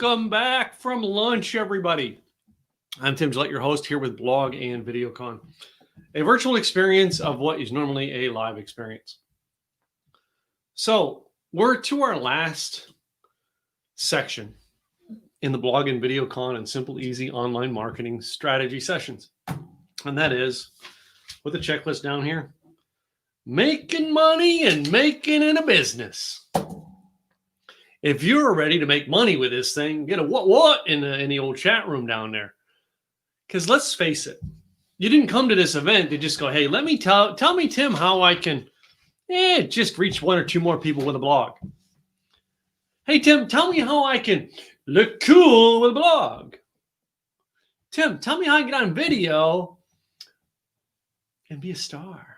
Welcome back from lunch, everybody. I'm Tim Gillette, your host here with Blog and VideoCon, a virtual experience of what is normally a live experience. So we're to our last section in the Blog and VideoCon and Simple, Easy Online Marketing Strategy sessions. And that is, with the checklist down here, making money and making it a business. If you're ready to make money with this thing, get a what in the old chat room down there. Because let's face it, you didn't come to this event to just go, hey, let me tell me, Tim, how I can just reach one or two more people with a blog. Hey, Tim, tell me how I can look cool with a blog. Tim, tell me how I can get on video and be a star.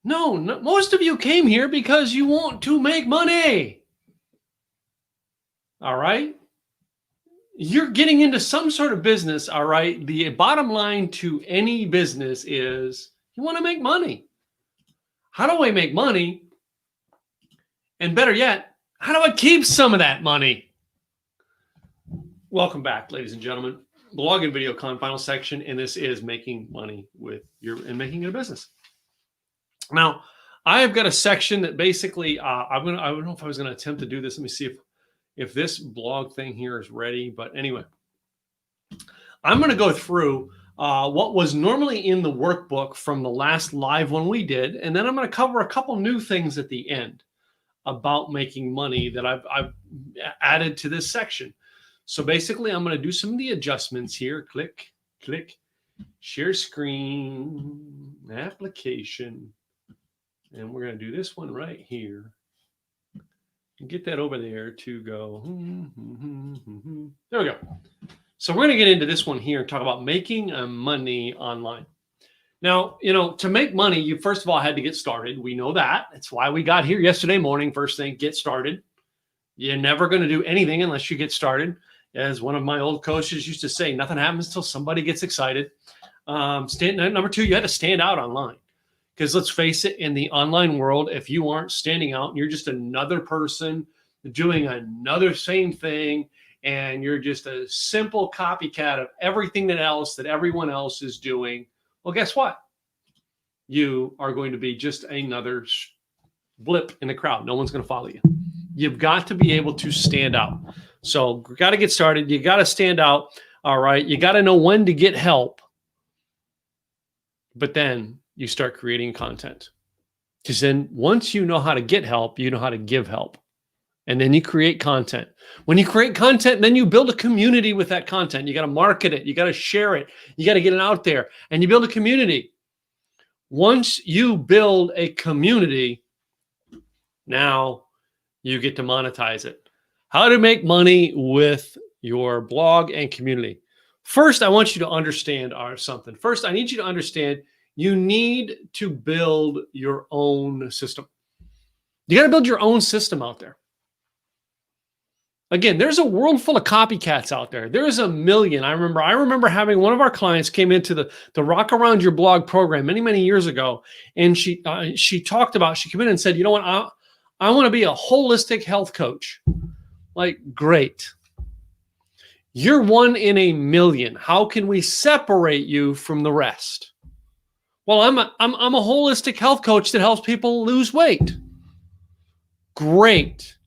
No, most of you came here because you want to make money. All right? You're getting into some sort of business, all right? The bottom line to any business is you want to make money. How do I make money? And better yet, how do I keep some of that money? Welcome back, ladies and gentlemen. Blog and VideoCon final section, and this is making money with and making it a business. Now, I have got a section that basically, I don't know if I was going to attempt to do this. Let me see if this blog thing here is ready. But anyway, I'm going to go through what was normally in the workbook from the last live one we did. And then I'm going to cover a couple new things at the end about making money that I've added to this section. So basically, I'm going to do some of the adjustments here. Click, share screen, application. And we're going to do this one right here. And get that over there to go. There we go. So we're going to get into this one here and talk about making money online. Now, to make money, you first of all had to get started. We know that. That's why we got here yesterday morning. First thing, get started. You're never going to do anything unless you get started. As one of my old coaches used to say, nothing happens until somebody gets excited. Number two, you had to stand out online. Because let's face it, in the online world, if you aren't standing out and you're just another person doing another same thing, and you're just a simple copycat of everything that everyone else is doing, well, guess what? You are going to be just another blip in the crowd. No one's going to follow you. You've got to be able to stand out. So got to get started. You got to stand out. All right. You got to know when to get help. But then you start creating content. Because then once you know how to get help, you know how to give help. And then you create content. When you create content, then you build a community with that content. You got to market it. You got to share it. You got to get it out there. And you build a community. Once you build a community, now you get to monetize it. How to make money with your blog and community. First, I want you to understand something. First, I need you to understand you need to build your own system. You got to build your own system out there. Again, there's a world full of copycats out there. There's a million. I remember having one of our clients came into the Rock Around Your Blog program many, many years ago. And she came in and said, you know what? I want to be a holistic health coach. Like, great. You're one in a million. How can we separate you from the rest? Well, I'm a holistic health coach that helps people lose weight. Great.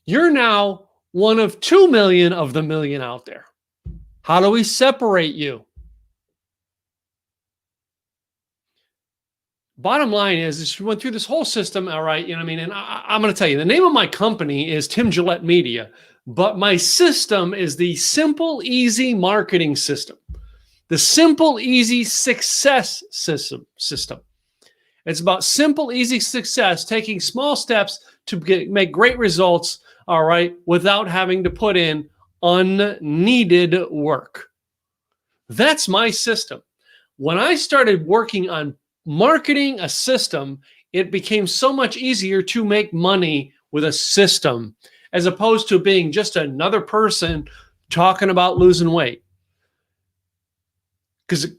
You're now one of 2 million of the million out there. How do we separate you? Bottom line is we went through this whole system, all right, and I'm going to tell you, the name of my company is Tim Gillette Media, but my system is the Simple, Easy Marketing System. The Simple, Easy Success System. It's about simple, easy success, taking small steps to make great results, all right, without having to put in unneeded work. That's my system. When I started working on marketing a system, it became so much easier to make money with a system as opposed to being just another person talking about losing weight. Because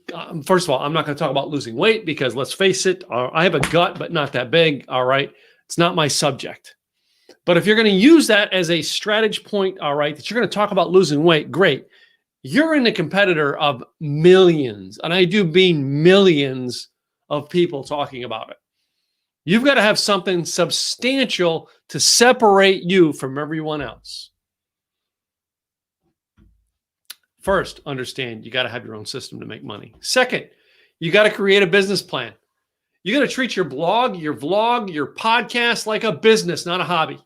first of all, I'm not going to talk about losing weight because let's face it, I have a gut, but not that big. All right. It's not my subject. But if you're going to use that as a strategy point, all right, that you're going to talk about losing weight, great. You're in a competitor of millions, and I do mean millions of people talking about it. You've got to have something substantial to separate you from everyone else. First, understand you got to have your own system to make money. Second, you got to create a business plan. You got to treat your blog, your vlog, your podcast like a business, not a hobby.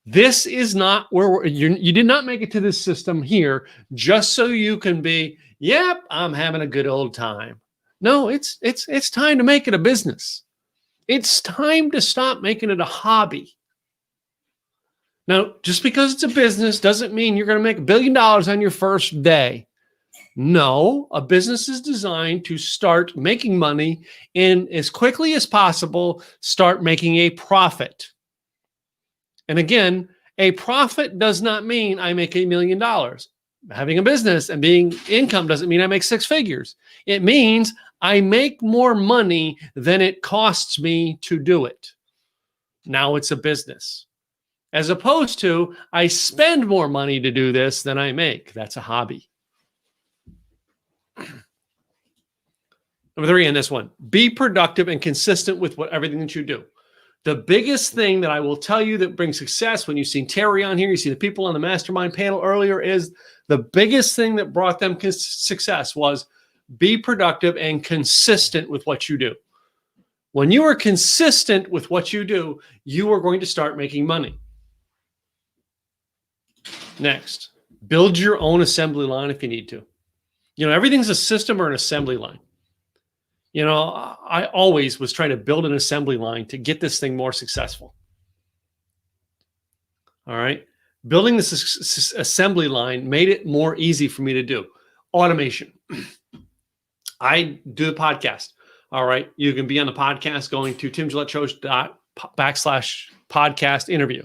This is not where you did not make it to this system here just so you can be, yep, I'm having a good old time. No, it's time to make it a business. It's time to stop making it a hobby. Now, just because it's a business doesn't mean you're going to make $1 billion on your first day. No, a business is designed to start making money and as quickly as possible, start making a profit. And again, a profit does not mean I make $1 million. Having a business and being income doesn't mean I make 6 figures. It means I make more money than it costs me to do it. Now it's a business. As opposed to I spend more money to do this than I make. That's a hobby. Number 3 in this one, be productive and consistent with everything that you do. The biggest thing that I will tell you that brings success, when you've seen Terry on here, you see the people on the mastermind panel earlier, is the biggest thing that brought them success was be productive and consistent with what you do. When you are consistent with what you do, you are going to start making money. Next, build your own assembly line if you need to. Everything's a system or an assembly line. I always was trying to build an assembly line to get this thing more successful. All right. Building this assembly line made it more easy for me to do. Automation. I do a podcast. All right. You can be on the podcast going to timgillettshow.com/podcast interview.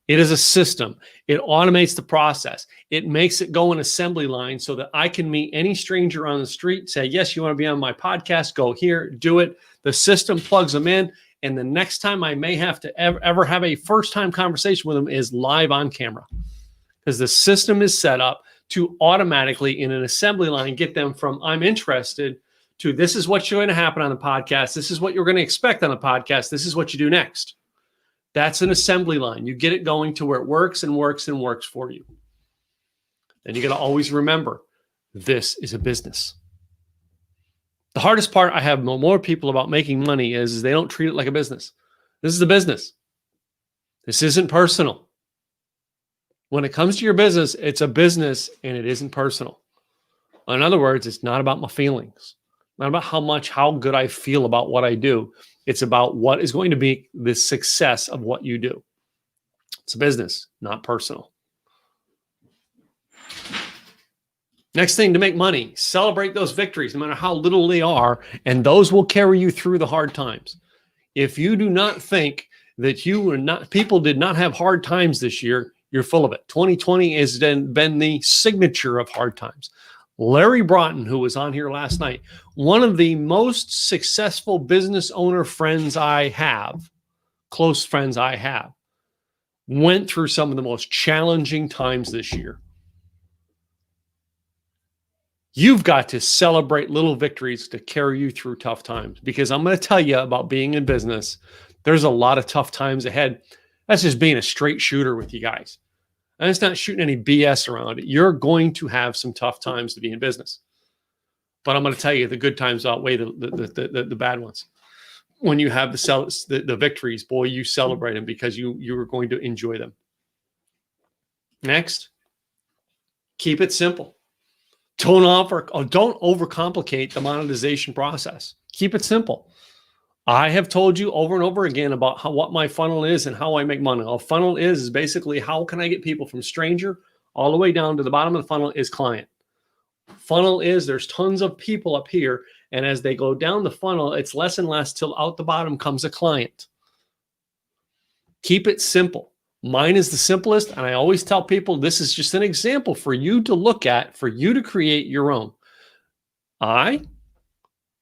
It is a system. It automates the process. It makes it go in assembly line so that I can meet any stranger on the street, say, yes, you want to be on my podcast, go here, do it. The system plugs them in. And the next time I may have to ever have a first-time conversation with them is live on camera, because the system is set up to automatically in an assembly line get them from I'm interested to this is what's going to happen on the podcast. This is what you're going to expect on the podcast. This is what you do next. That's an assembly line. You get it going to where it works and works and works for you. And you got to always remember, this is a business. The hardest part I have more people about making money is they don't treat it like a business. This is a business. This isn't personal. When it comes to your business, it's a business and it isn't personal. In other words, it's not about my feelings, not about how good I feel about what I do. It's about what is going to be the success of what you do. It's a business, not personal. Next thing, to make money, celebrate those victories, no matter how little they are, and those will carry you through the hard times. If you do not think that people did not have hard times this year, you're full of it. 2020 has been the signature of hard times. Larry Broughton, who was on here last night, one of the most successful business owner friends I have, close friends I have, went through some of the most challenging times this year. You've got to celebrate little victories to carry you through tough times, because I'm going to tell you about being in business. There's a lot of tough times ahead. That's just being a straight shooter with you guys. And it's not shooting any BS around it. You're going to have some tough times to be in business. But I'm going to tell you, the good times outweigh the bad ones. When you have the victories, boy, you celebrate them because you are going to enjoy them. Next, keep it simple. Don't overcomplicate the monetization process. Keep it simple. I have told you over and over again about what my funnel is and how I make money. A funnel is basically how can I get people from stranger all the way down to the bottom of the funnel is client. Funnel is there's tons of people up here, and as they go down the funnel, it's less and less till out the bottom comes a client. Keep it simple. Mine is the simplest, and I always tell people this is just an example for you to look at, for you to create your own. I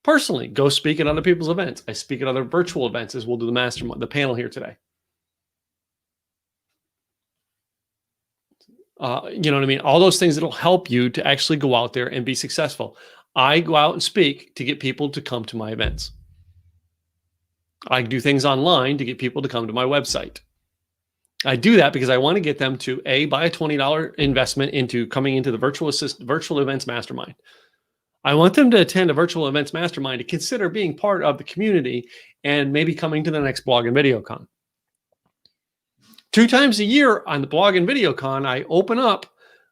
personally go speak at other people's events. I speak at other virtual events, as we'll do the panel here today. You know what I mean? All those things that'll help you to actually go out there and be successful. I go out and speak to get people to come to my events. I do things online to get people to come to my website. I do that because I want to get them to buy a $20 investment into coming into the virtual events mastermind. I want them to attend a virtual events mastermind to consider being part of the community and maybe coming to the next Blog and Video Con. 2 times a year on the Blog and Video Con, I open up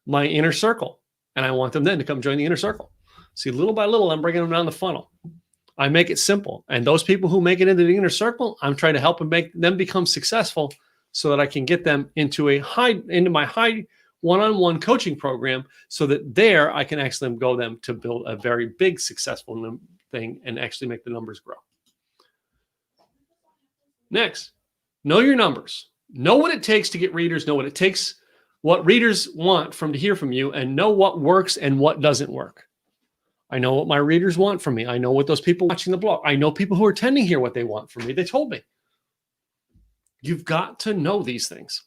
my inner circle, and I want them then to come join the inner circle. See, little by little, I'm bringing them down the funnel. I make it simple. And those people who make it into the inner circle, I'm trying to help them make them become successful so that I can get them into my high one-on-one coaching program, so that there I can actually go them to build a very big successful thing and actually make the numbers grow. Next, know your numbers. Know what it takes to get readers, know what it takes, what readers want to hear from you, and know what works and what doesn't work. I know what my readers want from me. I know what those people watching the blog, I know people who are attending here, what they want from me. They told me. You've got to know these things.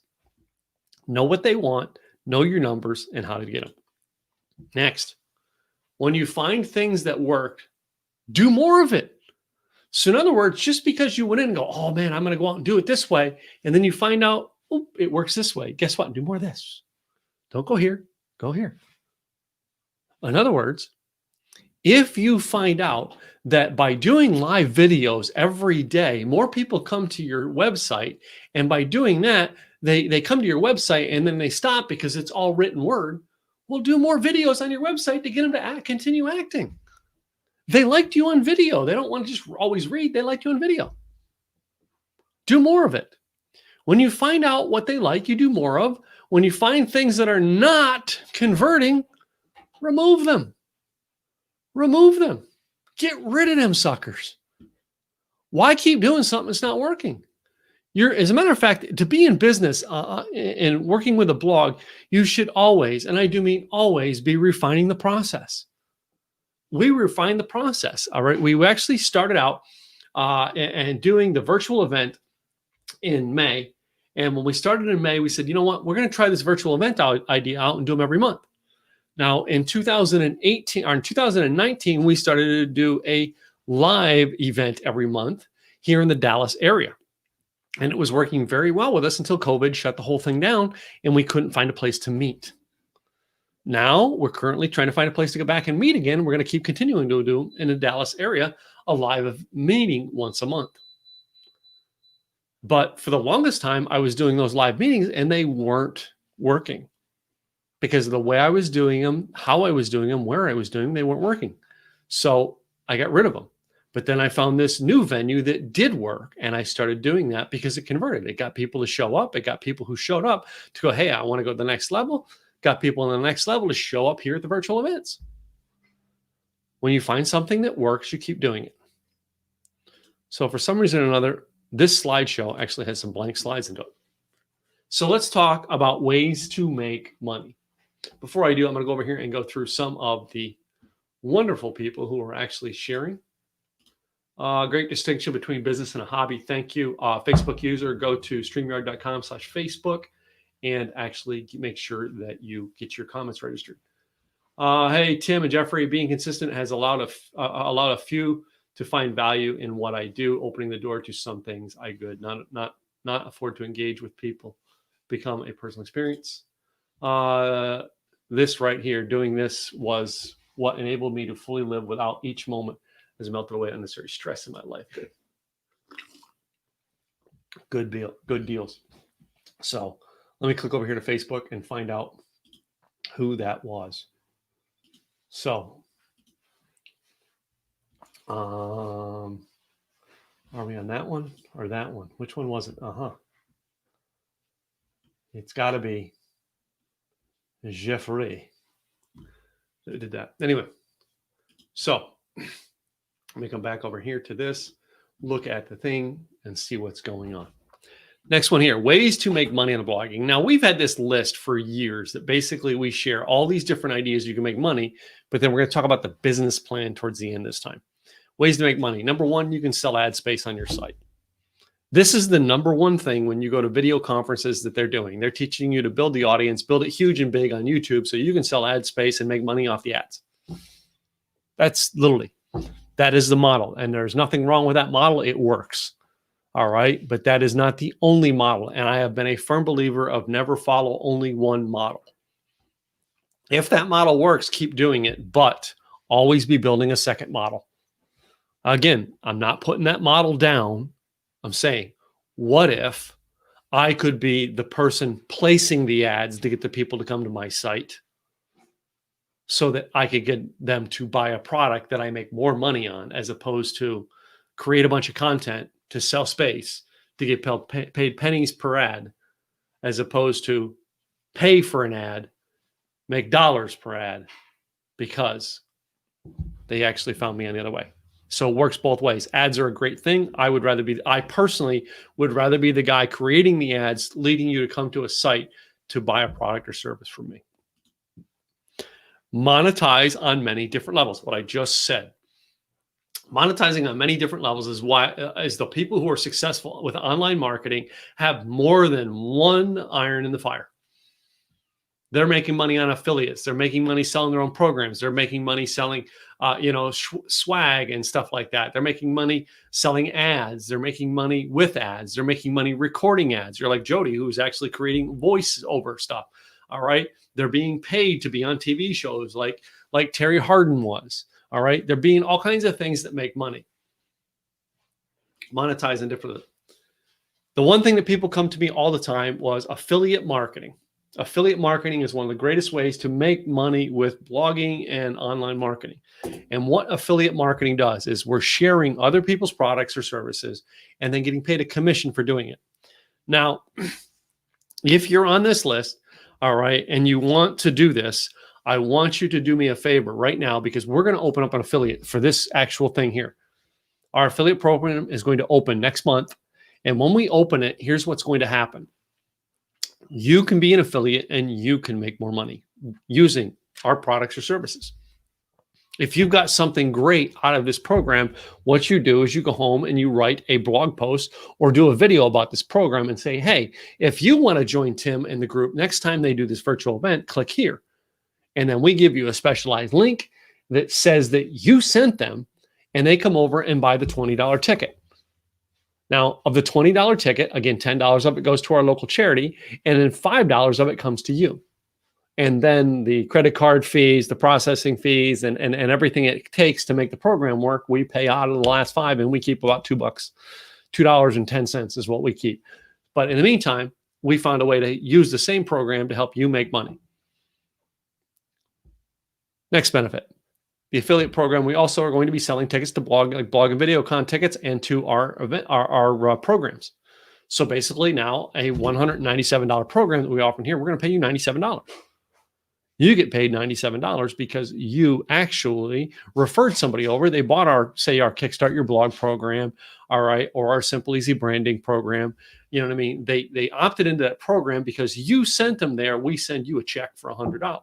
Know what they want, know your numbers, and how to get them. Next, when you find things that work, do more of it. So in other words, just because you went in and go, oh man, I'm going to go out and do it this way, and then you find out, oh, it works this way. Guess what? Do more of this. Don't go here. Go here. In other words, if you find out that by doing live videos every day, more people come to your website, and by doing that, they come to your website and then they stop because it's all written word, well, do more videos on your website to get them to continue acting. They liked you on video. They don't want to just always read. They liked you on video. Do more of it. When you find out what they like, you do more of. When you find things that are not converting, remove them. Remove them. Get rid of them suckers. Why keep doing something that's not working? As a matter of fact, to be in business and working with a blog, you should always, and I do mean always, be refining the process. We refine the process. All right. We actually started out and doing the virtual event in May. And when we started in May, we said, you know what? We're going to try this virtual event idea out and do them every month. Now, in 2018 or in 2019, we started to do a live event every month here in the Dallas area. And it was working very well with us until COVID shut the whole thing down and we couldn't find a place to meet. Now, we're currently trying to find a place to go back and meet again. We're going to keep continuing to do in the Dallas area a live meeting once a month. But for the longest time, I was doing those live meetings and they weren't working. Because of the way I was doing them, how I was doing them, where I was doing them, they weren't working. So I got rid of them. But then I found this new venue that did work. And I started doing that because it converted. It got people to show up. It got people who showed up to go, hey, I want to go to the next level. Got people on the next level to show up here at the virtual events. When you find something that works, you keep doing it. So for some reason or another, this slideshow actually has some blank slides into it. So let's talk about ways to make money. Before I do, I'm going to go over here and go through some of the wonderful people who are actually sharing. Great distinction between business and a hobby. Thank you. Facebook user, go to StreamYard.com/Facebook and actually make sure that you get your comments registered. Hey, Tim and Jeffrey, being consistent has allowed a few to find value in what I do, opening the door to some things I could not afford to engage with people, become a personal experience. This right here, doing this was what enabled me to fully live without each moment has melted away unnecessary stress in my life. Good deals. So let me click over here to Facebook and find out who that was. So, are we on that one or that one? Which one was it? It's got to be Jeffrey that did that. Anyway, so let me come back over here to this, look at the thing and see what's going on. Next one here, ways to make money on blogging. Now, we've had this list for years that basically we share all these different ideas you can make money, but then we're going to talk about the business plan towards the end this time. Ways to make money. Number one, you can sell ad space on your site. This is the number one thing when you go to video conferences that they're doing. They're teaching you to build the audience, build it huge and big on YouTube so you can sell ad space and make money off the ads. That's literally, that is the model. And there's nothing wrong with that model. It works. All right. But that is not the only model. And I have been a firm believer of never follow only one model. If that model works, keep doing it, but always be building a second model. Again, I'm not putting that model down. I'm saying, what if I could be the person placing the ads to get the people to come to my site so that I could get them to buy a product that I make more money on, as opposed to create a bunch of content to sell space to get paid pennies per ad, as opposed to pay for an ad, make dollars per ad, because they actually found me on the other way. So it works both ways. Ads are a great thing. I personally would rather be the guy creating the ads, leading you to come to a site to buy a product or service from me. Monetize on many different levels. What I just said. Monetizing on many different levels is the people who are successful with online marketing have more than one iron in the fire. They're making money on affiliates. They're making money selling their own programs. They're making money selling, swag and stuff like that. They're making money selling ads. They're making money with ads. They're making money recording ads. You're like Jody, who's actually creating voiceover stuff. All right. They're being paid to be on TV shows like Terry Hardin was. All right. They're being all kinds of things that make money. Monetizing differently. The one thing that people come to me all the time was affiliate marketing. Affiliate marketing is one of the greatest ways to make money with blogging and online marketing. And what affiliate marketing does is we're sharing other people's products or services and then getting paid a commission for doing it. Now, if you're on this list, all right, and you want to do this, I want you to do me a favor right now, because we're going to open up an affiliate for this actual thing here. Our affiliate program is going to open next month. And when we open it, here's what's going to happen. You can be an affiliate and you can make more money using our products or services. If you've got something great out of this program, what you do is you go home and you write a blog post or do a video about this program and say, hey, if you want to join Tim and the group next time they do this virtual event, click here. And then we give you a specialized link that says that you sent them, and they come over and buy the $20 ticket. Now, of the $20 ticket, again, $10 of it goes to our local charity, and then $5 of it comes to you. And then the credit card fees, the processing fees, and everything it takes to make the program work, we pay out of the last $5, and we keep about $2. $2.10 is what we keep. But in the meantime, we found a way to use the same program to help you make money. Next benefit. The affiliate program, we also are going to be selling tickets to blog and VideoCon tickets and to our event, our programs. So basically now a $197 program that we offer here, we're going to pay you $97. You get paid $97 because you actually referred somebody over. They bought our Kickstart Your Blog program, all right, or our Simple Easy Branding program. You know what I mean? They opted into that program because you sent them there. We send you a check for $100.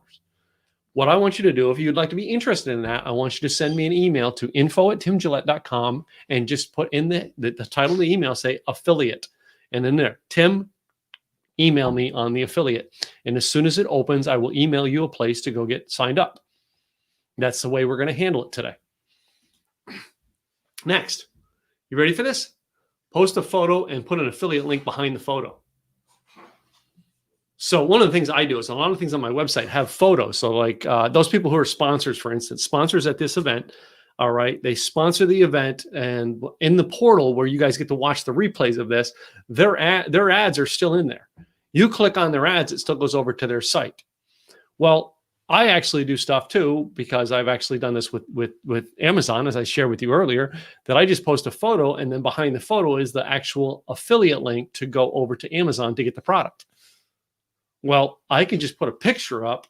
What I want you to do, if you'd like to be interested in that, I want you to send me an email to info@timgillette.com and just put in the title of the email, say affiliate. And then there, Tim, email me on the affiliate. And as soon as it opens, I will email you a place to go get signed up. That's the way we're going to handle it today. Next, you ready for this? Post a photo and put an affiliate link behind the photo. So one of the things I do is a lot of things on my website have photos. So like those people who are sponsors, for instance, sponsors at this event, all right, they sponsor the event, and in the portal where you guys get to watch the replays of this, their ads are still in there. You click on their ads, it still goes over to their site. Well, I actually do stuff too, because I've actually done this with Amazon, as I shared with you earlier, that I just post a photo, and then behind the photo is the actual affiliate link to go over to Amazon to get the product. Well, I can just put a picture up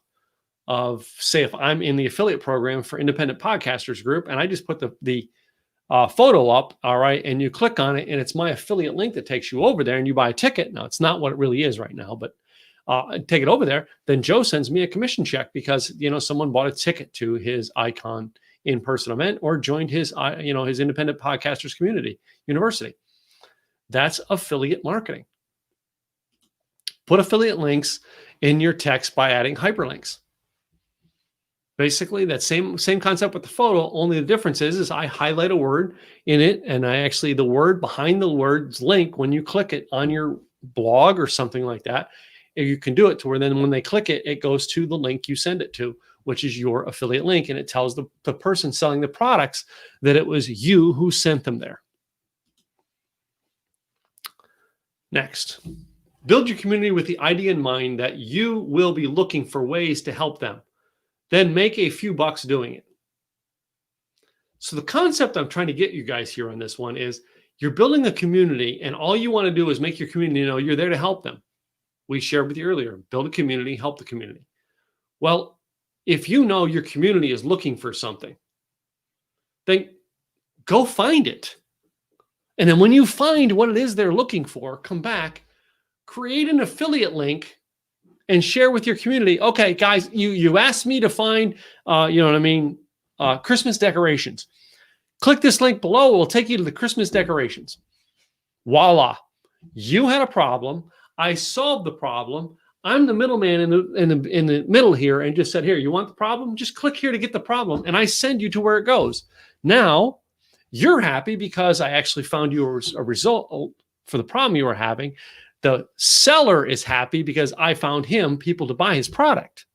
of, say, if I'm in the affiliate program for Independent Podcasters Group, and I just put the photo up, all right, and you click on it, and it's my affiliate link that takes you over there, and you buy a ticket. Now, it's not what it really is right now, but take it over there. Then Joe sends me a commission check because, someone bought a ticket to his Icon in-person event or joined his Independent Podcasters Community University. That's affiliate marketing. Put affiliate links in your text by adding hyperlinks. Basically, that same concept with the photo, only the difference is I highlight a word in it, and the word behind the word's link, when you click it on your blog or something like that, you can do it to where then when they click it, it goes to the link you send it to, which is your affiliate link, and it tells the person selling the products that it was you who sent them there. Next, build your community with the idea in mind that you will be looking for ways to help them. Then make a few bucks doing it. So the concept I'm trying to get you guys here on this one is you're building a community, and all you want to do is make your community know you're there to help them. We shared with you earlier, build a community, help the community. Well, if you know your community is looking for something, then go find it. And then when you find what it is they're looking for, come back, create an affiliate link, and share with your community. Okay, guys, you asked me to find, Christmas decorations. Click this link below. It will take you to the Christmas decorations. Voila. You had a problem. I solved the problem. I'm the middleman in the middle here and just said, here, you want the problem? Just click here to get the problem, and I send you to where it goes. Now, you're happy because I actually found you a result for the problem you were having. The seller is happy because I found him people to buy his product.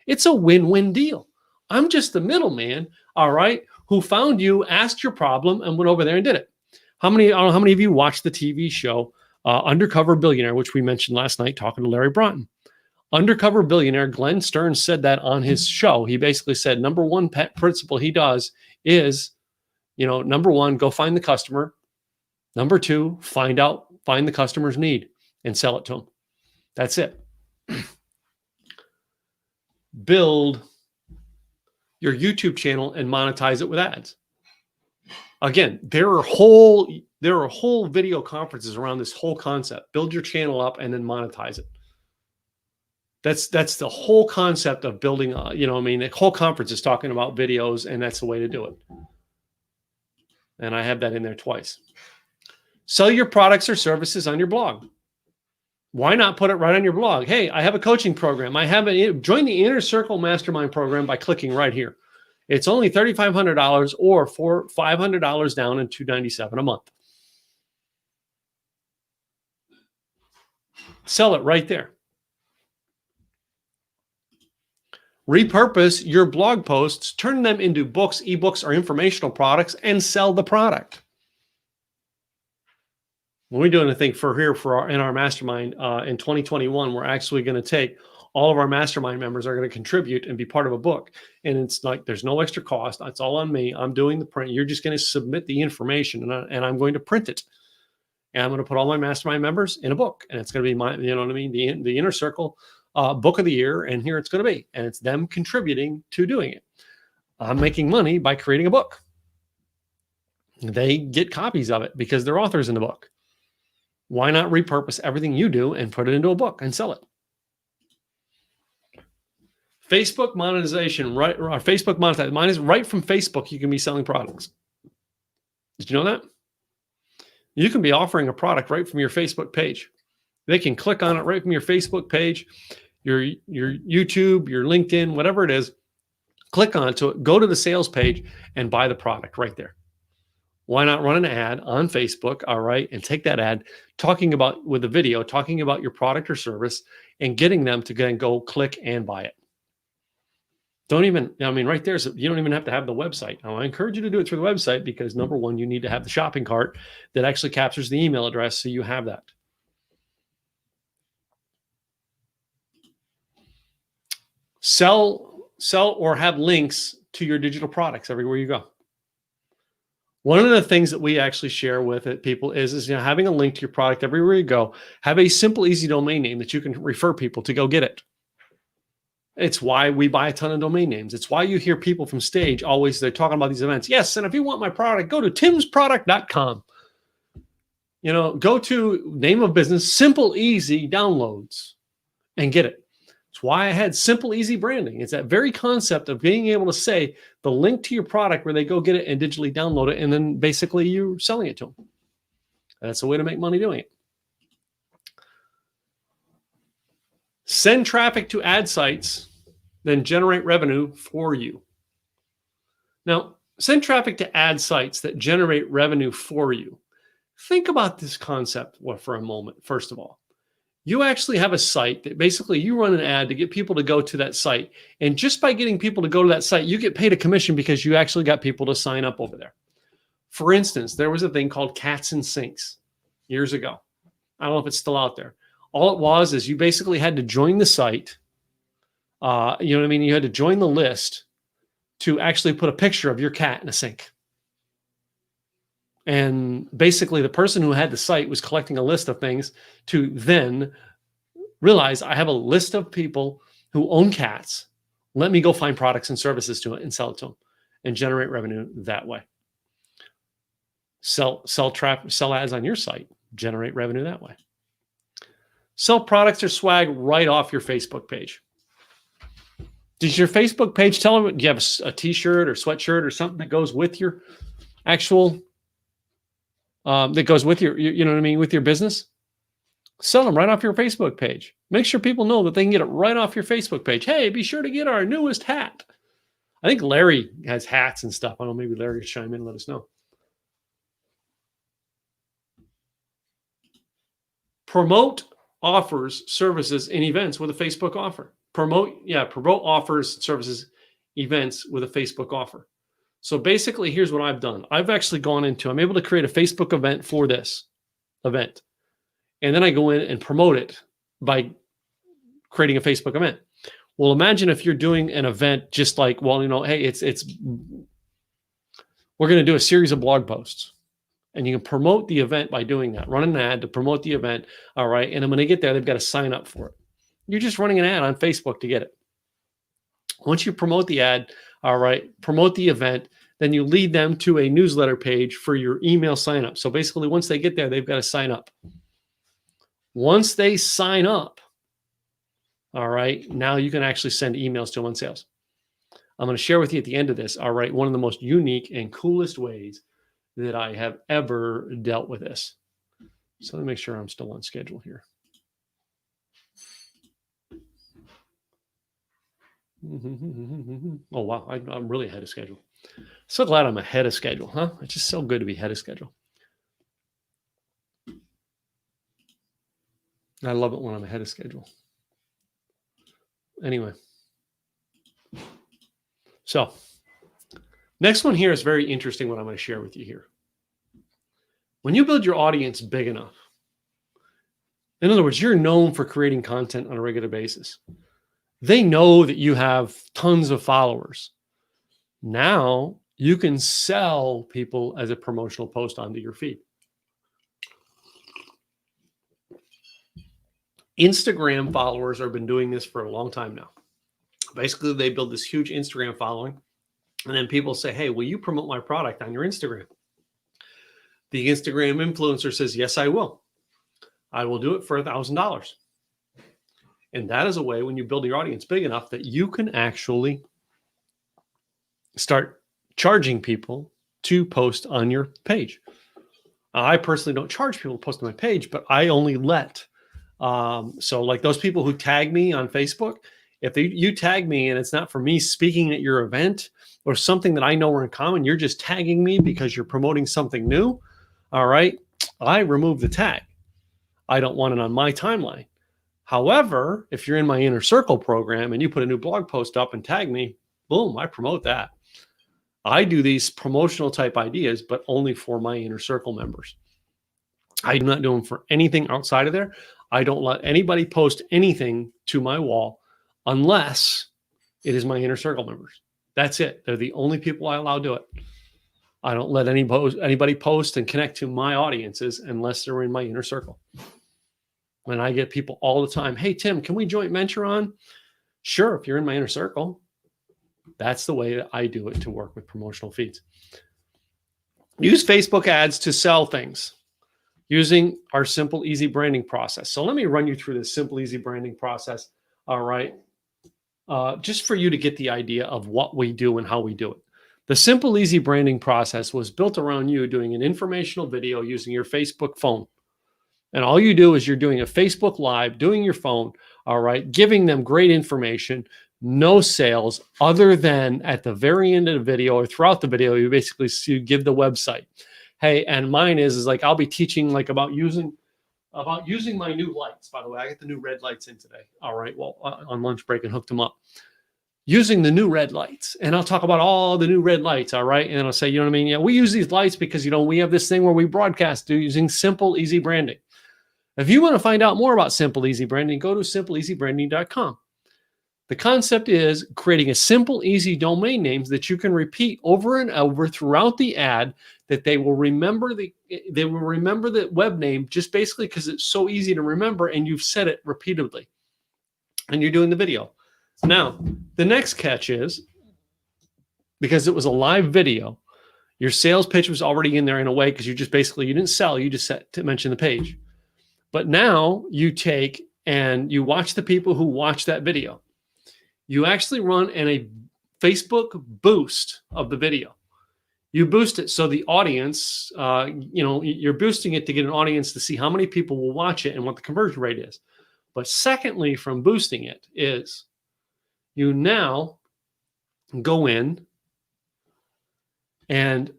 It's a win-win deal. I'm just the middleman, all right, who found you, asked your problem, and went over there and did it. I don't know how many of you watched the TV show Undercover Billionaire, which we mentioned last night talking to Larry Bronton. Undercover Billionaire, Glenn Stearns said that on his show. He basically said number one pet principle he does is, number one, go find the customer. Number two, find the customer's need and sell it to them. That's it. Build your YouTube channel and monetize it with ads. Again, there are whole video conferences around this whole concept. Build your channel up and then monetize it. That's the whole concept of building. The whole conference is talking about videos, and that's the way to do it. And I have that in there twice. Sell your products or services on your blog. Why not put it right on your blog? Hey, I have a coaching program. Join the Inner Circle Mastermind program by clicking right here. It's only $3,500 or for $500 down and $297 a month. Sell it right there. Repurpose your blog posts, turn them into books, ebooks, or informational products, and sell the product. When we do anything in our mastermind in 2021, we're actually going to take all of our mastermind members are going to contribute and be part of a book. And it's like, there's no extra cost. It's all on me. I'm doing the print. You're just going to submit the information and I'm going to print it. And I'm going to put all my mastermind members in a book. And it's going to be the Inner Circle book of the year. And here it's going to be. And it's them contributing to doing it. I'm making money by creating a book. They get copies of it because they're authors in the book. Why not repurpose everything you do and put it into a book and sell it? Facebook monetization, right? Or Facebook monetization. Mine is right from Facebook. You can be selling products. Did you know that? You can be offering a product right from your Facebook page. They can click on it right from your Facebook page, your YouTube, your LinkedIn, whatever it is. Click onto it, go to the sales page, and buy the product right there. Why not run an ad on Facebook, all right, and take that ad with a video, talking about your product or service and getting them to go click and buy it. Right there, you don't even have to have the website. Now, I encourage you to do it through the website because number one, you need to have the shopping cart that actually captures the email address so you have that. Sell or have links to your digital products everywhere you go. One of the things that we actually share with people is having a link to your product everywhere you go. Have a simple, easy domain name that you can refer people to go get it. It's why we buy a ton of domain names. It's why you hear people from stage they're talking about these events. Yes, and if you want my product, go to timsproduct.com. Go to name of business, simple, easy downloads, and get it. It's why I had simple, easy branding. It's that very concept of being able to say the link to your product where they go get it and digitally download it, and then basically you're selling it to them. That's a way to make money doing it. Send traffic to ad sites, then generate revenue for you. Now, send traffic to ad sites that generate revenue for you. Think about this concept for a moment, first of all. You actually have a site that basically you run an ad to get people to go to that site. And just by getting people to go to that site, you get paid a commission because you actually got people to sign up over there. For instance, there was a thing called Cats and Sinks years ago. I don't know if it's still out there. All it was is you basically had to join the site. You know what I mean? You had to join the list to actually put a picture of your cat in a sink. And basically the person who had the site was collecting a list of things to then realize I have a list of people who own cats. Let me go find products and services to it and sell it to them and generate revenue that way. Sell ads on your site, generate revenue that way. Sell products or swag right off your Facebook page. Does your Facebook page tell them, do you have a t-shirt or sweatshirt or something that goes with your actual, that goes with your, you know what I mean, with your business? Sell them right off your Facebook page. Make sure people know that they can get it right off your Facebook page. Hey, be sure to get our newest hat. I think Larry has hats and stuff. I don't know, maybe Larry will chime in and let us know. Promote offers, services, and events with a Facebook offer. Promote offers, services, events with a Facebook offer. So basically, here's what I've done. I've actually gone into, I'm able to create a Facebook event for this event. And then I go in and promote it by creating a Facebook event. Well, imagine if you're doing an event just like, well, you know, hey, we're going to do a series of blog posts. And you can promote the event by doing that. Run an ad to promote the event. All right. And then when they get there, they've got to sign up for it. You're just running an ad on Facebook to get it. Once you promote the ad, all right, promote the event, then you lead them to a newsletter page for your email sign up. So basically, once they get there, they've got to sign up. Once they sign up, all right, now you can actually send emails to them on sales. I'm going to share with you at the end of this, all right, one of the most unique and coolest ways that I have ever dealt with this. So let me make sure I'm still on schedule here. Oh, wow. I'm really ahead of schedule. So glad I'm ahead of schedule, huh? It's just so good to be ahead of schedule. I love it when I'm ahead of schedule. Anyway. So next one here is very interesting, what I'm going to share with you here. When you build your audience big enough, in other words, you're known for creating content on a regular basis. They know that you have tons of followers. Now you can sell people as a promotional post onto your feed. Instagram followers have been doing this for a long time now. Basically, they build this huge Instagram following. And then people say, hey, will you promote my product on your Instagram? The Instagram influencer says, yes, I will. I will do it for $1,000. And that is a way, when you build your audience big enough, that you can actually start charging people to post on your page. I personally don't charge people to post on my page, but I only let. So like those people who tag me on Facebook, if you tag me and it's not for me speaking at your event or something that I know we're in common, you're just tagging me because you're promoting something new. All right. I remove the tag. I don't want it on my timeline. However, if you're in my Inner Circle program and you put a new blog post up and tag me, boom, I promote that. I do these promotional type ideas, but only for my Inner Circle members. I do not do them for anything outside of there. I don't let anybody post anything to my wall unless it is my Inner Circle members. That's it. They're the only people I allow to do it. I don't let anybody post and connect to my audiences unless they're in my Inner Circle. And I get people all the time, hey, Tim, can we joint venture on? Sure, if you're in my Inner Circle. That's the way that I do it to work with promotional feeds. Use Facebook ads to sell things using our simple, easy branding process. So let me run you through this simple, easy branding process. All right. Just for you to get the idea of what we do and how we do it. The simple, easy branding process was built around you doing an informational video using your Facebook phone. And all you do is you're doing a Facebook Live, doing your phone, all right, giving them great information, no sales other than at the very end of the video or throughout the video, you basically give the website. Hey, and mine is like, I'll be teaching like about using my new lights. By the way, I got the new red lights in today. All right. Well, on lunch break and hooked them up using the new red lights. And I'll talk about all the new red lights. All right. And I'll say, you know what I mean? Yeah, we use these lights because, we have this thing where we broadcast using simple, easy branding. If you want to find out more about simple, easy branding, go to simpleeasybranding.com. The concept is creating a simple, easy domain names that you can repeat over and over throughout the ad, that they will remember the web name just basically because it's so easy to remember and you've said it repeatedly and you're doing the video. Now, the next catch is, because it was a live video, your sales pitch was already in there in a way because you didn't sell, you just set to mention the page. But now you take and you watch the people who watch that video. You actually run a Facebook boost of the video. You boost it so the audience, you're boosting it to get an audience to see how many people will watch it and what the conversion rate is. But secondly, from boosting it is you now go in and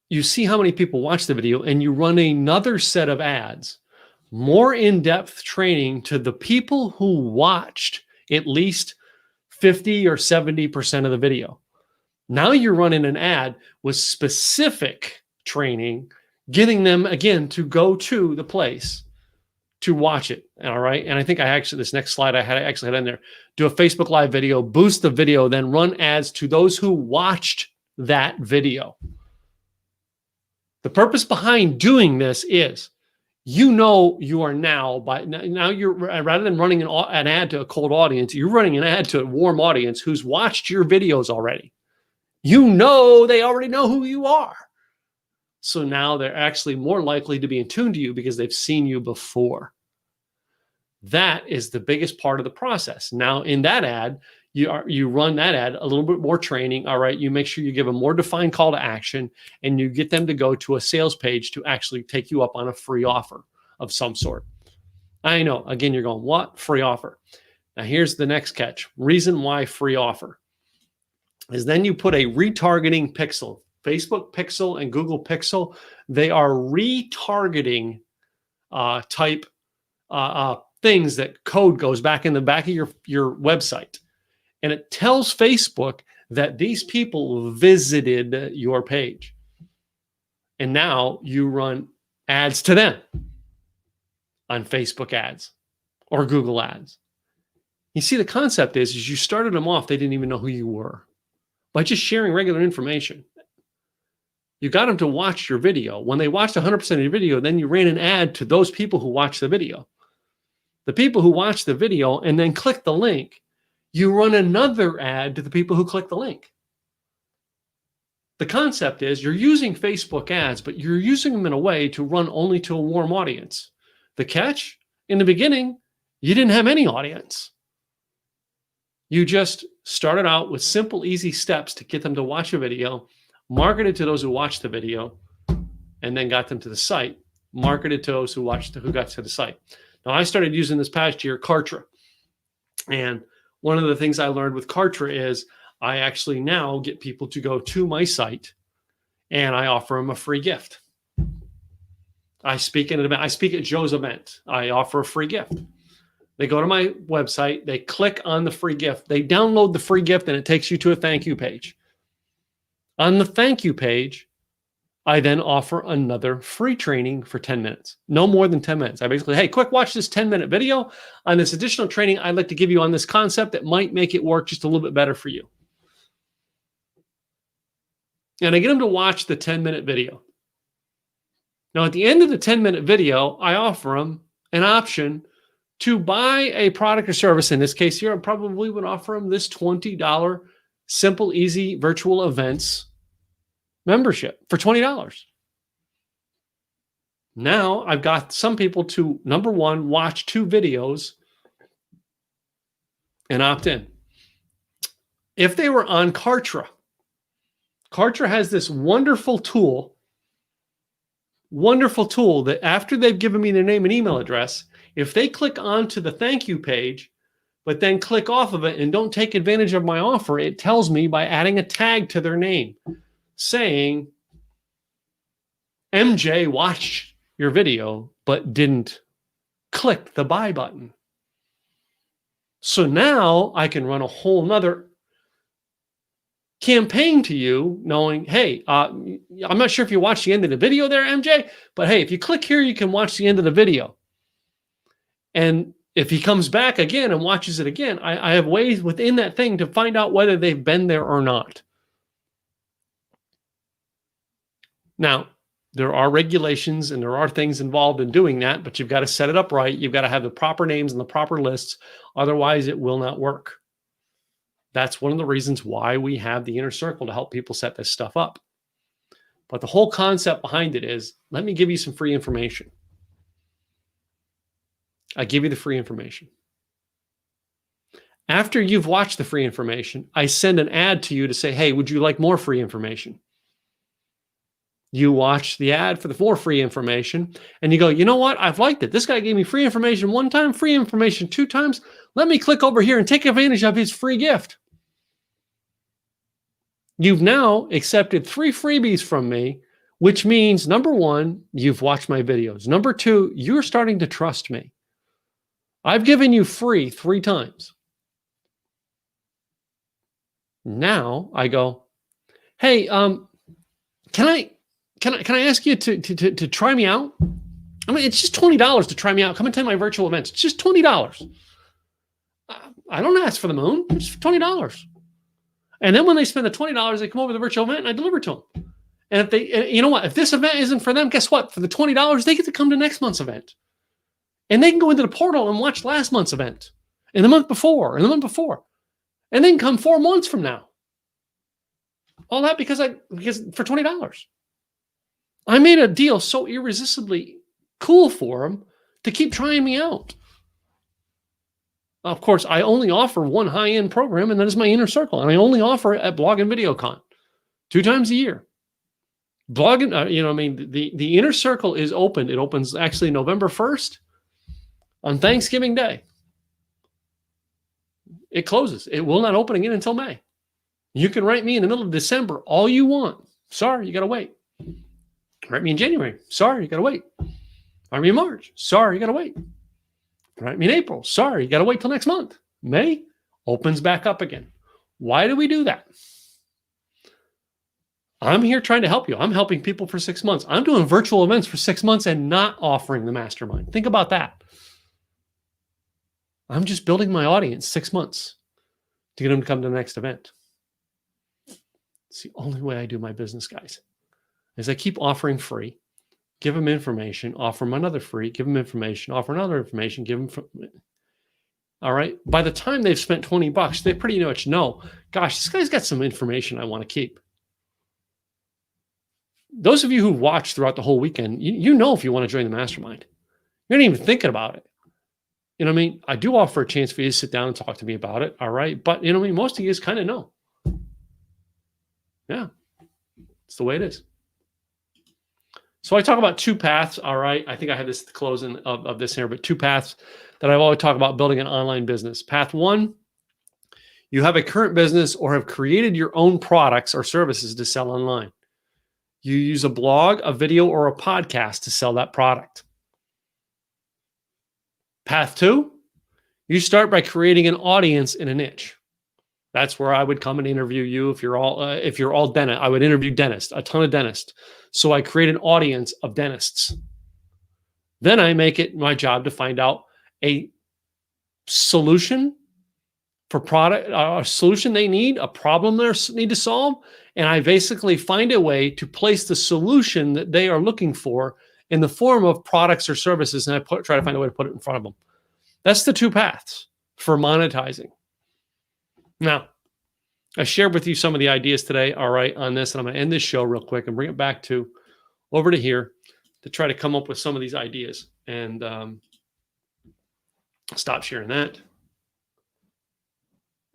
you see how many people watch the video and you run another set of ads, more in-depth training to the people who watched at least 50 or 70% of the video. Now you're running an ad with specific training, getting them again to go to the place to watch it. All right. And I think this next slide I had in there, do a Facebook Live video, boost the video, then run ads to those who watched that video. The purpose behind doing this is, you are now you're, rather than running an ad to a cold audience, you're running an ad to a warm audience who's watched your videos already. They already know who you are. So now they're actually more likely to be in tune to you because they've seen you before. That is the biggest part of the process. Now in that ad, you run that ad, a little bit more training. All right. You make sure you give a more defined call to action and you get them to go to a sales page to actually take you up on a free offer of some sort. I know, again, you're going, what? Free offer. Now here's the next catch. Reason why free offer is then you put a retargeting pixel. Facebook Pixel and Google Pixel, they are retargeting type things that code goes back in the back of your website. And it tells Facebook that these people visited your page. And now you run ads to them on Facebook ads or Google ads. You see, the concept is you started them off, they didn't even know who you were. By just sharing regular information, you got them to watch your video. When they watched 100% of your video, then you ran an ad to those people who watched the video. The people who watched the video and then click the link, you run another ad to the people who click the link. The concept is you're using Facebook ads, but you're using them in a way to run only to a warm audience. The catch, in the beginning, you didn't have any audience. You just started out with simple, easy steps to get them to watch a video, marketed to those who watched the video, and then got them to the site, marketed to those who got to the site. Now, I started using this past year Kartra. And one of the things I learned with Kartra is I actually now get people to go to my site and I offer them a free gift. I speak at Joe's event. I offer a free gift. They go to my website, they click on the free gift, they download the free gift, and it takes you to a thank you page. On the thank you page, I then offer another free training for 10 minutes, no more than 10 minutes. I basically, hey, quick, watch this 10-minute video on this additional training I'd like to give you on this concept that might make it work just a little bit better for you. And I get them to watch the 10-minute video. Now, at the end of the 10-minute video, I offer them an option to buy a product or service. In this case here, I probably would offer them this $20 Simple Easy Virtual Events membership for $20. Now I've got some people to, number one, watch 2 videos and opt in. If they were on Kartra, Kartra has this wonderful tool that after they've given me their name and email address, if they click onto the thank you page, but then click off of it and don't take advantage of my offer, it tells me by adding a tag to their name saying, MJ watched your video, but didn't click the buy button. So now I can run a whole nother campaign to you knowing, hey, I'm not sure if you watched the end of the video there, MJ, but hey, if you click here, you can watch the end of the video. And if he comes back again and watches it again, I have ways within that thing to find out whether they've been there or not. Now, there are regulations and there are things involved in doing that, but you've got to set it up right. You've got to have the proper names and the proper lists. Otherwise, it will not work. That's one of the reasons why we have the inner circle to help people set this stuff up. But the whole concept behind it is, let me give you some free information. I give you the free information. After you've watched the free information, I send an ad to you to say, hey, would you like more free information? You watch the ad for the more free information and you go, you know what? I've liked it. This guy gave me free information one time, free information 2 times. Let me click over here and take advantage of his free gift. You've now accepted 3 freebies from me, which means, number 1, you've watched my videos. Number 2, you're starting to trust me. I've given you free 3 times. Now I go, hey, can I ask you to try me out? I mean, it's just $20 to try me out. Come and attend my virtual events. It's just $20. I don't ask for the moon. It's $20. And then when they spend the $20, they come over to the virtual event and I deliver to them. And if they, you know what, if this event isn't for them, guess what? For the $20, they get to come to next month's event. And they can go into the portal and watch last month's event, and the month before, and the month before, and then come 4 months from now. All that because for $20. I made a deal so irresistibly cool for them to keep trying me out. Of course, I only offer one high-end program, and that is my inner circle. And I only offer it at Blog and VideoCon 2 times a year. Blog and, the inner circle is open. It opens actually November 1st on Thanksgiving Day. It closes. It will not open again until May. You can write me in the middle of December all you want. Sorry, you got to wait. Write me in January. Sorry, you got to wait. Write me in March. Sorry, you got to wait. Write me in April. Sorry, you got to wait till next month. May opens back up again. Why do we do that? I'm here trying to help you. I'm helping people for 6 months. I'm doing virtual events for 6 months and not offering the mastermind. Think about that. I'm just building my audience 6 months to get them to come to the next event. It's the only way I do my business, guys, is I keep offering free, give them information, offer them another free, give them information, offer another information, give them. All right. By the time they've spent $20, they pretty much know, gosh, this guy's got some information I want to keep. Those of you who watched throughout the whole weekend, you know if you want to join the mastermind. You're not even thinking about it. You know what I mean? I do offer a chance for you to sit down and talk to me about it. All right. But you know what I mean? Most of you kind of know. Yeah. It's the way it is. So I talk about 2 paths. All right. I think I have this at the closing of this here, but 2 paths that I've always talked about building an online business. Path 1, you have a current business or have created your own products or services to sell online. You use a blog, a video, or a podcast to sell that product. Path 2, you start by creating an audience in a niche. That's where I would come and interview you. If you're all dentist, I would interview dentists, a ton of dentists. So I create an audience of dentists. Then I make it my job to find out a solution for product, a solution they need, a problem they need to solve. And I basically find a way to place the solution that they are looking for in the form of products or services. And I try to find a way to put it in front of them. That's the 2 paths for monetizing. Now, I shared with you some of the ideas today, all right, on this, and I'm going to end this show real quick and bring it back over to here to try to come up with some of these ideas. And stop sharing that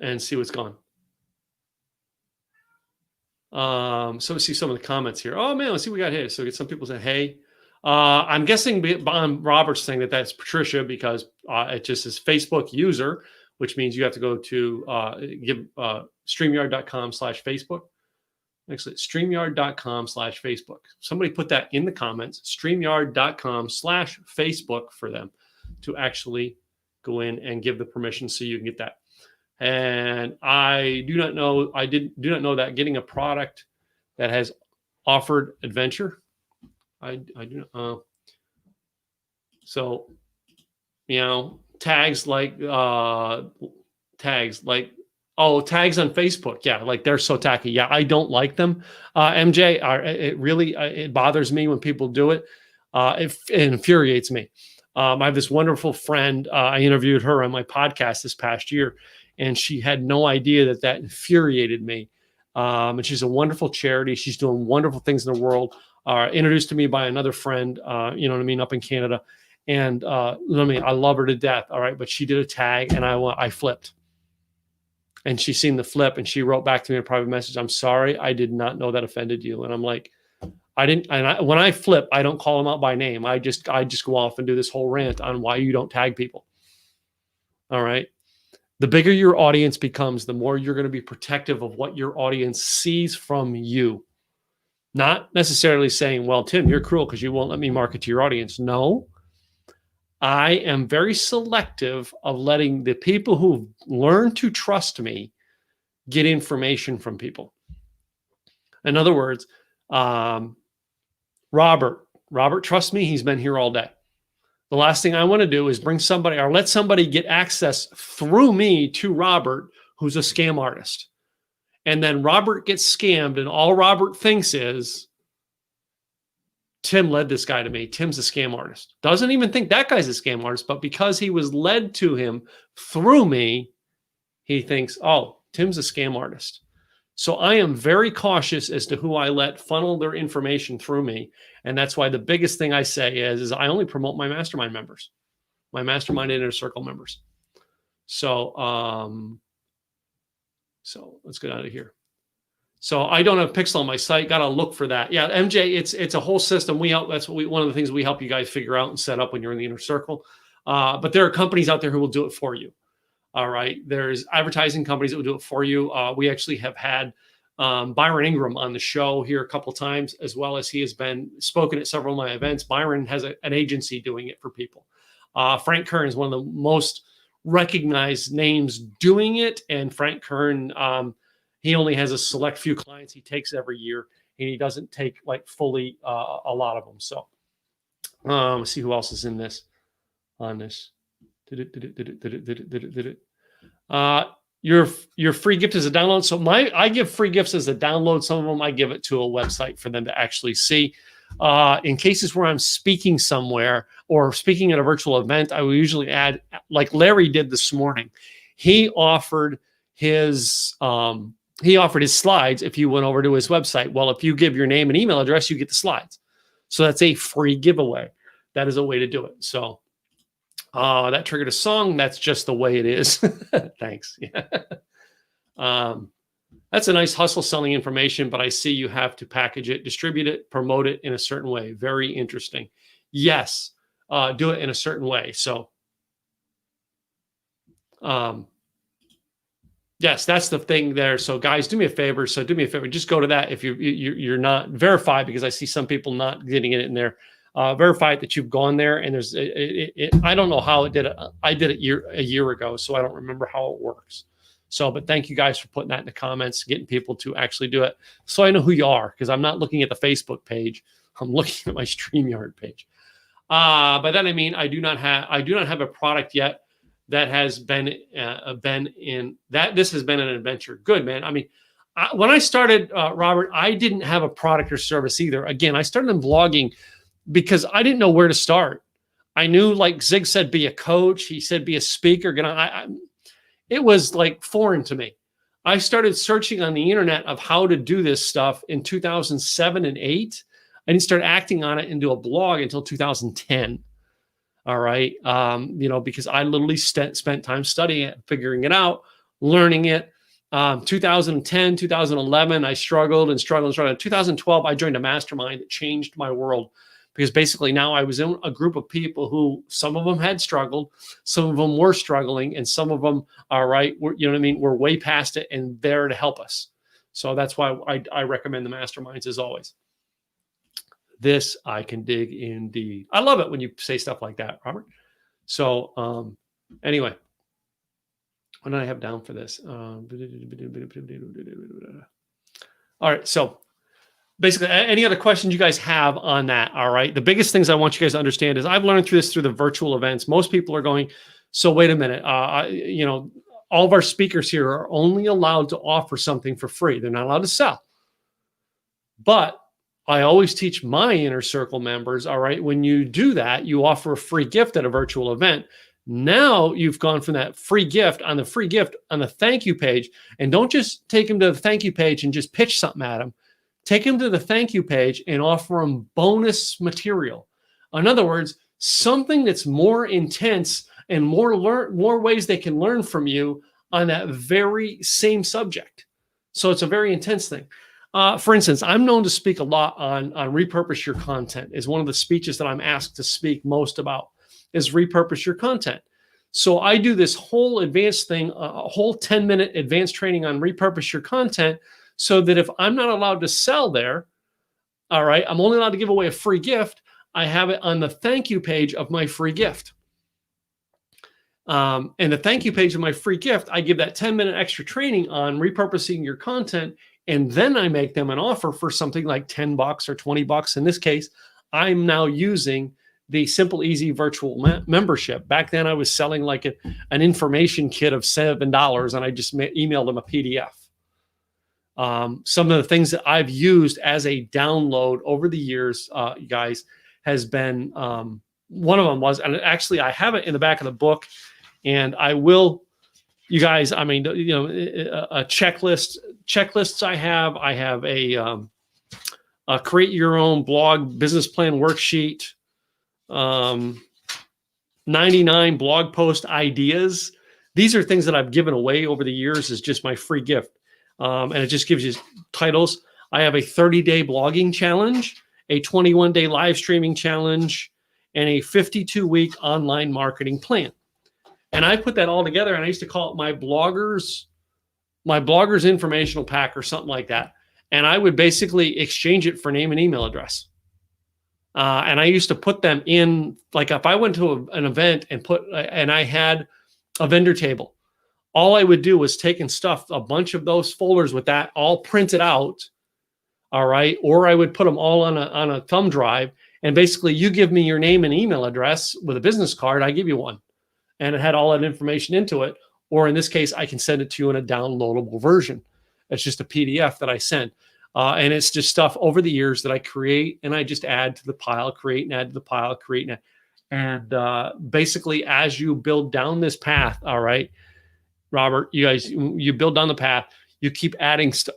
and see what's gone. So let's see some of the comments here. Oh man, let's see what we got here. So get some people say, hey. I'm guessing on Robert's thing that's Patricia because it just says Facebook user, which means you have to go to give StreamYard.com/Facebook. Actually, StreamYard.com/Facebook. Somebody put that in the comments. StreamYard.com/Facebook for them to actually go in and give the permission so you can get that. And I do not know. I do not know that getting a product that has offered adventure. I do not. So, tags like tags on Facebook. Yeah, like they're so tacky. Yeah, I don't like them. MJ, it really it bothers me when people do it. It infuriates me. I have this wonderful friend. I interviewed her on my podcast this past year, and she had no idea that infuriated me. And she's a wonderful charity. She's doing wonderful things in the world. Introduced to me by another friend, up in Canada. And I love her to death. All right. But she did a tag and I flipped. And she seen the flip and she wrote back to me in a private message. I'm sorry. I did not know that offended you. And I'm like, I didn't. And when I flip, I don't call them out by name. I just go off and do this whole rant on why you don't tag people. All right. The bigger your audience becomes, the more you're going to be protective of what your audience sees from you. Not necessarily saying, well, Tim, you're cruel because you won't let me market to your audience. No, I am very selective of letting the people who've learned to trust me get information from people. In other words, Robert, trust me, he's been here all day. The last thing I want to do is bring somebody or let somebody get access through me to Robert, who's a scam artist. And then Robert gets scammed, and all Robert thinks is, Tim led this guy to me. Tim's a scam artist. Doesn't even think that guy's a scam artist, but because he was led to him through me, he thinks, oh, Tim's a scam artist. So I am very cautious as to who I let funnel their information through me. And that's why the biggest thing I say is I only promote my mastermind members, my mastermind inner circle members. So let's get out of here. So I don't have Pixel on my site. Got to look for that. Yeah, MJ, it's a whole system. We help. That's what one of the things we help you guys figure out and set up when you're in the inner circle. But there are companies out there who will do it for you. All right. There's advertising companies that will do it for you. We actually have had Byron Ingram on the show here a couple of times, as well as he has been spoken at several of my events. Byron has an agency doing it for people. Frank Kern is one of the most recognized names doing it. And Frank Kern, he only has a select few clients he takes every year, and he doesn't take like fully a lot of them. So let's see who else is in this on this. Your free gift is a download. So I give free gifts as a download. Some of them I give it to a website for them to actually see. In cases where I'm speaking somewhere or speaking at a virtual event, I will usually add, like Larry did this morning. He offered his slides if you went over to his website. Well, if you give your name and email address, you get the slides. So that's a free giveaway. That is a way to do it. So that triggered a song. That's just the way it is. Thanks. Yeah. That's a nice hustle selling information, but I see you have to package it, distribute it, promote it in a certain way. Very interesting. Yes. Do it in a certain way. So, yes, that's the thing there. So guys, do me a favor. Just go to that. If you're not verified, because I see some people not getting it in there. Verify that you've gone there, and there's I don't know how it did it. I did it a year ago, so I don't remember how it works. So, but thank you guys for putting that in the comments, getting people to actually do it, so I know who you are, because I'm not looking at the Facebook page. I'm looking at my StreamYard page. By that I mean I do not have a product yet that has been in that. This has been an adventure. Good, man. I mean, when I started, Robert, I didn't have a product or service either. Again, I started in blogging because I didn't know where to start. I knew, like Zig said, be a coach. He said, be a speaker. It was like foreign to me. I started searching on the internet of how to do this stuff in 2007 and 2008. I didn't start acting on it and do a blog until 2010. All right. Because I literally spent time studying it, figuring it out, learning it. 2010, 2011, I struggled and struggled and struggled. In 2012, I joined a mastermind that changed my world, because basically now I was in a group of people who, some of them had struggled, some of them were struggling, and some of them, all right, you know what I mean, we're way past it and there to help us. So that's why I recommend the masterminds as always. This I can dig in deep. I love it when you say stuff like that, Robert. So anyway, what did I have down for this? All right. So basically, any other questions you guys have on that? All right. The biggest things I want you guys to understand is I've learned through this through the virtual events. Most people are going, so wait a minute. You know, all of our speakers here are only allowed to offer something for free. They're not allowed to sell. But I always teach my inner circle members, all right, when you do that, you offer a free gift at a virtual event. Now you've gone from that free gift on the thank you page, and don't just take them to the thank you page and just pitch something at them. Take them to the thank you page and offer them bonus material. In other words, something that's more intense and more ways they can learn from you on that very same subject. So it's a very intense thing. For instance, I'm known to speak a lot on repurpose your content. Is one of the speeches that I'm asked to speak most about, is repurpose your content. So I do this whole advanced thing, a whole 10-minute advanced training on repurpose your content, so that if I'm not allowed to sell there, all right, I'm only allowed to give away a free gift. I have it on the thank you page of my free gift. And the thank you page of my free gift, I give that 10-minute extra training on repurposing your content. And then I make them an offer for something like $10 or $20. In this case, I'm now using the Simple Easy virtual membership. Back then I was selling like an information kit of $7, and I just emailed them a PDF. Some of the things that I've used as a download over the years, you guys, has been, one of them was, and actually I have it in the back of the book, and I will, you guys, I mean, you know, a checklists I have a create your own blog business plan worksheet, 99 blog post ideas. These are things that I've given away over the years as just my free gift. And it just gives you titles. I have a 30-day blogging challenge, a 21-day live streaming challenge, and a 52-week online marketing plan. And I put that all together, and I used to call it my blogger's informational pack or something like that. And I would basically exchange it for name and email address. And I used to put them in, like if I went to an event and I had a vendor table, all I would do was take and stuff a bunch of those folders with that all printed out. All right. Or I would put them all on a thumb drive, and basically you give me your name and email address with a business card. I give you one, and it had all that information into it. Or in this case, I can send it to you in a downloadable version. It's just a PDF that I send. And it's just stuff over the years that I create, and I just add to the pile, create and add to the pile, create and add. And basically, as you build down this path, all right, Robert, you guys, you build down the path, you keep adding stuff.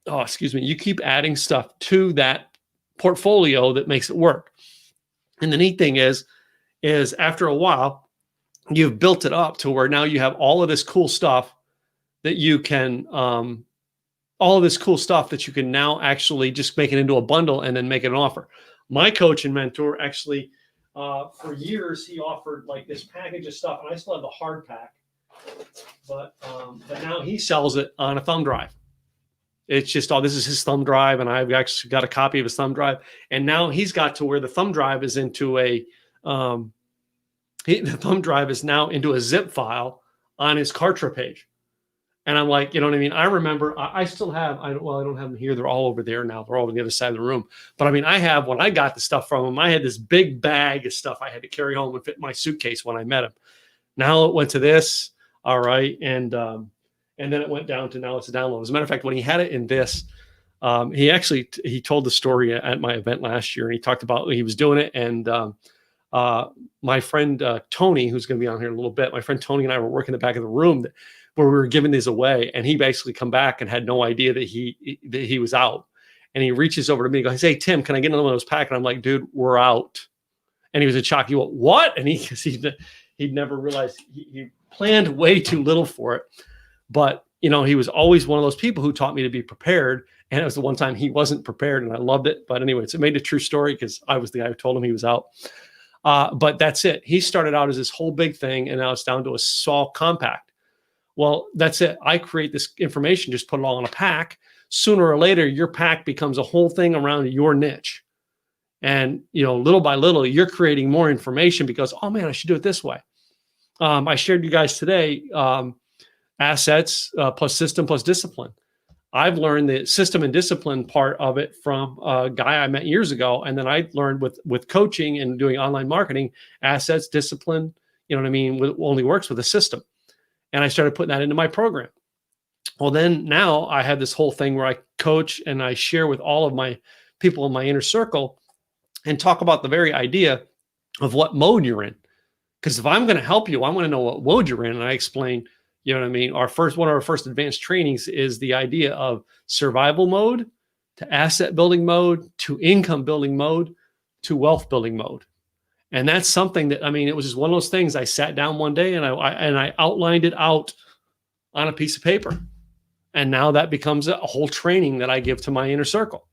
Oh, excuse me. You keep adding stuff to that portfolio that makes it work. And the neat thing is after a while, you've built it up to where now you have all of this cool stuff that you can, now actually just make it into a bundle and then make it an offer. My coach and mentor actually, for years, he offered like this package of stuff, and I still have the hard pack, but now he sells it on a thumb drive. It's just, this is his thumb drive, and I've actually got a copy of his thumb drive. And now he's got to where the thumb drive is into the thumb drive is now into a zip file on his Kartra page. And I'm like, you know what I mean? I remember, I still have, I don't have them here. They're all over there now. They're all on the other side of the room. But I mean, when I got the stuff from him, I had this big bag of stuff I had to carry home and fit in my suitcase when I met him. Now it went to this. All right. And then it went down to now it's a download. As a matter of fact, when he had it in this, he told the story at my event last year, and he talked about he was doing it. And my friend Tony, who's going to be on here in a little bit, my friend Tony and I were working in the back of the room where we were giving these away, and he basically come back and had no idea that he was out. And he reaches over to me and goes, "Hey, Tim, can I get another one of those packs?" And I'm like, "Dude, we're out." And he was in shock. He went, "What?" And he'd never realized he planned way too little for it. But he was always one of those people who taught me to be prepared. And it was the one time he wasn't prepared, and I loved it. But anyways, it made a true story because I was the guy who told him he was out. But that's it. He started out as this whole big thing, and now it's down to a small compact. Well, that's it. I create this information, just put it all in a pack. Sooner or later, your pack becomes a whole thing around your niche. And, little by little, you're creating more information because, oh man, I should do it this way. I shared you guys today, assets plus system plus discipline. I've learned the system and discipline part of it from a guy I met years ago. And then I learned with coaching and doing online marketing, assets, discipline, only works with a system. And I started putting that into my program. Well, then now I have this whole thing where I coach and I share with all of my people in my inner circle and talk about the very idea of what mode you're in. Because if I'm going to help you, I want to know what mode you're in. And I explain, one of our first advanced trainings is the idea of survival mode to asset building mode to income building mode to wealth building mode. And that's something that, it was just one of those things. I sat down one day and I outlined it out on a piece of paper. And now that becomes a whole training that I give to my inner circle.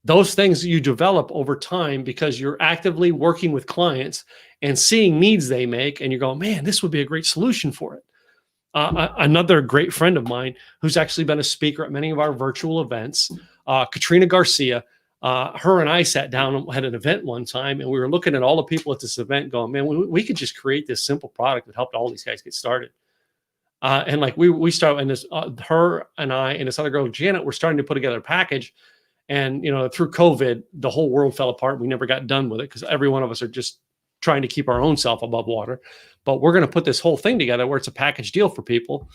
Those things you develop over time because you're actively working with clients and seeing needs they make. And you're going, man, this would be a great solution for it. Another great friend of mine who's actually been a speaker at many of our virtual events, Katrina Garcia, her and I sat down and had an event one time, and we were looking at all the people at this event going, man, we could just create this simple product that helped all these guys get started. And like we started, and this, her and I and this other girl, Janet, were starting to put together a package. And, through COVID, the whole world fell apart. We never got done with it because every one of us are just trying to keep our own self above water. But we're going to put this whole thing together where it's a package deal for people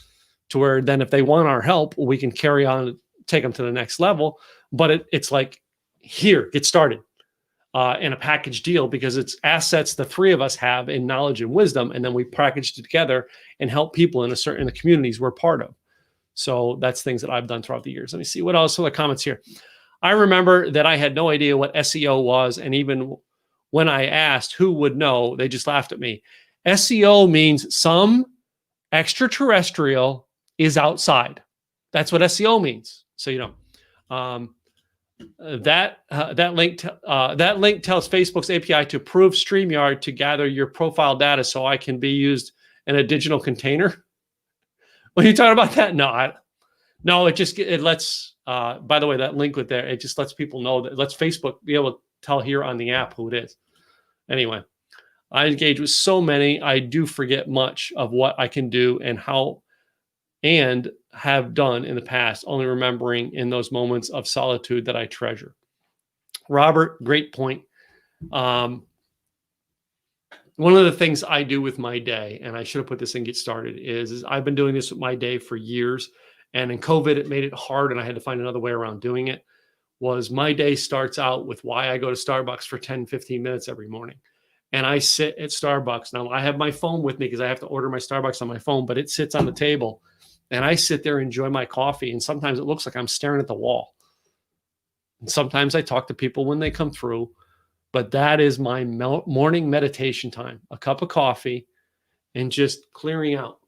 to where then if they want our help, we can carry on, take them to the next level. But it's like, here, get started in a package deal because it's assets the three of us have in knowledge and wisdom. And then we package it together and help people in the communities we're part of. So that's things that I've done throughout the years. Let me see what else are the comments here. I remember that I had no idea what SEO was. And even when I asked who would know, they just laughed at me. SEO means some extraterrestrial is outside. That's what SEO means. So, that link tells Facebook's API to approve StreamYard to gather your profile data so I can be used in a digital container. When you talking about that? No, it lets, by the way, that link with there, it just lets people know that it lets Facebook be able to tell here on the app who it is. Anyway, I engage with so many, I do forget much of what I can do and how and have done in the past, only remembering in those moments of solitude that I treasure. Robert, great point. One of the things I do with my day, and I should have put this in Get Started, is I've been doing this with my day for years. And in COVID, it made it hard and I had to find another way around doing it. Was my day starts out with why I go to Starbucks for 10, 15 minutes every morning. And I sit at Starbucks. Now I have my phone with me because I have to order my Starbucks on my phone, but it sits on the table. And I sit there and enjoy my coffee. And sometimes it looks like I'm staring at the wall. And sometimes I talk to people when they come through. But that is my morning meditation time. A cup of coffee and just clearing out.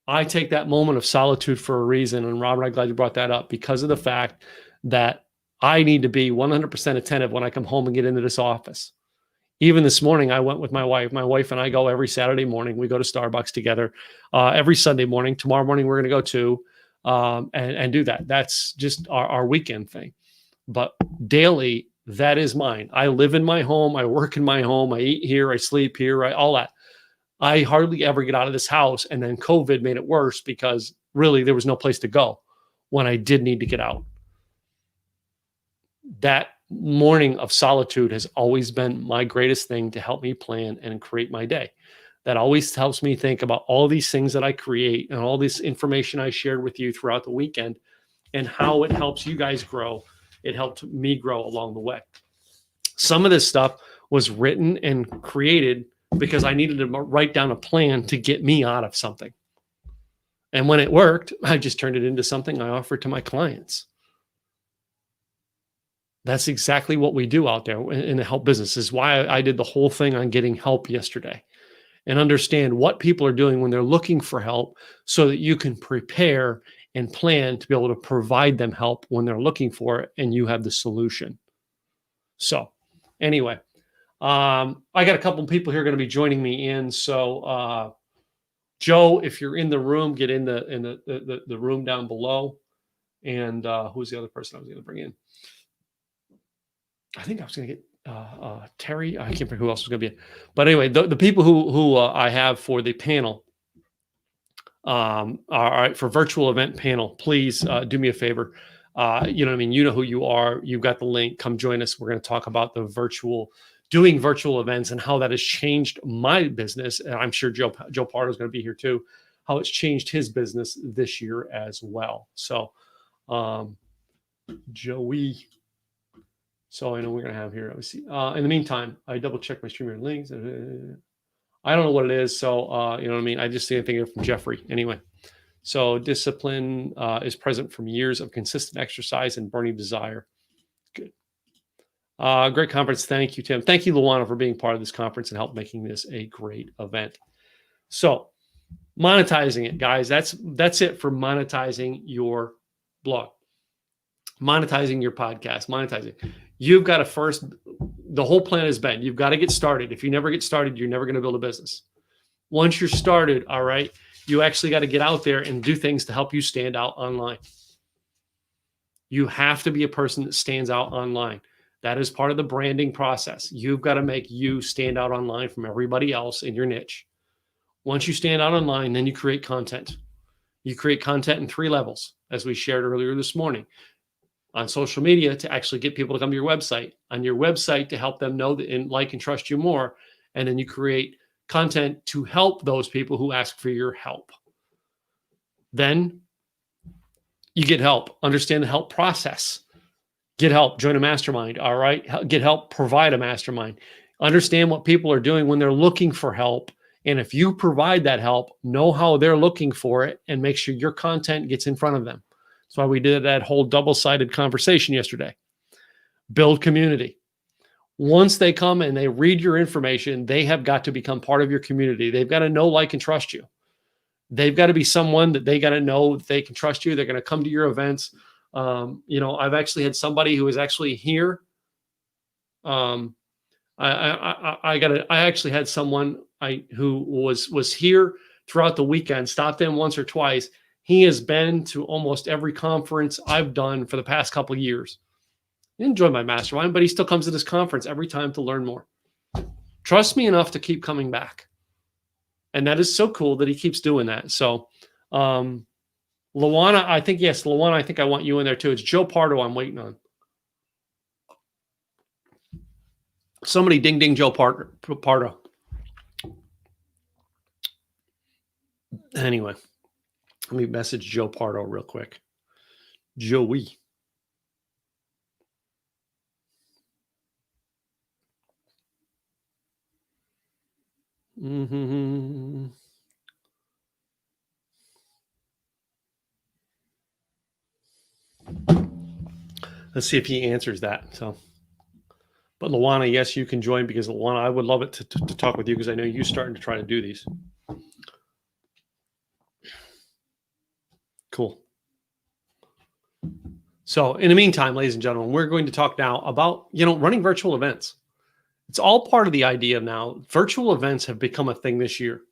I take that moment of solitude for a reason. And Robert, I'm glad you brought that up because of the fact that I need to be 100% attentive when I come home and get into this office. Even this morning, I went with my wife. My wife and I go every Saturday morning. We go to Starbucks together every Sunday morning. Tomorrow morning, we're going to go too and do that. That's just our weekend thing. But daily, that is mine. I live in my home. I work in my home. I eat here. I sleep here. All that. I hardly ever get out of this house. And then COVID made it worse because really there was no place to go when I did need to get out. That morning of solitude has always been my greatest thing to help me plan and create my day. That always helps me think about all these things that I create and all this information I shared with you throughout the weekend and how it helps you guys grow. It helped me grow along the way. Some of this stuff was written and created because I needed to write down a plan to get me out of something. And when it worked, I just turned it into something I offered to my clients. That's exactly what we do out there in the help business. Is why I did the whole thing on getting help yesterday. and understand what people are doing when they're looking for help so that you can prepare and plan to be able to provide them help when they're looking for it and you have the solution. So anyway, I got a couple of people here going to be joining me in. So Joe, if you're in the room, get in the room down below. And who's the other person I was going to bring in? I think I was going to get Terry. I can't remember who else was going to be in. But anyway, the people who I have for the panel, all right, for virtual event panel, please do me a favor. You know what I mean? You know who you are. You've got the link. Come join us. We're going to talk about doing virtual events and how that has changed my business. And I'm sure Joe Pardo is going to be here too, how it's changed his business this year as well. So, Joey. So I know we're going to have here. Let me see. In the meantime, I double check my StreamYard links. I don't know what it is. So, you know what I mean? I just see anything from Jeffrey. Anyway, so discipline is present from years of consistent exercise and burning desire. Good. Great conference. Thank you, Tim. Thank you, Luana, for being part of this conference and help making this a great event. So monetizing it, guys. That's it for monetizing your blog, monetizing your podcast, monetizing. You've got to first, the whole plan has been, you've got to get started. If you never get started, you're never going to build a business. Once you're started, all right, you actually got to get out there and do things to help you stand out online. You have to be a person that stands out online. That is part of the branding process. You've got to make you stand out online from everybody else in your niche. Once you stand out online, then you create content. You create content in 3 levels, as we shared earlier this morning. On social media to actually get people to come to your website, on your website to help them know that and like and trust you more. And then you create content to help those people who ask for your help. Then you get help, understand the help process, get help, join a mastermind. All right. Get help, provide a mastermind, understand what people are doing when they're looking for help. And if you provide that help, know how they're looking for it and make sure your content gets in front of them. That's why we did that whole double-sided conversation yesterday. Build community. Once they come and they read your information, they have got to become part of your community. They've got to know, like, and trust you. They've got to be someone that they got to know that they can trust you. They're going to come to your events. You know, I've actually had somebody who was actually here. I actually had someone who was here throughout the weekend, stopped in once or twice. He has been to almost every conference I've done for the past couple of years. He enjoyed my mastermind, but he still comes to this conference every time to learn more. Trust me enough to keep coming back. And that is so cool that he keeps doing that. So, Luana, I think, yes, Luana, I think I want you in there too. It's Joe Pardo I'm waiting on. Somebody ding, ding, Joe Pardo. Anyway. Let me message Joe Pardo real quick. Joey. Mm-hmm. Let's see if he answers that. So, but Luana, yes, you can join because Luana, I would love it to talk with you because I know you're starting to try to do these. Cool. So in the meantime, ladies and gentlemen, we're going to talk now about, running virtual events. It's all part of the idea now. Virtual events have become a thing this year.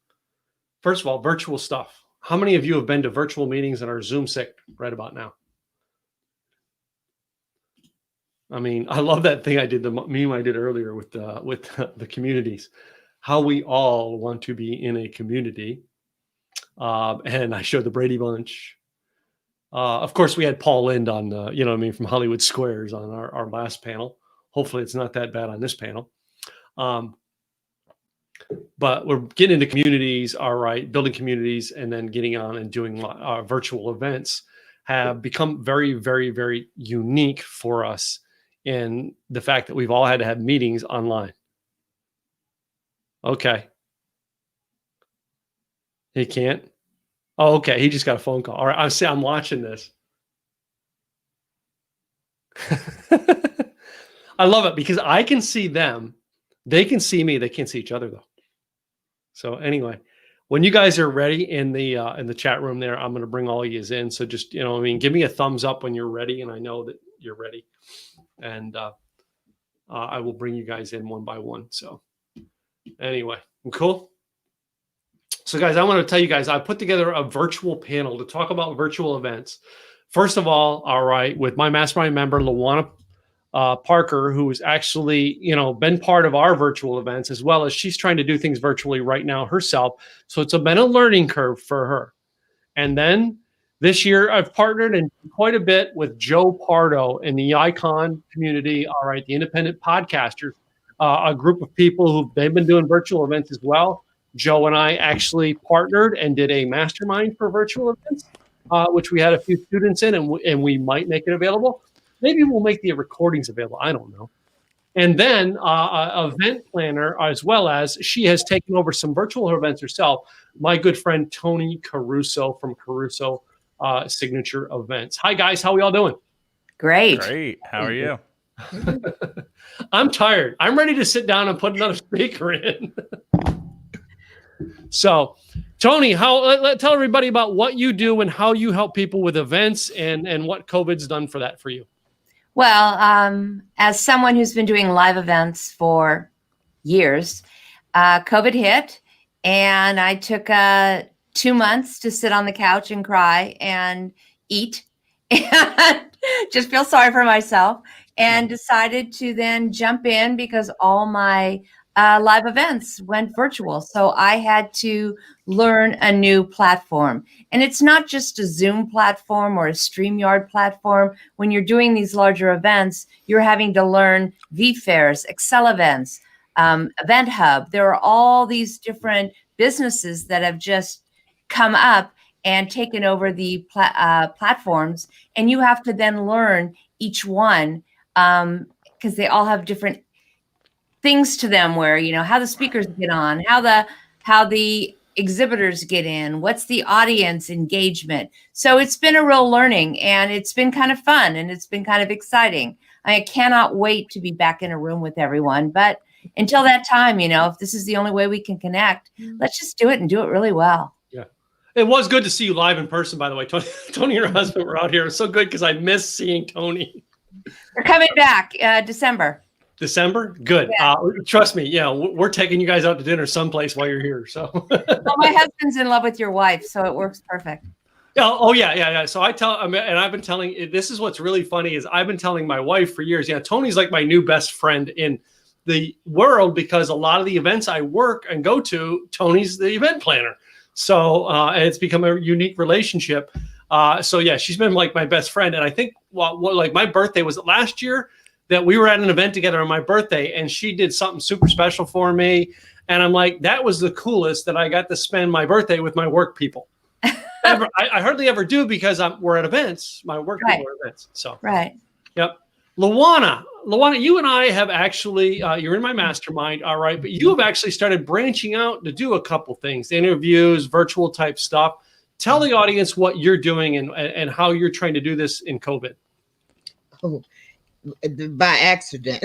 First of all, virtual stuff. How many of you have been to virtual meetings and are Zoom sick right about now? I mean, I love that thing I did, the meme I did earlier with the communities, how we all want to be in a community. And I showed the Brady Bunch. Of course, we had Paul Lind on, from Hollywood Squares on our last panel. Hopefully it's not that bad on this panel. But we're getting into communities, all right, building communities and then getting on and doing virtual events have become very, very, very unique for us in the fact that we've all had to have meetings online. Okay. He can't? Oh, okay. He just got a phone call. All right. I'm watching this. I love it because I can see them. They can see me. They can't see each other though. So anyway, when you guys are ready in the chat room there, I'm going to bring all of you in. So just, give me a thumbs up when you're ready. And I know that you're ready. And I will bring you guys in one by one. So anyway, cool. So guys, I want to tell you guys, I put together a virtual panel to talk about virtual events. First of all right, with my mastermind member, Lawana Parker, who has actually, been part of our virtual events, as well as she's trying to do things virtually right now herself. So it's been a learning curve for her. And then this year, I've partnered in quite a bit with Joe Pardo in the Icon community. All right, the independent podcasters, a group of people they've been doing virtual events as well. Joe and I actually partnered and did a mastermind for virtual events, which we had a few students in, and we might make it available. Maybe we'll make the recordings available. I don't know. And then an event planner, as well as she has taken over some virtual events herself, my good friend Tony Caruso from Caruso Signature Events. Hi, guys. How are we all doing? Great. Great. How are you? I'm tired. I'm ready to sit down and put another speaker in. So, Tony, tell everybody about what you do and how you help people with events and what COVID's done for that for you. Well, as someone who's been doing live events for years, COVID hit, and I took 2 months to sit on the couch and cry and eat and just feel sorry for myself, and decided to then jump in because all my live events went virtual. So I had to learn a new platform. And it's not just a Zoom platform or a StreamYard platform. When you're doing these larger events, you're having to learn vFairs, Excel events, Event Hub. There are all these different businesses that have just come up and taken over the platforms. And you have to then learn each one because they all have different things to them, where how the speakers get on, how the exhibitors get in, what's the audience engagement. So it's been a real learning, and it's been kind of fun, and it's been kind of exciting. I cannot wait to be back in a room with everyone. But until that time, if this is the only way we can connect, let's just do it and do it really well. Yeah. It was good to see you live in person, by the way. Tony and her husband were out here. It was so good because I missed seeing Tony. We're coming back December. December? Good. Yeah. Trust me. Yeah, we're taking you guys out to dinner someplace while you're here. So, well, my husband's in love with your wife, so it works perfect. Yeah. Oh, yeah. So and I've been telling. This is what's really funny is I've been telling my wife for years. Yeah, Tony's like my new best friend in the world because a lot of the events I work and go to, Tony's the event planner. So, and it's become a unique relationship. So yeah, she's been like my best friend, and I think like my birthday was last year. That we were at an event together on my birthday, and she did something super special for me. And I'm like, that was the coolest that I got to spend my birthday with my work people. I hardly ever do because we're at events. My work people are at events. So, right. Yep. Lawana, you and I have actually, you're in my mastermind. All right. But you have actually started branching out to do a couple things, interviews, virtual type stuff. Tell the audience what you're doing and how you're trying to do this in COVID. Oh. By accident.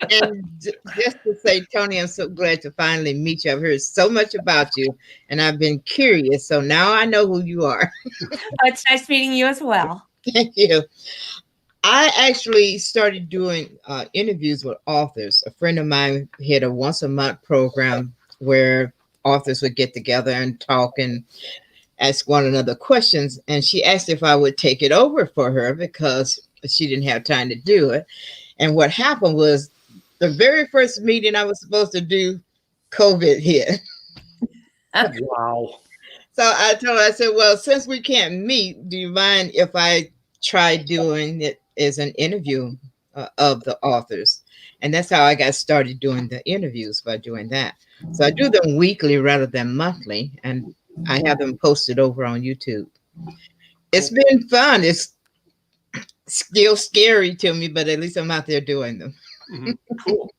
And just to say, Tony, I'm so glad to finally meet you. I've heard so much about you, and I've been curious. So now I know who you are. It's nice meeting you as well. Thank you. I actually started doing interviews with authors. A friend of mine had a once a month program where authors would get together and talk and ask one another questions. And she asked if I would take it over for her because she didn't have time to do it. And what happened was the very first meeting I was supposed to do, COVID hit. Wow. So I told her, I said, well, since we can't meet, do you mind if I try doing it as an interview of the authors? And that's how I got started doing the interviews, by doing that. So I do them weekly rather than monthly, and I have them posted over on YouTube. It's been fun. It's still scary to me, but at least I'm out there doing them. Mm-hmm. Cool.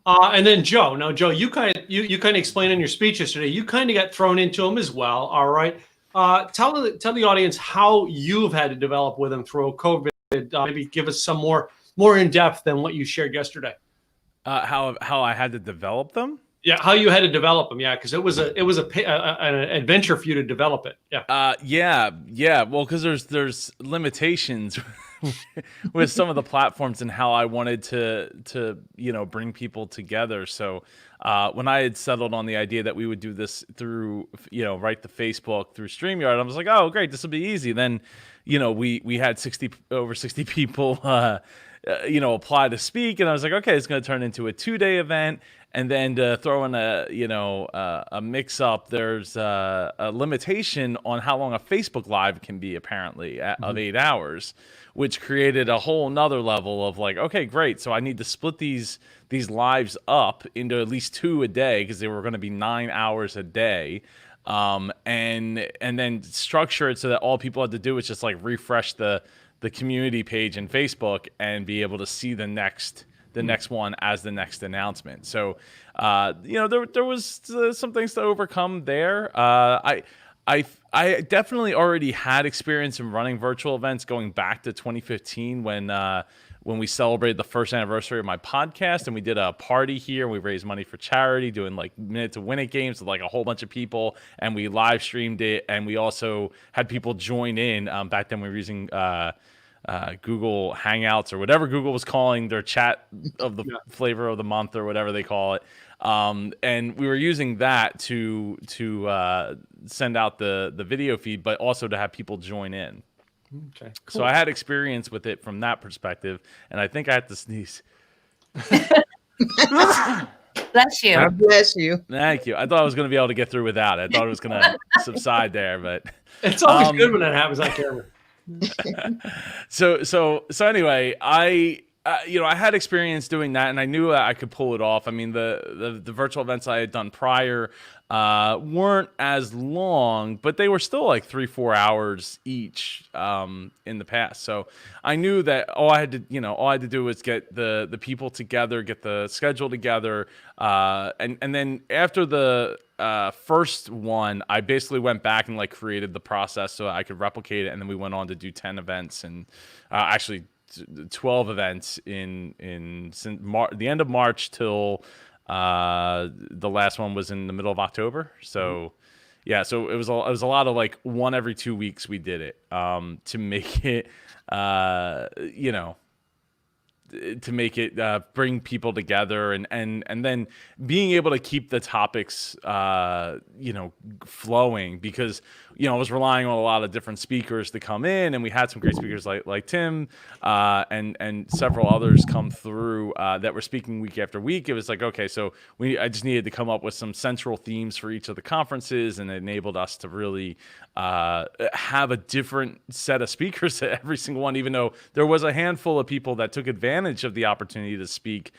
And then Joe. Now, Joe, you kind of explained in your speech yesterday. You kind of got thrown into them as well. All right. Tell the audience how you've had to develop with them through COVID. Maybe give us some more in depth than what you shared yesterday. How I had to develop them? Yeah, how you had to develop them. Yeah, because it was an adventure for you to develop it. Yeah. Yeah. Well, because there's limitations with some of the platforms and how I wanted to bring people together. So when I had settled on the idea that we would do this through right the Facebook through StreamYard, I was like, oh great, this will be easy. Then we had over 60 people apply to speak, and I was like, okay, it's going to turn into a 2-day event. And then to throw in a mix up, there's a limitation on how long a Facebook Live can be, apparently, of 8 hours, which created a whole nother level of like, okay, great. So I need to split these lives up into at least 2 a day, because they were going to be 9 hours a day. And then structure it so that all people had to do was just like refresh the community page in Facebook and be able to see the next one as the next announcement. So, there was some things to overcome there. I definitely already had experience in running virtual events going back to 2015 when we celebrated the first anniversary of my podcast, and we did a party here. We raised money for charity, doing like Minute to Win It games with like a whole bunch of people, and we live streamed it. And we also had people join in. Back then we were using Google Hangouts or whatever Google was calling their chat of the flavor of the month or whatever they call it. And we were using that to send out the video feed, but also to have people join in. Okay. Cool. So I had experience with it from that perspective, and I think I had to sneeze. Bless you. God bless you. Thank you. I thought I was going to be able to get through without it. I thought it was going to subside there, but It's always good when that happens on camera. So anyway, I had experience doing that, and I knew I could pull it off. I mean, the virtual events I had done prior weren't as long, but they were still like 3-4 hours each in the past. So I knew that all I had to do was get the people together, get the schedule together, and then after the first one, I basically went back and like created the process so I could replicate it, and then we went on to do 10 events and actually 12 events in the end of March till the last one was in the middle of October. So so it was a lot of like one every 2 weeks we did it to make it bring people together and then being able to keep the topics flowing, because I was relying on a lot of different speakers to come in, and we had some great speakers like Tim and several others come through that were speaking week after week. It was like, okay, so I just needed to come up with some central themes for each of the conferences, and it enabled us to really have a different set of speakers at every single one, even though there was a handful of people that took advantage of the opportunity to speak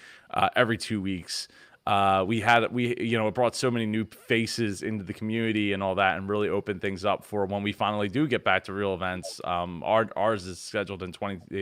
every 2 weeks. It brought so many new faces into the community and all that, and really opened things up for when we finally do get back to real events. Ours is scheduled in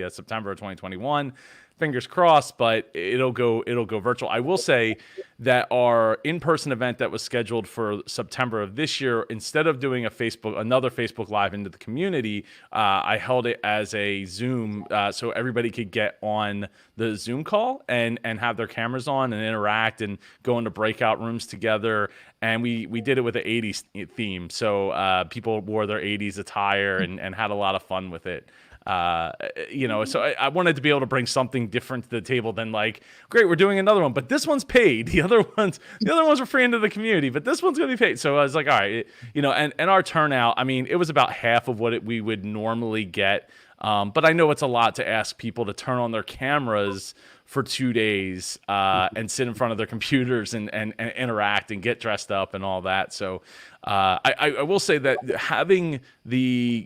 September of 2021. Fingers crossed, but it'll go virtual. I will say that our in-person event that was scheduled for September of this year, instead of doing another Facebook Live into the community, I held it as a Zoom, so everybody could get on the Zoom call and have their cameras on and interact and go into breakout rooms together. And we did it with an 80s theme, so people wore their 80s attire and had a lot of fun with it. So I wanted to be able to bring something different to the table than like, great, we're doing another one, but this one's paid. The other ones were free into the community, but this one's going to be paid. So I was like, all right, and our turnout, I mean, it was about half of what we would normally get. But I know it's a lot to ask people to turn on their cameras for 2 days and sit in front of their computers and interact and get dressed up and all that. So I will say that having the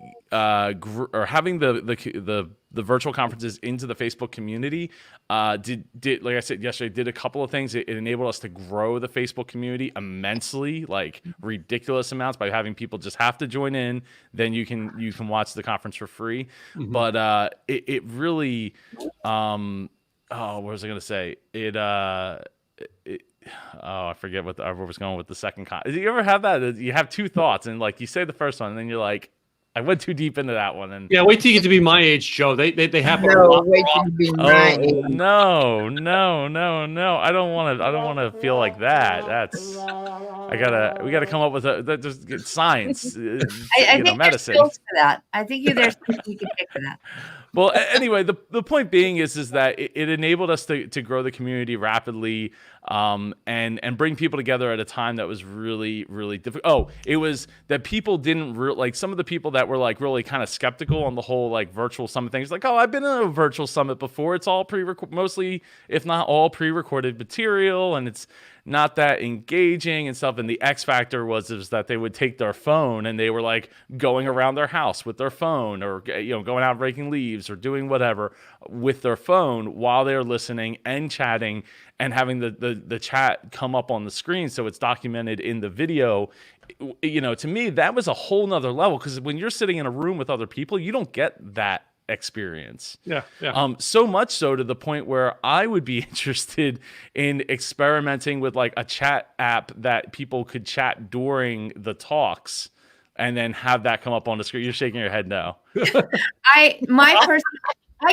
virtual conferences into the Facebook community did like I said yesterday, did a couple of things. It enabled us to grow the Facebook community immensely, like ridiculous amounts, by having people just have to join in. Then you can watch the conference for free. Mm-hmm. But it really what was I going to say? I forget I was going with the second. Do you ever have that? You have two thoughts, and like you say the first one, and then you're like, I went too deep into that one. And Yeah, wait till you get to be my age, Joe. They happen a No, lot wait more till often. you be oh mine. no! I don't want to feel like that. We gotta come up with just get science. I think there's medicine. skills for that. I think there's something you can take for that. Well, anyway, the point being is that it enabled us to grow the community rapidly, and bring people together at a time that was really, really difficult. Oh, it was that people didn't like some of the people that were like really kind of skeptical on the whole like virtual summit thing. It's like, oh, I've been in a virtual summit before. It's all mostly, if not all, pre-recorded material, and it's not that engaging and stuff. And the X factor was that they would take their phone and they were like going around their house with their phone, or going out breaking leaves or doing whatever with their phone while they're listening and chatting, and having the chat come up on the screen so it's documented in the video. To me, that was a whole nother level, because when you're sitting in a room with other people, you don't get that experience. Yeah. So much so to the point where I would be interested in experimenting with like a chat app that people could chat during the talks and then have that come up on the screen. You're shaking your head no. I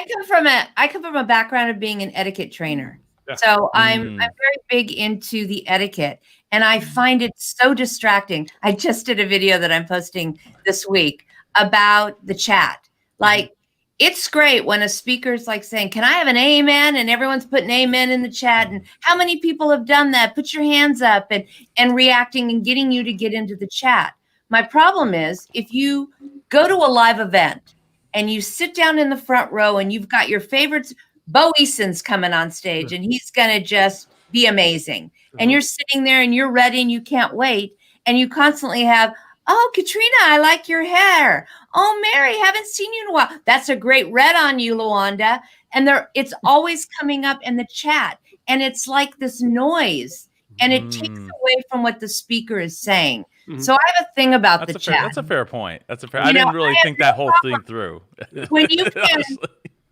come from a background of being an etiquette trainer. Yeah. So I'm very big into the etiquette, and I find it so distracting. I just did a video that I'm posting this week about the chat. Like, it's great when a speaker's like saying, "Can I have an amen?" and everyone's putting amen in the chat. And how many people have done that? Put your hands up, and reacting and getting you to get into the chat. My problem is, if you go to a live event and you sit down in the front row and you've got your favorites, Bo Eason's coming on stage and he's going to just be amazing. And you're sitting there and you're ready and you can't wait. And you constantly have, "Oh, Katrina, I like your hair. Oh, Mary, haven't seen you in a while. That's a great red on you, Luanda." And it's always coming up in the chat. And it's like this noise, and it takes away from what the speaker is saying. Mhm. So I have a thing about the chat. That's a fair point. I didn't really think that whole thing through. When you can,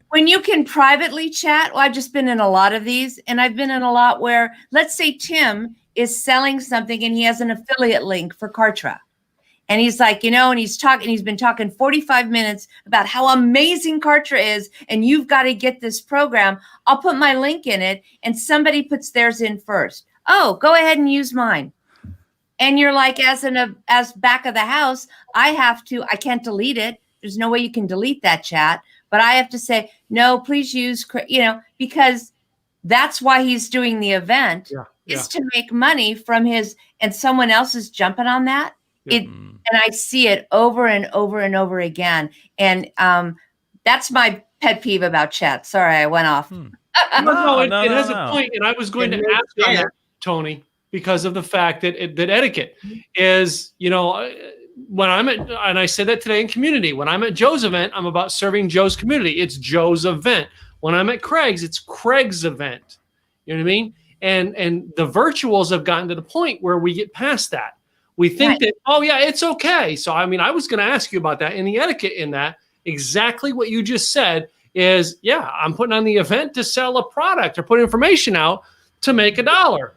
when you can privately chat, well, I've just been in a lot of these, and I've been in a lot where, let's say Tim is selling something and he has an affiliate link for Kartra. And he's like, and he's been talking 45 minutes about how amazing Kartra is, and you've got to get this program. I'll put my link in it, and somebody puts theirs in first. Oh, go ahead and use mine. And you're like, as back of the house, I can't delete it. There's no way you can delete that chat, but I have to say, no, please use, because that's why he's doing the event, is to make money from and someone else is jumping on that. And I see it over and over and over again. And that's my pet peeve about chat. Sorry, I went off. It has a point, and I was going to ask on that, Tony, because of the fact that etiquette is, when I'm at, and I said that today in community, when I'm at Joe's event, I'm about serving Joe's community. It's Joe's event. When I'm at Craig's, it's Craig's event. You know what I mean? And the virtuals have gotten to the point where we get past that. We think that, oh yeah, it's okay. So, I was going to ask you about that, and the etiquette in that, exactly what you just said is, I'm putting on the event to sell a product or put information out to make $1.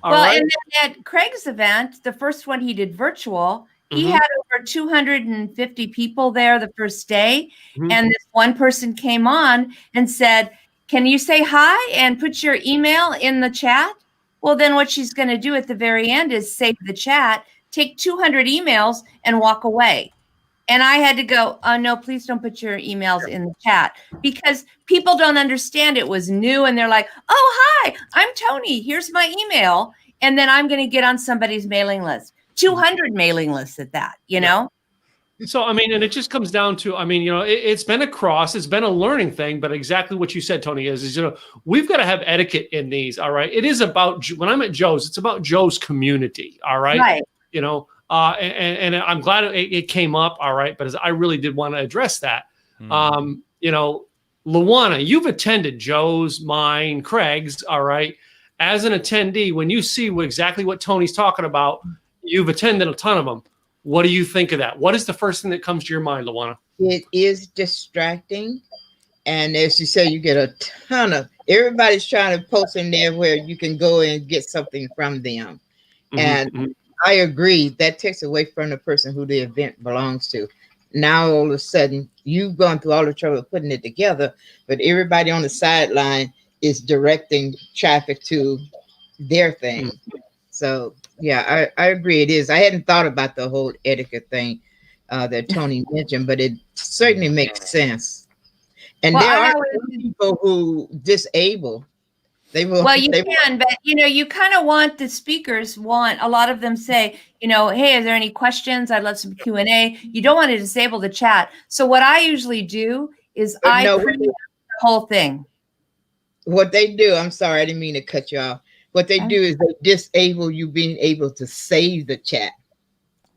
And then at Craig's event, the first one he did virtual, he had over 250 people there the first day. And this one person came on and said, "Can you say hi and put your email in the chat?" Well, then what she's going to do at the very end is save the chat, take 200 emails, and walk away. And I had to go, "Oh, no, please don't put your emails in the chat," because people don't understand it was new. And they're like, "Oh, hi, I'm Tony. Here's my email." And then I'm going to get on somebody's mailing list, 200 mailing lists at that, So, and it just comes down to, it's been it's been a learning thing, but exactly what you said, Tony, is we've got to have etiquette in these. All right. It is about, when I'm at Joe's, it's about Joe's community. All right. Right. And I'm glad it came up. All right. But I really did want to address that. Luana, you've attended Joe's, mine, Craig's. All right. As an attendee, when you see exactly what Tony's talking about, you've attended a ton of them. What do you think of that? What is the first thing that comes to your mind, Luana? It is distracting. And as you say, you get a ton of, everybody's trying to post in there where you can go and get something from them. And I agree, that takes away from the person who the event belongs to. now all of a sudden you've gone through all the trouble of putting it together, but everybody on the sideline is directing traffic to their thing. So yeah, I agree. It is. I hadn't thought about the whole etiquette thing that Tony mentioned, but it certainly makes sense. And Well, there I are always- some people who disable. They will. Well, you they will- can, but you kind of want the speakers want a lot of them say, hey, are there any questions? I'd love some Q&A. You don't want to disable the chat. So what I usually do is But I no, print the whole thing. what they do, I'm sorry, I didn't mean to cut you off. What they Okay. do is they disable you being able to save the chat.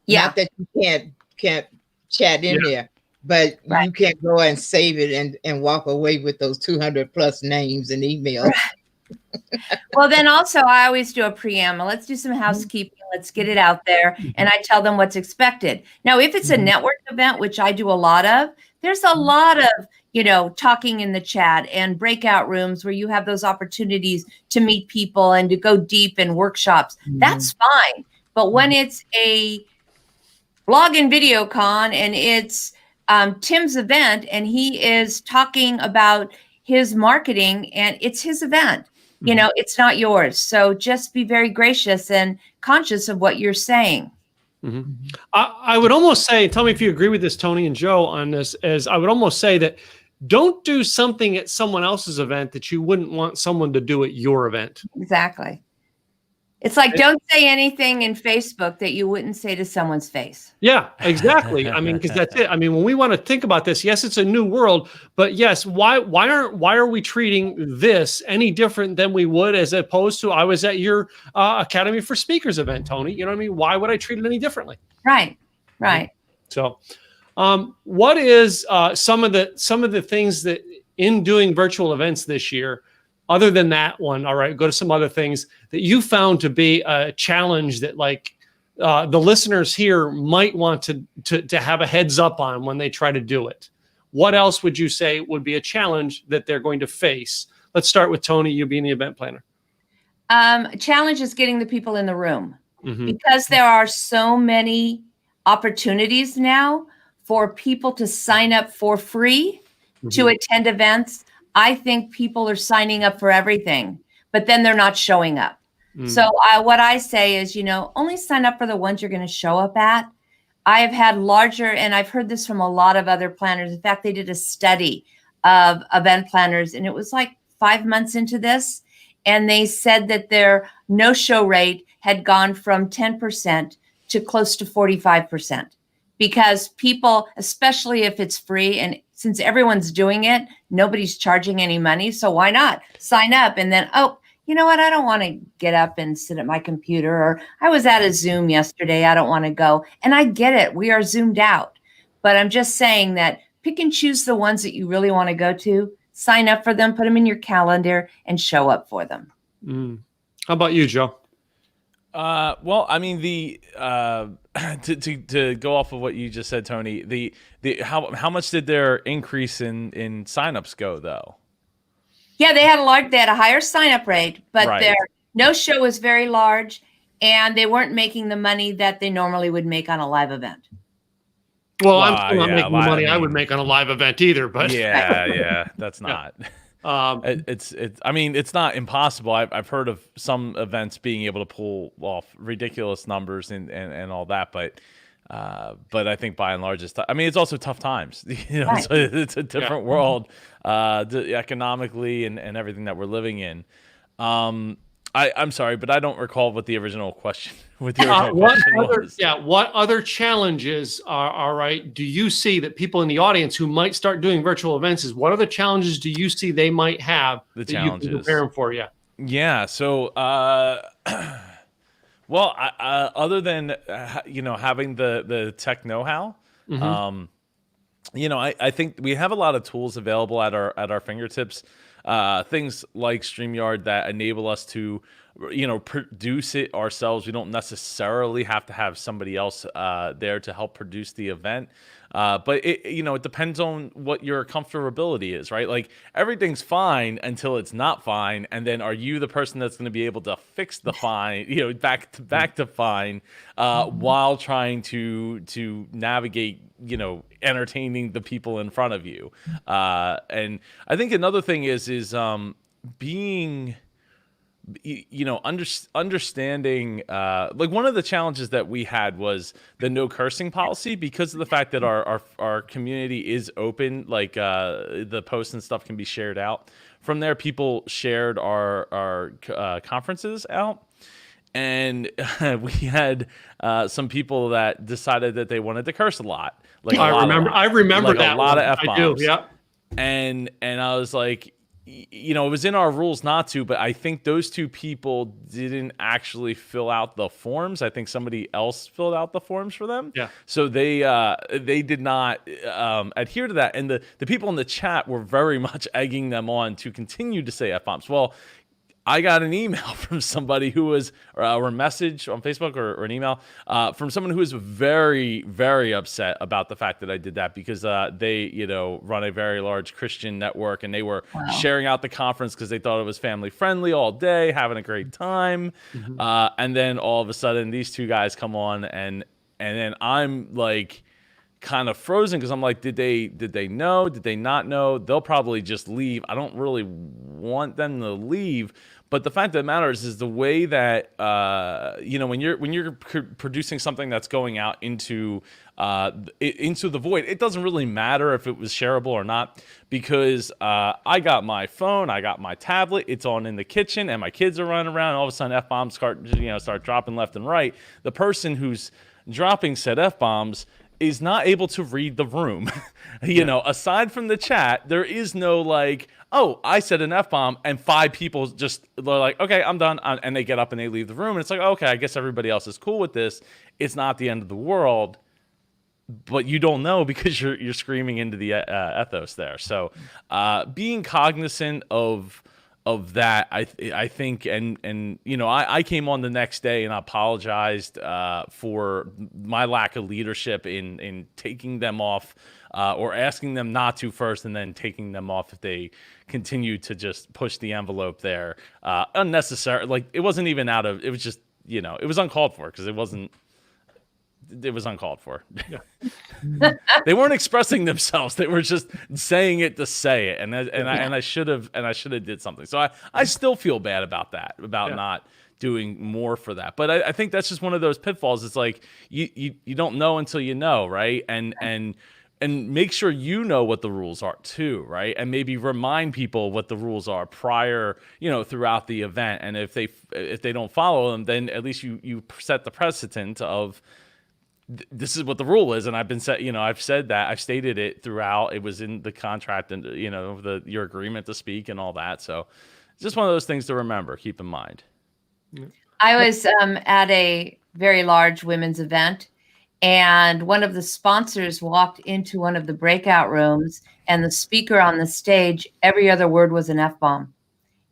Yeah. Not that you can't chat in there, but Right. you can't go and save it and walk away with those 200 plus names and emails. Well, then also I always do a preamble. Let's do some housekeeping. Let's get it out there. And I tell them what's expected. Now, if it's a network event, which I do a lot of, there's a lot of, talking in the chat and breakout rooms where you have those opportunities to meet people and to go deep in workshops. That's fine. But when it's a blog and video con and it's Tim's event and he is talking about his marketing and it's his event, it's not yours. So just be very gracious and conscious of what you're saying. I would almost say, tell me if you agree with this, Tony and Joe, on this, as I would almost say that don't do something at someone else's event that you wouldn't want someone to do at your event. Exactly. It's like, don't say anything in Facebook that you wouldn't say to someone's face. Yeah, exactly. I mean, because that's it. I mean, when we want to think about this, yes, it's a new world, but yes, why are we treating this any different than we would as opposed to I was at your Academy for Speakers event, Tony? You know what I mean? Why would I treat it any differently? Right. Right. So, what is some of the things that in doing virtual events this year, other than that one, all right, go to some other things that you found to be a challenge that the listeners here might want to have a heads up on when they try to do it. What else would you say would be a challenge that they're going to face? Let's start with Tony, you being the event planner. Challenge is getting the people in the room because there are so many opportunities now for people to sign up for free to attend events. I think people are signing up for everything, but then they're not showing up. So what I say is, only sign up for the ones you're going to show up at. I have had larger, and I've heard this from a lot of other planners. In fact, they did a study of event planners, and it was like 5 months into this, and they said that their no-show rate had gone from 10% to close to 45%. Because people, especially if it's free, and since everyone's doing it, nobody's charging any money. So why not sign up? And then, oh, you know what? I don't want to get up and sit at my computer, or I was at a Zoom yesterday. I don't want to go. And I get it. We are Zoomed out. But I'm just saying that pick and choose the ones that you really want to go to, sign up for them, put them in your calendar, and show up for them. How about you, Joe? Well, I mean, to go off of what you just said, Tony, the how much did their increase in signups go though? Yeah, they had a higher sign up rate, but Right. their no show was very large, and they weren't making the money that they normally would make on a live event. Well, I'm still not yeah, making the live, money I I would mean- make on a live event either, but Yeah, that's not. It's I mean, it's not impossible. I've heard of some events being able to pull off ridiculous numbers and all that, but I think by and large, I mean, it's also tough times. Right. So it's a different world economically and everything that we're living in. I'm sorry, but I don't recall what the original question what was. what other challenges are right do you see that people in the audience who might start doing virtual events is what other challenges do you see they might have The that you challenges. can prepare them for? Yeah. So, well, other than having the tech know-how, I think we have a lot of tools available at our fingertips. Things like StreamYard that enable us to, produce it ourselves. We don't necessarily have to have somebody else there to help produce the event. But it depends on what your comfortability is, right? Like everything's fine until it's not fine, and then are you the person that's going to be able to fix the fine, back to fine, while trying to navigate, entertaining the people in front of you. And I think another thing is being, understanding, like one of the challenges that we had was the no cursing policy, because of the fact that our community is open, like the posts and stuff can be shared out from there. People shared our conferences out, and we had some people that decided that they wanted to curse a lot. Like I remember like that a lot one. of I do. F-bombs. Yeah. And I was like, it was in our rules not to, but I think those two people didn't actually fill out the forms. I think somebody else filled out the forms for them. Yeah. So they did not adhere to that. And the people in the chat were very much egging them on to continue to say F-bombs. Well, I got an email from somebody who was, or a message on Facebook or an email from someone who was very, very upset about the fact that I did that, because they, run a very large Christian network, and they were sharing out the conference because they thought it was family friendly all day, having a great time. And then all of a sudden these two guys come on, and then I'm like kind of frozen, because I'm like, did they know? Did they not know? They'll probably just leave. I don't really want them to leave. But the fact of the matter is the way that when you're producing something that's going out into the void, it doesn't really matter if it was shareable or not, because I got my phone, I got my tablet, it's on in the kitchen, and my kids are running around. And all of a sudden, F-bombs start dropping left and right. The person who's dropping said F-bombs is not able to read the room. Aside from the chat, there is no like, oh, I said an F-bomb, and 5 people they're like, okay, I'm done. And they get up and they leave the room. And it's like, okay, I guess everybody else is cool with this. It's not the end of the world, but you don't know, because you're screaming into the ethos there. So being cognizant of that, I think, and I came on the next day and I apologized for my lack of leadership in taking them off, or asking them not to first, and then taking them off if they continue to just push the envelope there unnecessary. Like, it wasn't even it was just it was uncalled for, because it was uncalled for. Yeah. They weren't expressing themselves. They were just saying it to say it. And I should have did something. So I still feel bad about that, not doing more for that. But I think that's just one of those pitfalls. It's like you don't know until you know, right? And make sure you know what the rules are too, right? And maybe remind people what the rules are prior, throughout the event. And if they don't follow them, then at least you set the precedent of, this is what the rule is. And I've said that, I've stated it throughout. It was in the contract, and your agreement to speak and all that. So it's just one of those things to remember, keep in mind. I was at a very large women's event, and one of the sponsors walked into one of the breakout rooms, and the speaker on the stage, every other word was an F-bomb.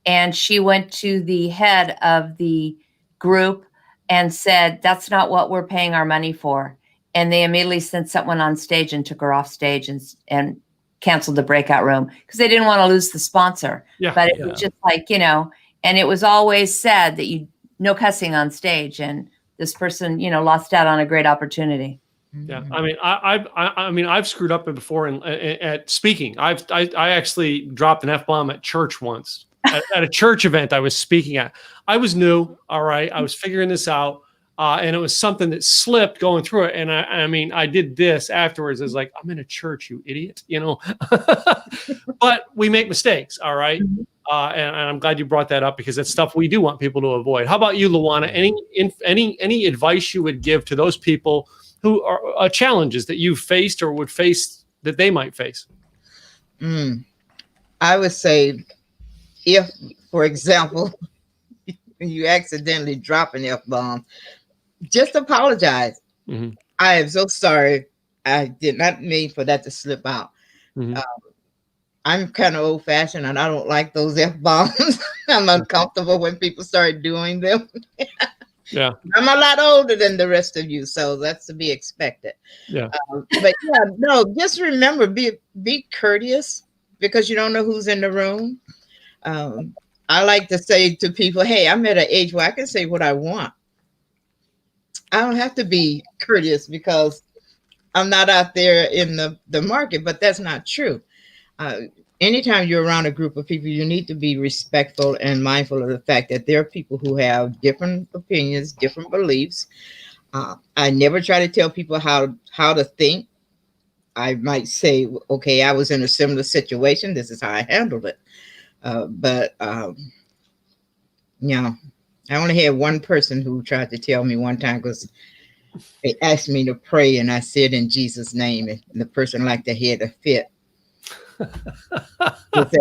And she went to the head of the group and said, that's not what we're paying our money for. And they immediately sent someone on stage and took her off stage and canceled the breakout room, because they didn't want to lose the sponsor. Yeah. But it was just like, and it was always said that no cussing on stage, and this person, lost out on a great opportunity. Yeah, I mean, I've screwed up before at speaking. I actually dropped an F-bomb at church once. At a church event I was speaking at. I was new, all right. I was figuring this out, and it was something that slipped going through it. And I did this afterwards. I was like, I'm in a church, you idiot, But we make mistakes, all right. And I'm glad you brought that up, because it's stuff we do want people to avoid. How about you, Luana? Any advice you would give to those people who are challenges that you've faced or would face that they might face? I would say, if, for example, you accidentally drop an F-bomb, just apologize. I am so sorry. I did not mean for that to slip out. I'm kind of old-fashioned, and I don't like those F-bombs. I'm uncomfortable when people start doing them. Yeah, I'm a lot older than the rest of you, so that's to be expected. Yeah, but yeah, no, just remember, be courteous, because you don't know who's in the room. I like to say to people, hey, I'm at an age where I can say what I want. I don't have to be courteous, because I'm not out there in the market, but that's not true. Anytime you're around a group of people, you need to be respectful and mindful of the fact that there are people who have different opinions, different beliefs. I never try to tell people how to think. I might say, okay, I was in a similar situation. This is how I handled it. But I only had one person who tried to tell me one time, because they asked me to pray, and I said in Jesus' name, and the person like they had a fit. They said,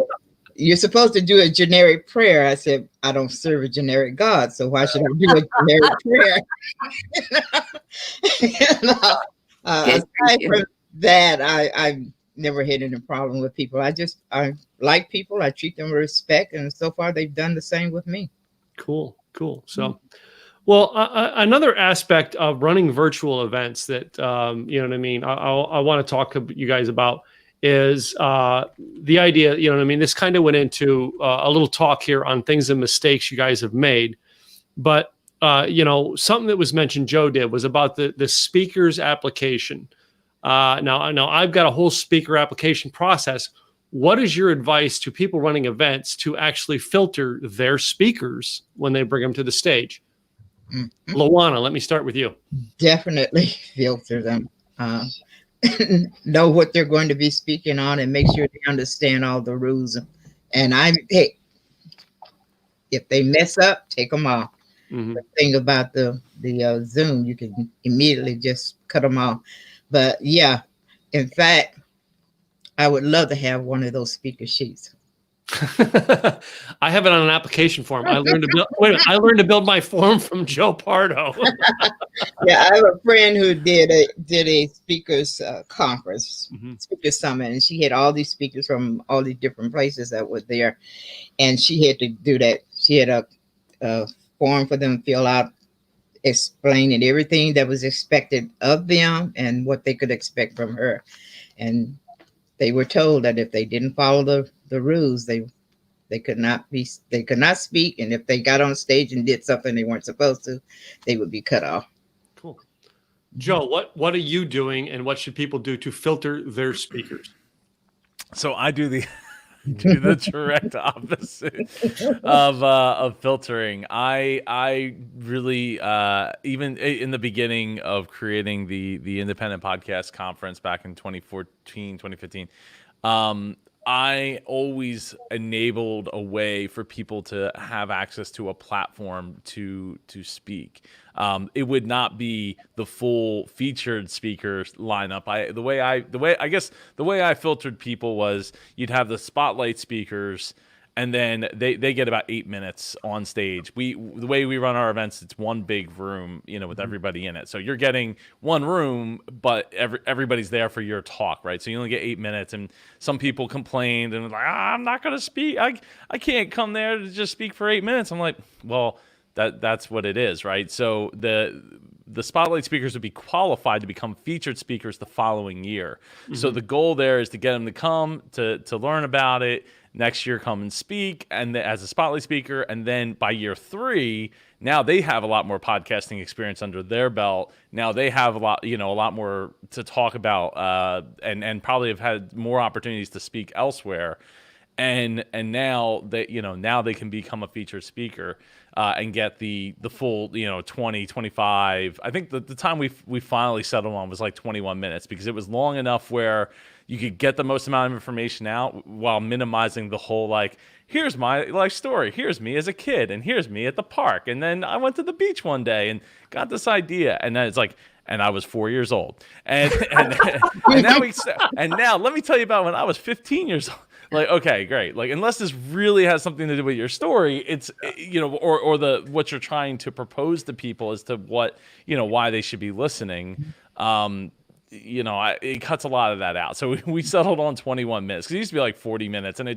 you're supposed to do a generic prayer. I said, I don't serve a generic God, so why should I do a generic prayer? Aside from that, I've never had any problem with people. I like people. I treat them with respect, and so far they've done the same with me. Cool. So, well, another aspect of running virtual events that, you know what I mean, I want to talk to you guys about is the idea, you know what I mean, this kind of went into a little talk here on things and mistakes you guys have made. But, something that was mentioned, Joe did, was about the speaker's application. Now I've got a whole speaker application process. What is your advice to people running events to actually filter their speakers when they bring them to the stage? Mm-hmm. Luana, let me start with you. Definitely filter them. Know what they're going to be speaking on and make sure they understand all the rules. And if they mess up, take them off. Mm-hmm. The thing about the Zoom, you can immediately just cut them off. But yeah, in fact, I would love to have one of those speaker sheets. I have it on an application form. I learned to build my form from Joe Pardo. Yeah, I have a friend who did a speakers conference, speaker summit, and she had all these speakers from all these different places that were there, and she had to do that. She had a form for them to fill out, explaining everything that was expected of them and what they could expect from her. And they were told that if they didn't follow the rules, they could not speak. And if they got on stage and did something they weren't supposed to, they would be cut off. Cool. Joe, what are you doing, and what should people do to filter their speakers? So I do the direct opposite of filtering. I really even in the beginning of creating the Independent Podcast Conference back in 2014, 2015, I always enabled a way for people to have access to a platform to speak. It would not be the full featured speakers lineup. The way I filtered people was you'd have the spotlight speakers, and then they get about 8 minutes on stage. The way we run our events, it's one big room, with everybody in it. So you're getting one room, but everybody's there for your talk, right? So you only get 8 minutes. And some people complained and was like, I'm not going to speak. I can't come there to just speak for 8 minutes. I'm like, well, that's what it is, right? So the spotlight speakers would be qualified to become featured speakers the following year. Mm-hmm. So the goal there is to get them to come to learn about it. Next year, come and speak, and as a spotlight speaker, and then by year 3, now they have a lot more podcasting experience under their belt. Now they have a lot more to talk about, and probably have had more opportunities to speak elsewhere. And now they can become a featured speaker and get the full 20, 25. I think the time we finally settled on was like 21 minutes, because it was long enough where you could get the most amount of information out while minimizing the whole, like, here's my life story, here's me as a kid, and here's me at the park, and then I went to the beach one day and got this idea, and then it's like, and I was 4 years old, and now let me tell you about when I was 15 years old. Like, okay, great. Like, unless this really has something to do with your story, it's, or what you're trying to propose to people as to what, why they should be listening. It cuts a lot of that out. So we settled on 21 minutes, because it used to be like 40 minutes, and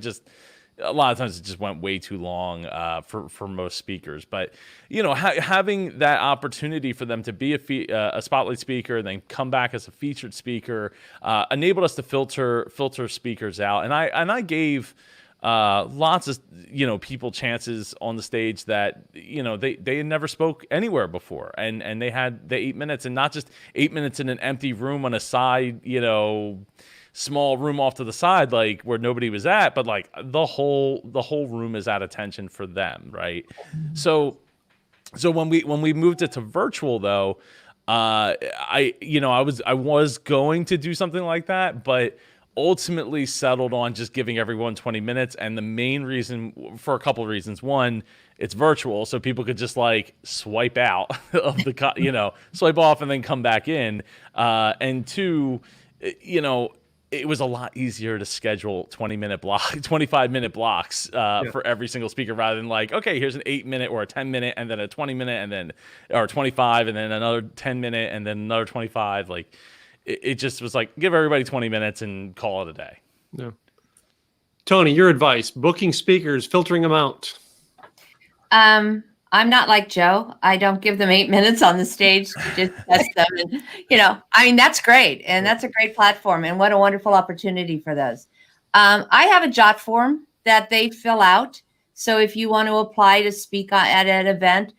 a lot of times it just went way too long for most speakers. But having that opportunity for them to be a spotlight speaker, then come back as a featured speaker, enabled us to filter speakers out. And I gave lots of people chances on the stage that they had never spoke anywhere before, and they had the 8 minutes, and not just 8 minutes in an empty room on a side, small room off to the side, like where nobody was at, but like the whole room is at attention for them, right? So when we moved it to virtual, though, I was going to do something like that, but ultimately settled on just giving everyone 20 minutes. And the main reason, for a couple of reasons: one, it's virtual, so people could just like swipe out of the swipe off and then come back in, and two, it was a lot easier to schedule 25-minute blocks for every single speaker, rather than like, okay, here's an 8-minute or a 10-minute and then a 20-minute and then, or 25 and then another 10-minute and then another 25. Like it just was like, give everybody 20 minutes and call it a day. Yeah. Tony, your advice: booking speakers, filtering them out. I'm not like Joe. I don't give them 8 minutes on the stage to just test them. And, that's great. And that's a great platform. And what a wonderful opportunity for those. I have a jot form that they fill out. So if you want to apply to speak at an event,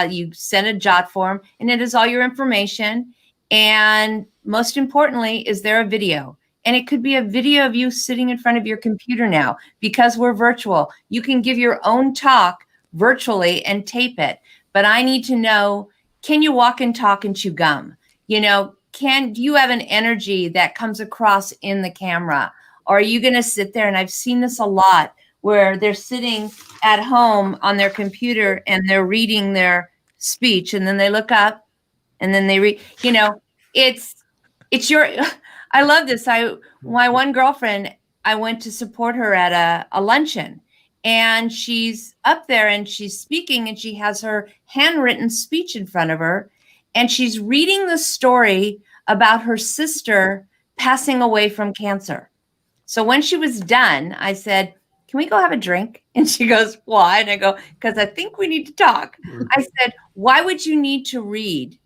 you send a jot form, and it is all your information. And most importantly, is there a video? And it could be a video of you sitting in front of your computer now, because we're virtual. You can give your own talk virtually and tape it. But I need to know, can you walk and talk and chew gum? Do you have an energy that comes across in the camera? Or are you going to sit there? And I've seen this a lot, where they're sitting at home on their computer and they're reading their speech, and then they look up and then they read, it's your, I love this. My one girlfriend, I went to support her at a luncheon, and she's up there and she's speaking, and she has her handwritten speech in front of her, and she's reading the story about her sister passing away from cancer. So when she was done, I said, can we go have a drink? And she goes, why? And I go, because I think we need to talk. I said, why would you need to read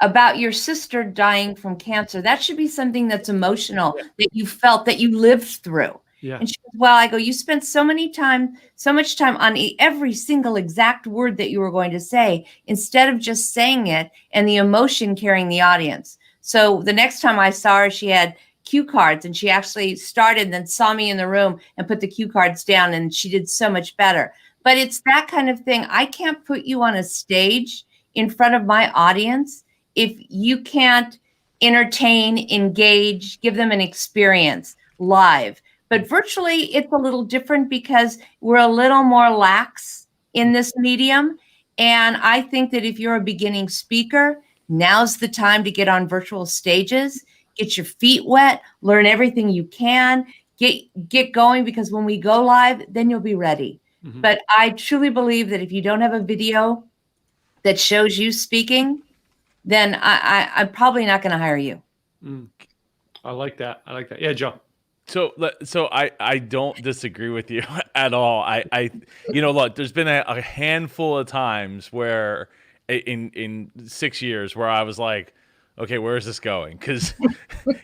about your sister dying from cancer? That should be something that's emotional, that you felt, that you lived through. Yeah. And she goes, well, I go, you spent so much time on every single exact word that you were going to say, instead of just saying it and the emotion carrying the audience. So the next time I saw her, she had cue cards, and she actually started and then saw me in the room and put the cue cards down, and she did so much better. But it's that kind of thing. I can't put you on a stage in front of my audience if you can't entertain, engage, give them an experience live. But virtually, it's a little different because we're a little more lax in this medium. And I think that if you're a beginning speaker, now's the time to get on virtual stages, get your feet wet, learn everything you can, get going, because when we go live, then you'll be ready. Mm-hmm. But I truly believe that if you don't have a video that shows you speaking, then I'm probably not going to hire you. I like that. Yeah, Joe. So I don't disagree with you at all. I look, there's been a handful of times where in 6 years where I was like, okay, where is this going? Because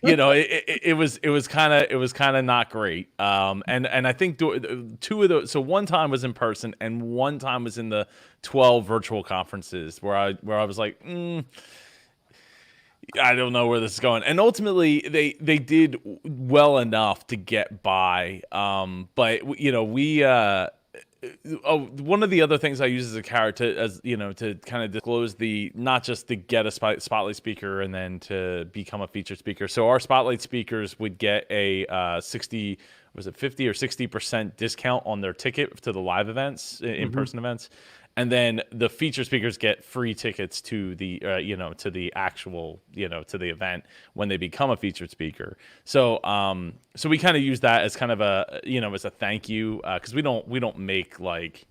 it was kind of not great. And I think two of those. So one time was in person, and one time was in the 12 virtual conferences where I was like, I don't know where this is going. And ultimately, they did well enough to get by. But we. One of the other things I use as a carrot to kind of disclose not just to get a spotlight speaker and then to become a featured speaker. So our spotlight speakers would get a 50 or 60% discount on their ticket to the live events, in-person events. And then the featured speakers get free tickets to the, to the actual, to the event when they become a featured speaker. So, so we kind of use that as kind of a, as a thank you, because we don't make like,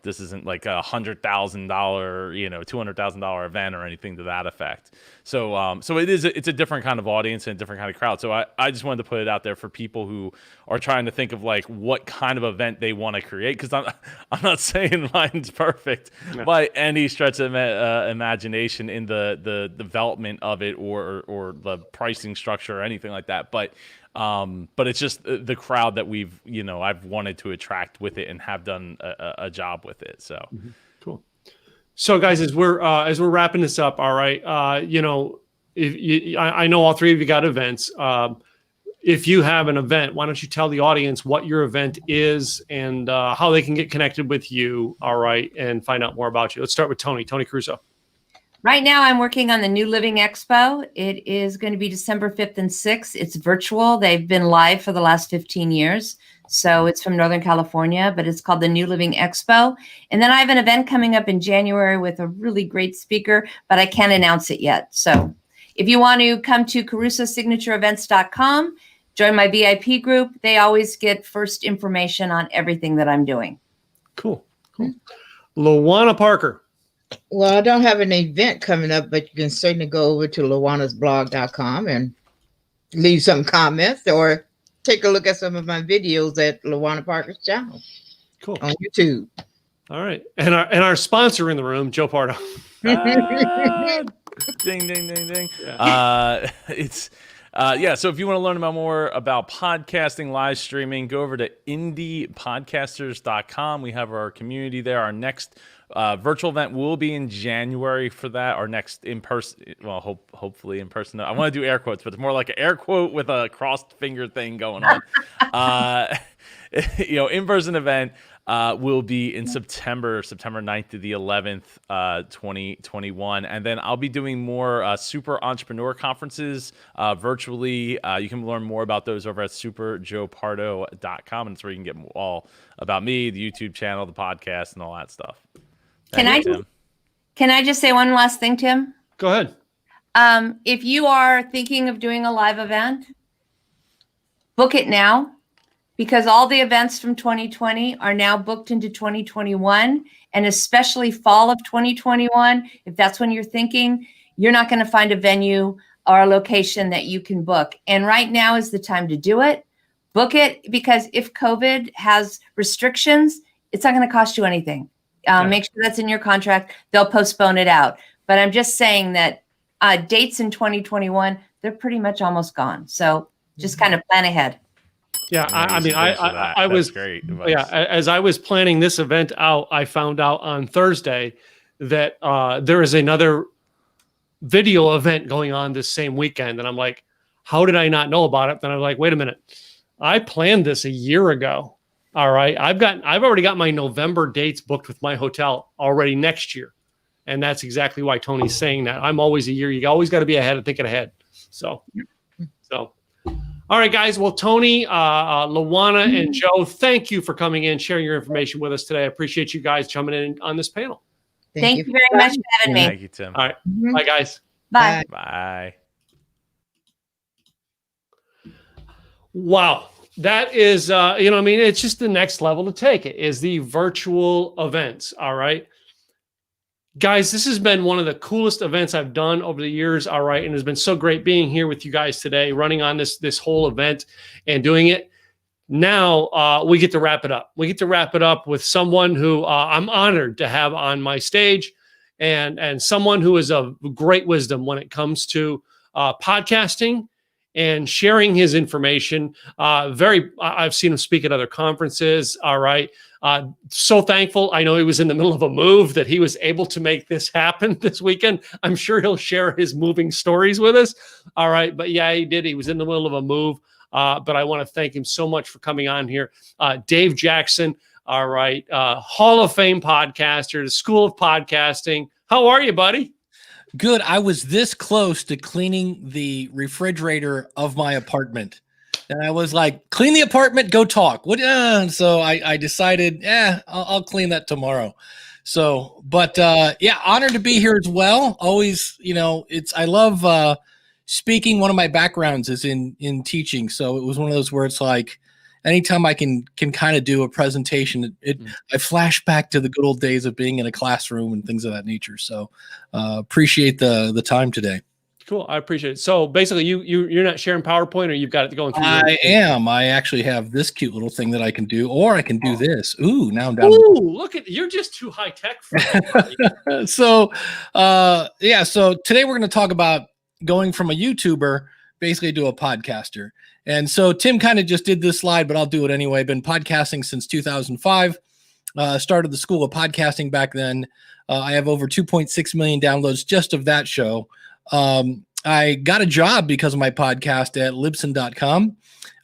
this isn't like $100,000, $200,000 event or anything to that effect. So, so it's a different kind of audience and a different kind of crowd. So I just wanted to put it out there for people who are trying to think of like what kind of event they want to create. Because I'm not saying mine's perfect by any stretch of imagination in the development of it or the pricing structure or anything like that. But But it's just the crowd that I've wanted to attract with it and have done a job with it. So Cool. So guys, as we're wrapping this up, all right, I know all three of you got events. If you have an event, why don't you tell the audience what your event is and how they can get connected with you, all right, and find out more about you. Let's start with Tony Crusoe. Right now, I'm working on the New Living Expo. It is going to be December 5th and 6th. It's virtual. They've been live for the last 15 years. So it's from Northern California, but it's called the New Living Expo. And then I have an event coming up in January with a really great speaker, but I can't announce it yet. So if you want to come to CarusoSignatureEvents.com, join my VIP group. They always get first information on everything that I'm doing. Cool. Lawana Parker. Well, I don't have an event coming up, but you can certainly go over to lawanasblog.com and leave some comments or take a look at some of my videos at Lawana Parker's channel. Cool. On YouTube. All right. And our sponsor in the room, Joe Pardo. ding, ding, ding, ding. Yeah. So if you want to learn more about podcasting, live streaming, go over to indiepodcasters.com. We have our community there. Our next virtual event will be in January for that. Our next in-person, well, hopefully in person. I want to do air quotes, but it's more like an air quote with a crossed finger thing going on. In-person event will be in September 9th to the 11th, 2021. And then I'll be doing more super entrepreneur conferences virtually. You can learn more about those over at superjoepardo.com. And it's where you can get all about me, the YouTube channel, the podcast, and all that stuff. Can I just say one last thing, Tim? Go ahead. If you are thinking of doing a live event, book it now, because all the events from 2020 are now booked into 2021, and especially fall of 2021. If that's when you're thinking, you're not going to find a venue or a location that you can book. And right now is the time to do it. Book it, because if COVID has restrictions, it's not going to cost you anything. Make sure that's in your contract. They'll postpone it out. But I'm just saying that dates in 2021, they're pretty much almost gone. So just kind of plan ahead. Yeah, I was great. Yeah, as I was planning this event out, I found out on Thursday that there is another video event going on this same weekend, and I'm like, how did I not know about it? Then I'm like, wait a minute, I planned this a year ago. All right, I've already got my November dates booked with my hotel already next year, and that's exactly why Tony's saying that. I'm always a year. You always got to be ahead and thinking ahead. So. All right, guys. Well, Tony, Lawana, and Joe, thank you for coming in, sharing your information with us today. I appreciate you guys jumping in on this panel. Thank you very much for having me. Thank you, Tim. All right. Bye, guys. Bye. Bye. Wow. That is, it's just the next level to take it is the virtual events. All right. Guys, this has been one of the coolest events I've done over the years. All right. And it's been so great being here with you guys today, running on this whole event and doing it. Now we get to wrap it up. We get to wrap it up with someone who I'm honored to have on my stage and someone who is of great wisdom when it comes to podcasting and sharing his information. I've seen him speak at other conferences. All right. So thankful. I know he was in the middle of a move that he was able to make this happen this weekend. I'm sure he'll share his moving stories with us. All right. But yeah, he did. He was in the middle of a move. But I want to thank him so much for coming on here. Dave Jackson. All right. Hall of Fame podcaster, the School of Podcasting. How are you, buddy? Good. I was this close to cleaning the refrigerator of my apartment. And I was like, clean the apartment, go talk. What? So I decided, I'll clean that tomorrow. So, but honored to be here as well. Always, I love speaking. One of my backgrounds is in teaching. So it was one of those where it's like, anytime I can kind of do a presentation, I flash back to the good old days of being in a classroom and things of that nature. So appreciate the time today. Cool. I appreciate it. So basically you're not sharing PowerPoint, or you've got it going through. I am. I actually have this cute little thing that I can do, or I can do this. Ooh, now I'm down. Ooh, look at, you're just too high tech for me. So today we're going to talk about going from a YouTuber basically to a podcaster. And so Tim kind of just did this slide, but I'll do it anyway. Been podcasting since 2005. Started the School of Podcasting back then. I have over 2.6 million downloads just of that show. I got a job because of my podcast at Libsyn.com.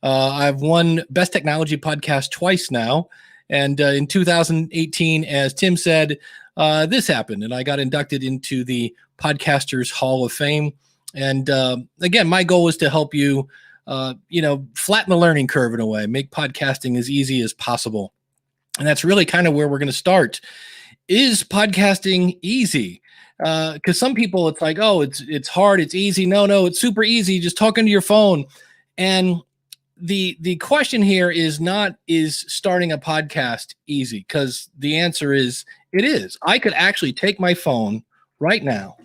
I've won Best Technology Podcast twice now. And in 2018, as Tim said, this happened, and I got inducted into the Podcasters Hall of Fame. And again, my goal is to help you, flatten the learning curve in a way, make podcasting as easy as possible. And that's really kind of where we're going to start. Is podcasting easy? Because some people, it's like, oh, it's hard, it's easy. No, it's super easy. Just talking to your phone. And the question here is not, is starting a podcast easy? Because the answer is, it is. I could actually take my phone right now.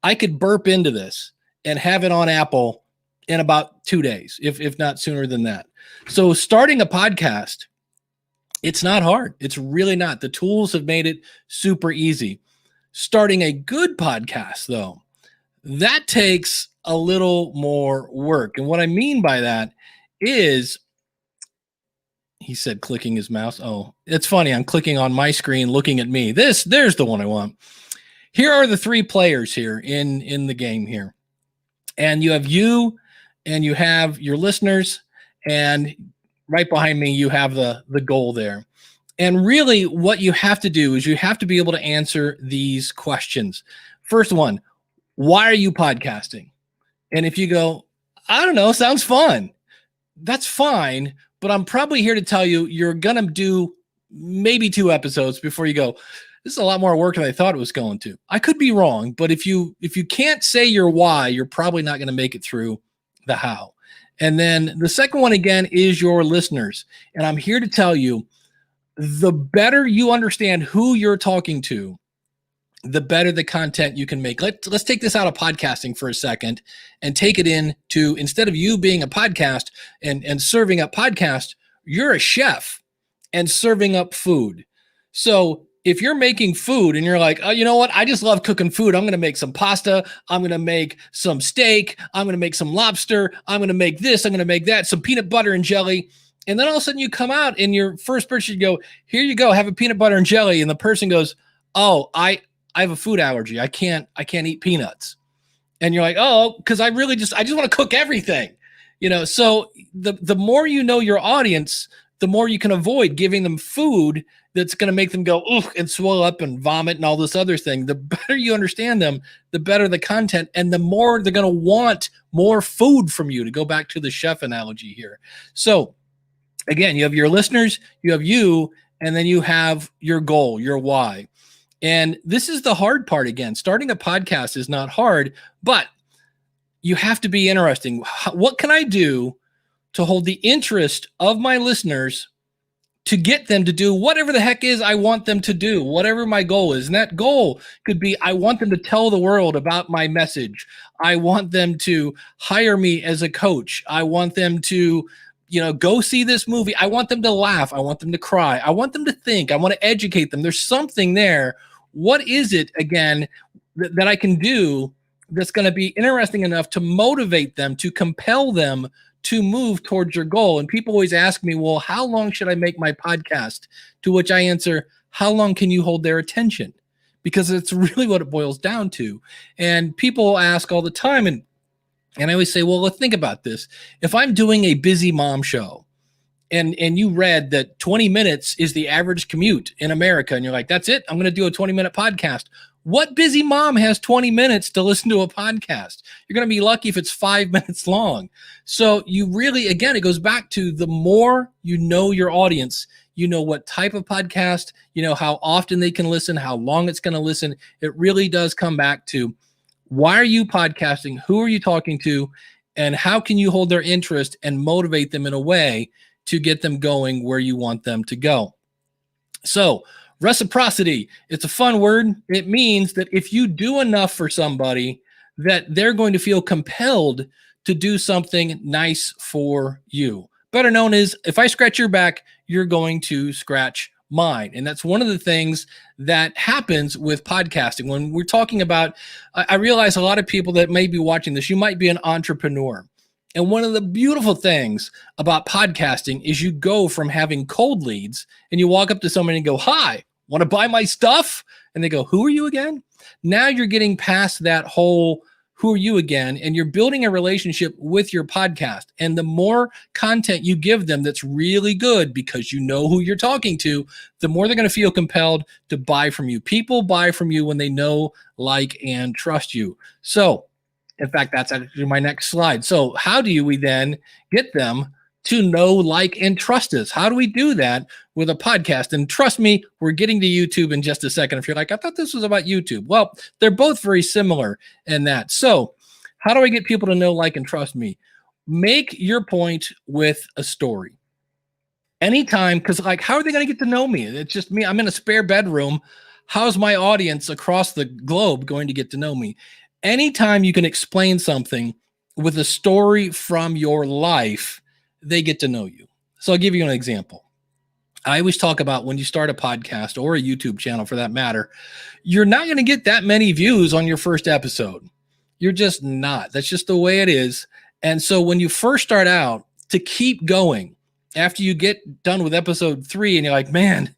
I could burp into this and have it on Apple in about 2 days, if not sooner than that. So starting a podcast, it's not hard. It's really not. The tools have made it super easy. Starting a good podcast, though, that takes a little more work. And what I mean by that is, he said clicking his mouse. Oh, it's funny. I'm clicking on my screen, looking at me. There's the one I want. Here are the three players here in the game here. And you have you, and you have your listeners, and right behind me, you have the goal there. And really what you have to do is you have to be able to answer these questions. First one, why are you podcasting? And if you go, I don't know, sounds fun. That's fine. But I'm probably here to tell you, you're going to do maybe 2 episodes before you go, this is a lot more work than I thought it was going to. I could be wrong, but if you can't say your why, you're probably not going to make it through the how. And then the second one, again, is your listeners. And I'm here to tell you, the better you understand who you're talking to, the better the content you can make. Let's take this out of podcasting for a second and take it into, instead of you being a podcast and serving up podcast, you're a chef and serving up food. So if you're making food and you're like, oh, you know what? I just love cooking food. I'm going to make some pasta. I'm going to make some steak. I'm going to make some lobster. I'm going to make this. I'm going to make that, some peanut butter and jelly. And then all of a sudden you come out and your first person, you go, here you go, have a peanut butter and jelly. And the person goes, oh, I have a food allergy. I can't eat peanuts. And you're like, oh, because I just want to cook everything. So the more you know your audience, the more you can avoid giving them food that's going to make them go, ugh, and swell up and vomit and all this other thing. The better you understand them, the better the content, and the more they're going to want more food from you, to go back to the chef analogy here. So again, you have your listeners, you have you, and then you have your goal, your why. And this is the hard part. Again, starting a podcast is not hard, but you have to be interesting. What can I do to hold the interest of my listeners to get them to do whatever the heck is I want them to do, whatever my goal is? And that goal could be, I want them to tell the world about my message. I want them to hire me as a coach. I want them to go see this movie. I want them to laugh. I want them to cry. I want them to think. I want to educate them. There's something there. What is it, again, that I can do that's going to be interesting enough to motivate them, to compel them to move towards your goal? And people always ask me, well, how long should I make my podcast? To which I answer, how long can you hold their attention? Because it's really what it boils down to. And people ask all the time, and I always say, well, let's think about this. If I'm doing a busy mom show and you read that 20 minutes is the average commute in America, and you're like, that's it, I'm going to do a 20-minute podcast. What busy mom has 20 minutes to listen to a podcast? You're going to be lucky if it's 5 minutes long. So you really, again, it goes back to the more you know your audience, you know what type of podcast, you know how often they can listen, how long it's going to listen. It really does come back to, why are you podcasting? Who are you talking to? And how can you hold their interest and motivate them in a way to get them going where you want them to go? So reciprocity, it's a fun word. It means that if you do enough for somebody, that they're going to feel compelled to do something nice for you. Better known as, if I scratch your back, you're going to scratch mine. And that's one of the things that happens with podcasting. When we're talking about, I realize a lot of people that may be watching this, you might be an entrepreneur And one of the beautiful things about podcasting is you go from having cold leads and you walk up to somebody and go, "Hi, want to buy my stuff?" And they go, "Who are you again?" Now you're getting past that whole "who are you again?" and you're building a relationship with your podcast. And the more content you give them that's really good because you know who you're talking to, the more they're going to feel compelled to buy from you. People buy from you when they know, like, and trust you. So, in fact, that's actually my next slide. So how do we then get them to know, like, and trust us? How do we do that with a podcast? And trust me, we're getting to YouTube in just a second. If you're like, "I thought this was about YouTube." Well, they're both very similar in that. So how do I get people to know, like, and trust me? Make your point with a story. Anytime, because like, how are they going to get to know me? It's just me. I'm in a spare bedroom. How's my audience across the globe going to get to know me? Anytime you can explain something with a story from your life, they get to know you. So I'll give you an example. I always talk about when you start a podcast or a YouTube channel for that matter, you're not going to get that many views on your first episode. You're just not. That's just the way it is. And so when you first start out, to keep going, after you get done with episode 3 and you're like, "Man,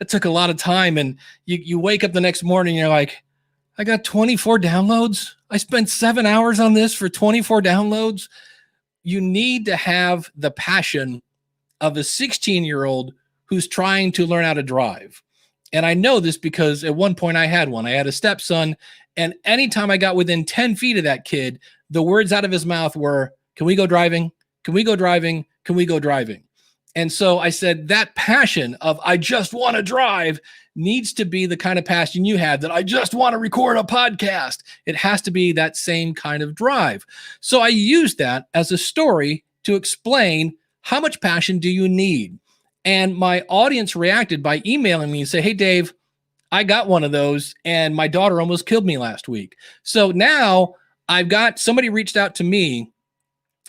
it took a lot of time." And you wake up the next morning and you're like, "I got 24 downloads. I spent 7 hours on this for 24 downloads." You need to have the passion of a 16-year-old who's trying to learn how to drive. And I know this because at one point I had one. I had a stepson, and anytime I got within 10 feet of that kid, the words out of his mouth were, "Can we go driving? Can we go driving? Can we go driving?" And so I said, that passion of "I just want to drive" needs to be the kind of passion you had, that "I just want to record a podcast." It has to be that same kind of drive. So I used that as a story to explain, how much passion do you need? And my audience reacted by emailing me and say, "Hey, Dave, I got one of those and my daughter almost killed me last week." So now I've got somebody reached out to me,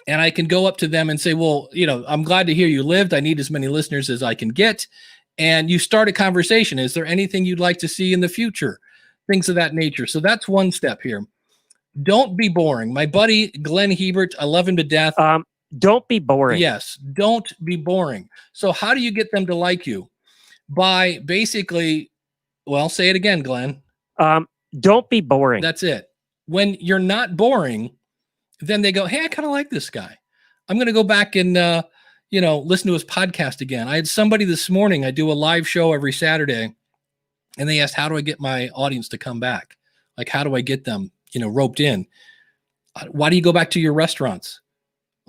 and I can go up to them and say, "Well, I'm glad to hear you lived. I need as many listeners as I can get." And you start a conversation. Is there anything you'd like to see in the future? Things of that nature. So that's one step here. Don't be boring. My buddy, Glenn Hebert, I love him to death. Don't be boring. Yes, don't be boring. So how do you get them to like you? By basically, well, say it again, Glenn. Don't be boring. That's it. When you're not boring, then they go, "Hey, I kind of like this guy. I'm going to go back and, listen to his podcast again." I had somebody this morning, I do a live show every Saturday, and they asked, "How do I get my audience to come back? Like, how do I get them, roped in?" "Why do you go back to your restaurants?"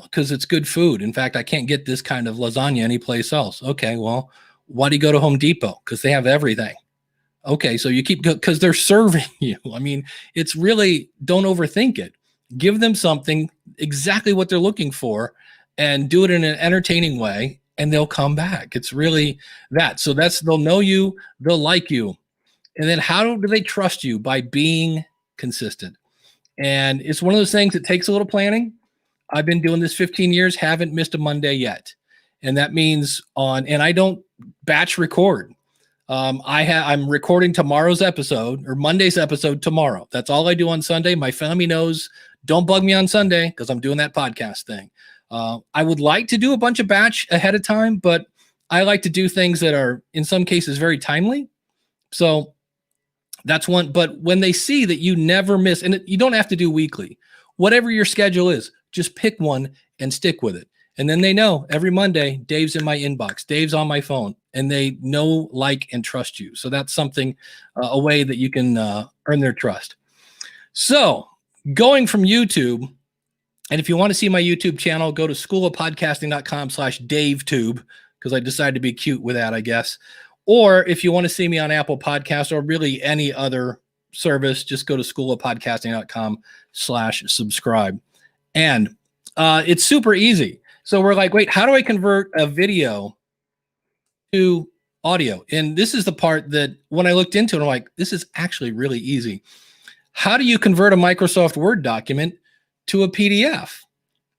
"Because it's good food. In fact, I can't get this kind of lasagna anyplace else." "Okay, well, why do you go to Home Depot?" "Because they have everything." "Okay, so you keep, because they're serving you." I mean, it's really, don't overthink it. Give them something, exactly what they're looking for, and do it in an entertaining way, and they'll come back. It's really that. So they'll know you, they'll like you. And then how do they trust you? By being consistent. And it's one of those things that takes a little planning. I've been doing this 15 years, haven't missed a Monday yet. And that means and I don't batch record. I'm recording tomorrow's episode, or Monday's episode, tomorrow. That's all I do on Sunday. My family knows, don't bug me on Sunday because I'm doing that podcast thing. I would like to do a bunch of batch ahead of time, but I like to do things that are, in some cases, very timely. So that's one. But when they see that you never miss, and you don't have to do weekly, whatever your schedule is, just pick one and stick with it. And then they know every Monday, Dave's in my inbox, Dave's on my phone, and they know, like, and trust you. So that's something, a way that you can earn their trust. So going from YouTube, and if you want to see my YouTube channel, go to schoolofpodcasting.com/DaveTube, because I decided to be cute with that, I guess. Or if you want to see me on Apple Podcasts or really any other service, just go to schoolofpodcasting.com/subscribe. And it's super easy. So we're like, wait, how do I convert a video to audio? And this is the part that when I looked into it, I'm like, this is actually really easy. How do you convert a Microsoft Word document to a PDF?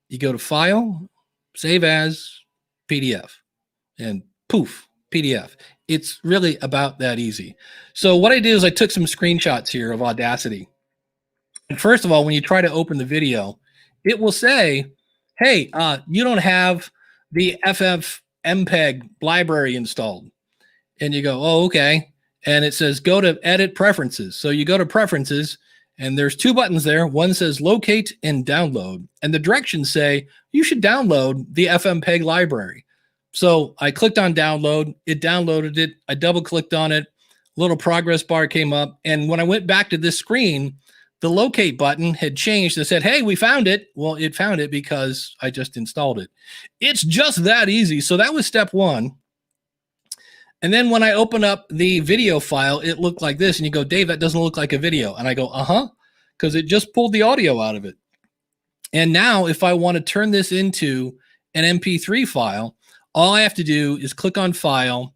You go to File, Save As, PDF, and poof, PDF. It's really about that easy. So what I did is I took some screenshots here of Audacity. And first of all, when you try to open the video, it will say, hey, you don't have the FFmpeg library installed. And you go, oh, okay. And it says, go to edit preferences. So you go to preferences and there's two buttons there. One says locate and download. And the directions say you should download the FFmpeg library. So I clicked on download, it downloaded it. I double clicked on it. Little progress bar came up. And when I went back to this screen, the locate button had changed and said, hey, we found it. Well, it found it because I just installed it. It's just that easy. So that was step one. And then when I open up the video file, it looked like this. And you go, Dave, that doesn't look like a video. And I go, because it just pulled the audio out of it. And now if I want to turn this into an MP3 file, all I have to do is click on File,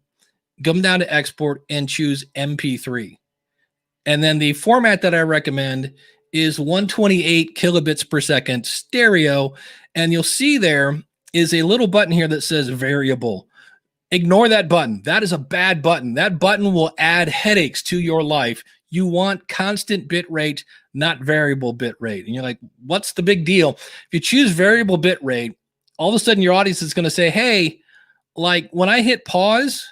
come down to Export, and choose MP3. And then the format that I recommend is 128 kilobits per second stereo. And you'll see there is a little button here that says variable. Ignore that button. That is a bad button. That button will add headaches to your life. You want constant bit rate, not variable bit rate. And you're like, what's the big deal? If you choose variable bit rate, all of a sudden your audience is going to say, hey, like when I hit pause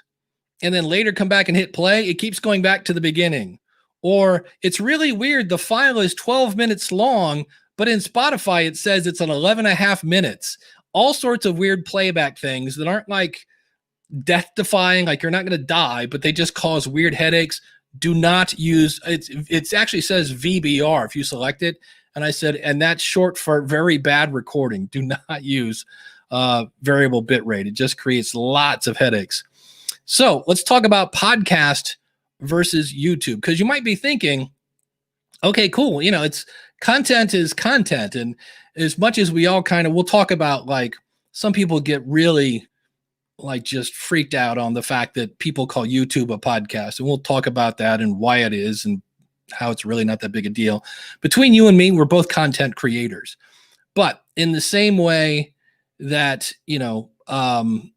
and then later come back and hit play, it keeps going back to the beginning. Or it's really weird. The file is 12 minutes long, but in Spotify, it says it's an 11 and a half minutes. All sorts of weird playback things that aren't like death defying, like you're not going to die, but they just cause weird headaches. Do not use it actually says VBR if you select it. And I said, and that's short for very bad recording. Do not use variable bit rate. It just creates lots of headaches. So let's talk about podcast versus YouTube, because you might be thinking, okay, cool. You know, it's content is content. And as much as we all we'll talk about, like, some people get really like just freaked out on the fact that people call YouTube a podcast. And we'll talk about that and why it is and how it's really not that big a deal. Between you and me, we're both content creators. But in the same way that, you know,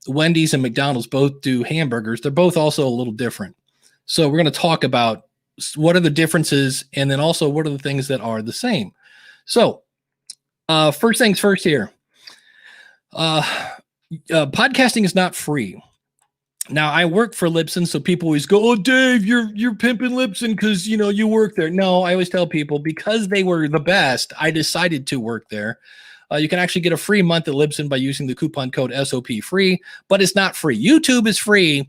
Wendy's and McDonald's both do hamburgers, they're both also a little different. So we're going to talk about what are the differences and then also what are the things that are the same. So first things first here. Podcasting is not free. Now, I work for Libsyn, so people always go, "Oh, Dave, you're pimping Libsyn because you know you work there." No, I always tell people because they were the best, I decided to work there. You can actually get a free month at Libsyn by using the coupon code SOP free, but it's not free. YouTube is free.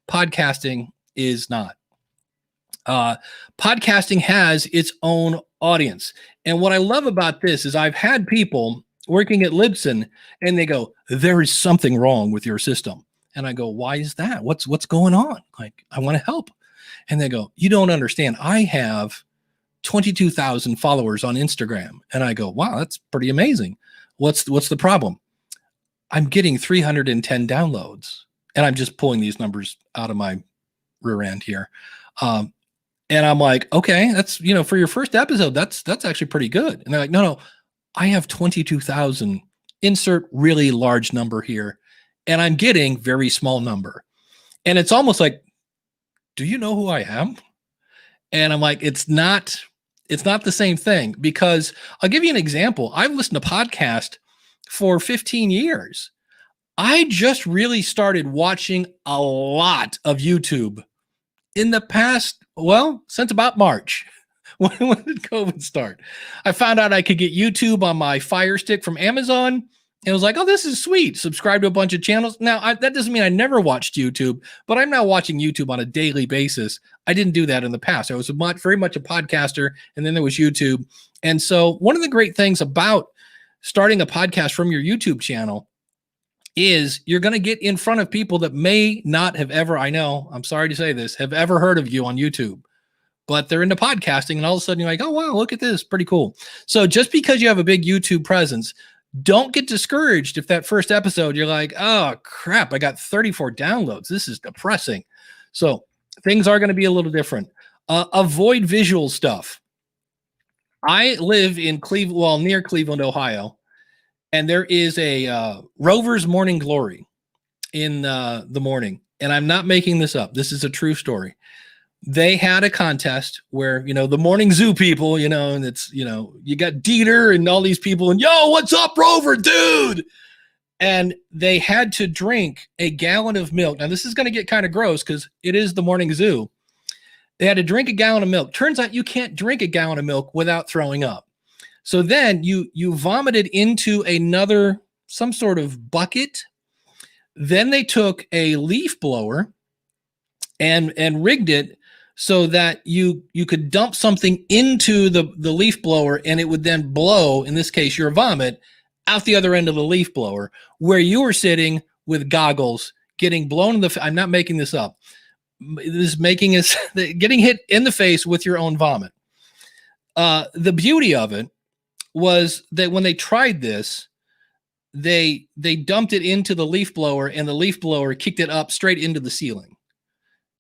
Podcasting is not. Podcasting has its own audience, and what I love about this is I've had people working at Libsyn and they go, there is something wrong with your system. And I go, why is that? What's going on? Like, I want to help. And they go, you don't understand. I have 22,000 followers on Instagram. And I go, wow, that's pretty amazing. What's the problem? I'm getting 310 downloads. And I'm just pulling these numbers out of my rear end here. And I'm like, okay, that's, you know, for your first episode, that's actually pretty good. And they're like, no, I have 22,000, insert really large number here, and I'm getting very small number. And it's almost like, do you know who I am? And I'm like, it's not the same thing, because I'll give you an example. I've listened to podcasts for 15 years. I just really started watching a lot of YouTube in the past, since about March. When did COVID start? I found out I could get YouTube on my Fire Stick from Amazon. And it was like, oh, this is sweet. Subscribe to a bunch of channels. Now, that doesn't mean I never watched YouTube, but I'm now watching YouTube on a daily basis. I didn't do that in the past. I was very much a podcaster, and then there was YouTube. And so one of the great things about starting a podcast from your YouTube channel is you're going to get in front of people that may not have ever, I know, I'm sorry to say this, have ever heard of you on YouTube. But they're into podcasting, and all of a sudden you're like, oh, wow, look at this. Pretty cool. So just because you have a big YouTube presence, don't get discouraged if that first episode you're like, oh, crap, I got 34 downloads. This is depressing. So things are going to be a little different. Avoid visual stuff. I live in near Cleveland, Ohio, and there is a Rover's Morning Glory in the morning. And I'm not making this up. This is a true story. they had a contest where, the morning zoo people, and it's, you got Dieter and all these people and, yo, what's up, Rover, dude? And they had to drink a gallon of milk. Now, this is going to get kind of gross because it is the morning zoo. They had to drink a gallon of milk. Turns out you can't drink a gallon of milk without throwing up. So then you vomited into some sort of bucket. Then they took a leaf blower and rigged it so that you could dump something into the leaf blower and it would then blow, in this case, your vomit out the other end of the leaf blower, where you were sitting with goggles, getting blown in the I'm not making this up. This is making us getting hit in the face with your own vomit. The beauty of it was that when they tried this, they dumped it into the leaf blower and the leaf blower kicked it up straight into the ceiling.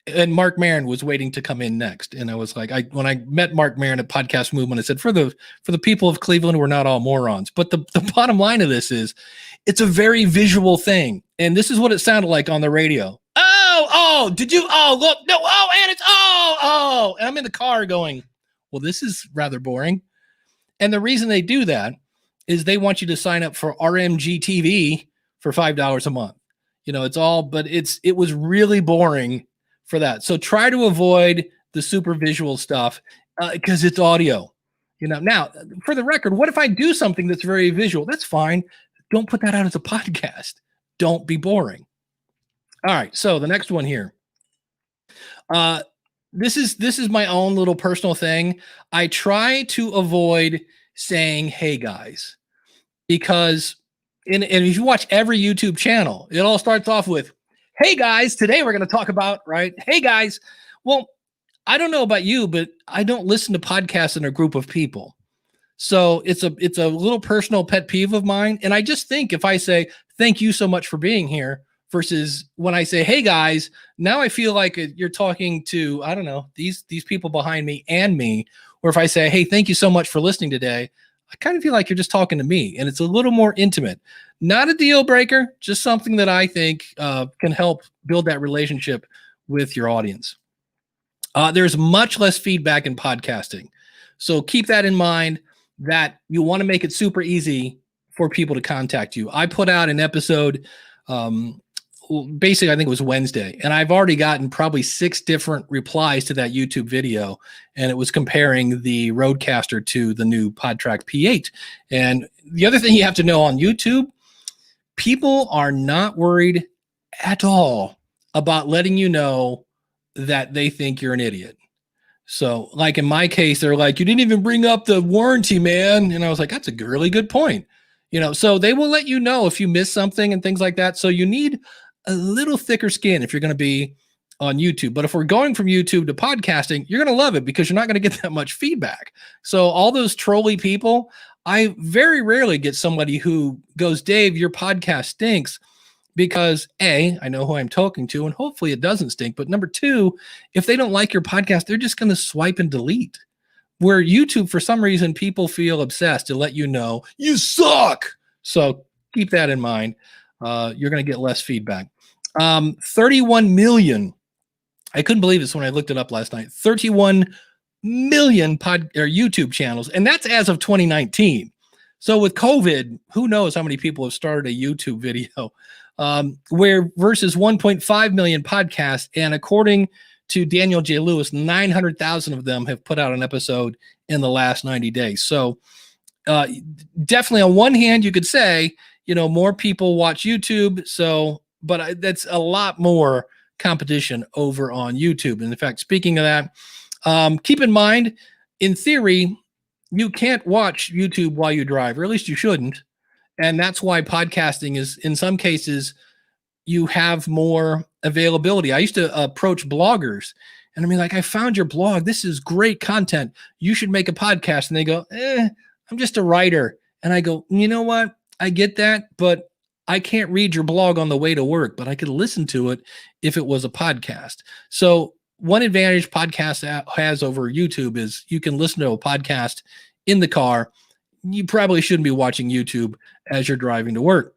And Mark Maron was waiting to come in next. And I was like, when I met Mark Maron at Podcast Movement, I said, for the people of Cleveland, we're not all morons. But the bottom line of this is it's a very visual thing. And this is what it sounded like on the radio. Did you? Oh, look, no. Oh, and it's, and I'm in the car going, well, this is rather boring. And the reason they do that is they want you to sign up for RMG TV for $5 a month. It's all, but it was really boring for that. So try to avoid the super visual stuff because it's audio. Now, for the record, what if I do something that's very visual? That's fine. Don't put that out as a podcast. Don't be boring. All right. So the next one here. This is my own little personal thing. I try to avoid saying, hey guys, because and if you watch every YouTube channel, it all starts off with, hey guys, today we're going to talk about, right? Hey guys. Well, I don't know about you, but I don't listen to podcasts in a group of people. So it's a little personal pet peeve of mine. And I just think if I say, thank you so much for being here versus when I say, hey guys, now I feel like you're talking to, I don't know, these people behind me and me. Or if I say, hey, thank you so much for listening today, I kind of feel like you're just talking to me and it's a little more intimate. Not a deal breaker, just something that I think can help build that relationship with your audience. There's much less feedback in podcasting. So keep that in mind that you want to make it super easy for people to contact you. I put out an episode, basically, I think it was Wednesday, and I've already gotten probably 6 different replies to that YouTube video, and it was comparing the Rodecaster to the new PodTrack P8. And the other thing you have to know on YouTube, people are not worried at all about letting you know that they think you're an idiot. So like in my case, they're like, you didn't even bring up the warranty, man. And I was like, that's a really good point. So they will let you know if you miss something and things like that. So you need a little thicker skin if you're going to be on YouTube. But if we're going from YouTube to podcasting, you're going to love it because you're not going to get that much feedback. So all those trolly people, I very rarely get somebody who goes, Dave, your podcast stinks, because A, I know who I'm talking to and hopefully it doesn't stink. But number 2, if they don't like your podcast, they're just going to swipe and delete. Where YouTube, for some reason, people feel obsessed to let you know you suck. So keep that in mind. You're going to get less feedback. 31 million. I couldn't believe this when I looked it up last night. 31 million YouTube channels. And that's as of 2019. So with COVID, who knows how many people have started a YouTube video, where versus 1.5 million podcasts. And according to Daniel J. Lewis, 900,000 of them have put out an episode in the last 90 days. So definitely on one hand, you could say, more people watch YouTube. So, but that's a lot more competition over on YouTube. And in fact, speaking of that, keep in mind, in theory, you can't watch YouTube while you drive, or at least you shouldn't. And that's why podcasting is, in some cases, you have more availability. I used to approach bloggers and I mean, like, I found your blog. This is great content. You should make a podcast. And they go, I'm just a writer. And I go, you know what? I get that, but I can't read your blog on the way to work, but I could listen to it if it was a podcast. So one advantage podcast has over YouTube is you can listen to a podcast in the car. You probably shouldn't be watching YouTube as you're driving to work.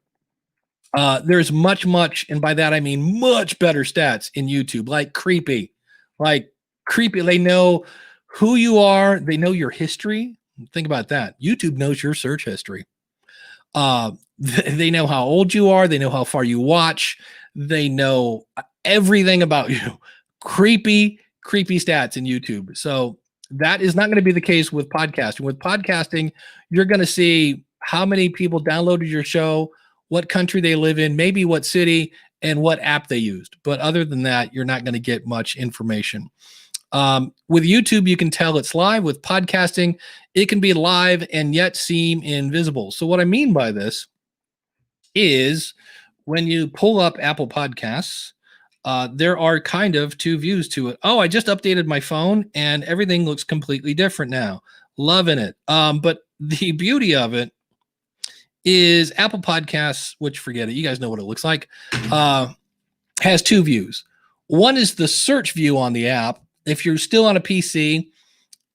There's much, and by that I mean much better stats in YouTube, like creepy, like creepy. They know who you are. They know your history. Think about that. YouTube knows your search history. They know how old you are. They know how far you watch. They know everything about you. Creepy stats in YouTube. So that is not going to be the case with podcasting. With podcasting, you're going to see how many people downloaded your show, what country they live in, maybe what city, and what app they used. But other than that, you're not going to get much information. With YouTube, you can tell it's live. With podcasting, it can be live and yet seem invisible. So what I mean by this is when you pull up Apple Podcasts, there are kind of two views to it. Oh, I just updated my phone and everything looks completely different now. Loving it. But the beauty of it is Apple Podcasts, which forget it, you guys know what it looks like, has two views. One is the search view on the app. If you're still on a PC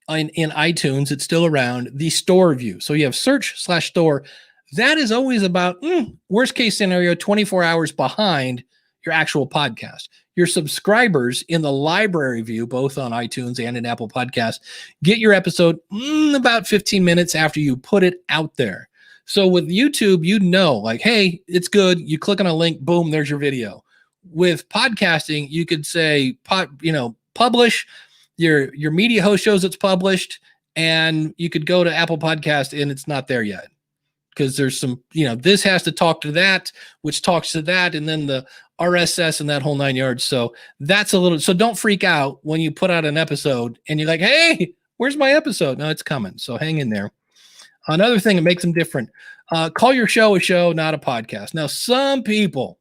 in iTunes, it's still around. The store view. So you have search/store. That is always about, worst case scenario, 24 hours behind your actual podcast. Your subscribers in the library view, both on iTunes and in Apple Podcasts, get your episode about 15 minutes after you put it out there. So with YouTube, you know, like, hey, it's good. You click on a link, boom, there's your video. With podcasting, you could say, publish. Your media host shows it's published, and you could go to Apple Podcast and it's not there yet. Because there's some, this has to talk to that, which talks to that, and then the RSS and that whole 9 yards. So that's so don't freak out when you put out an episode and you're like, hey, where's my episode? No, it's coming. So hang in there. Another thing that makes them different, call your show a show, not a podcast. Now, some people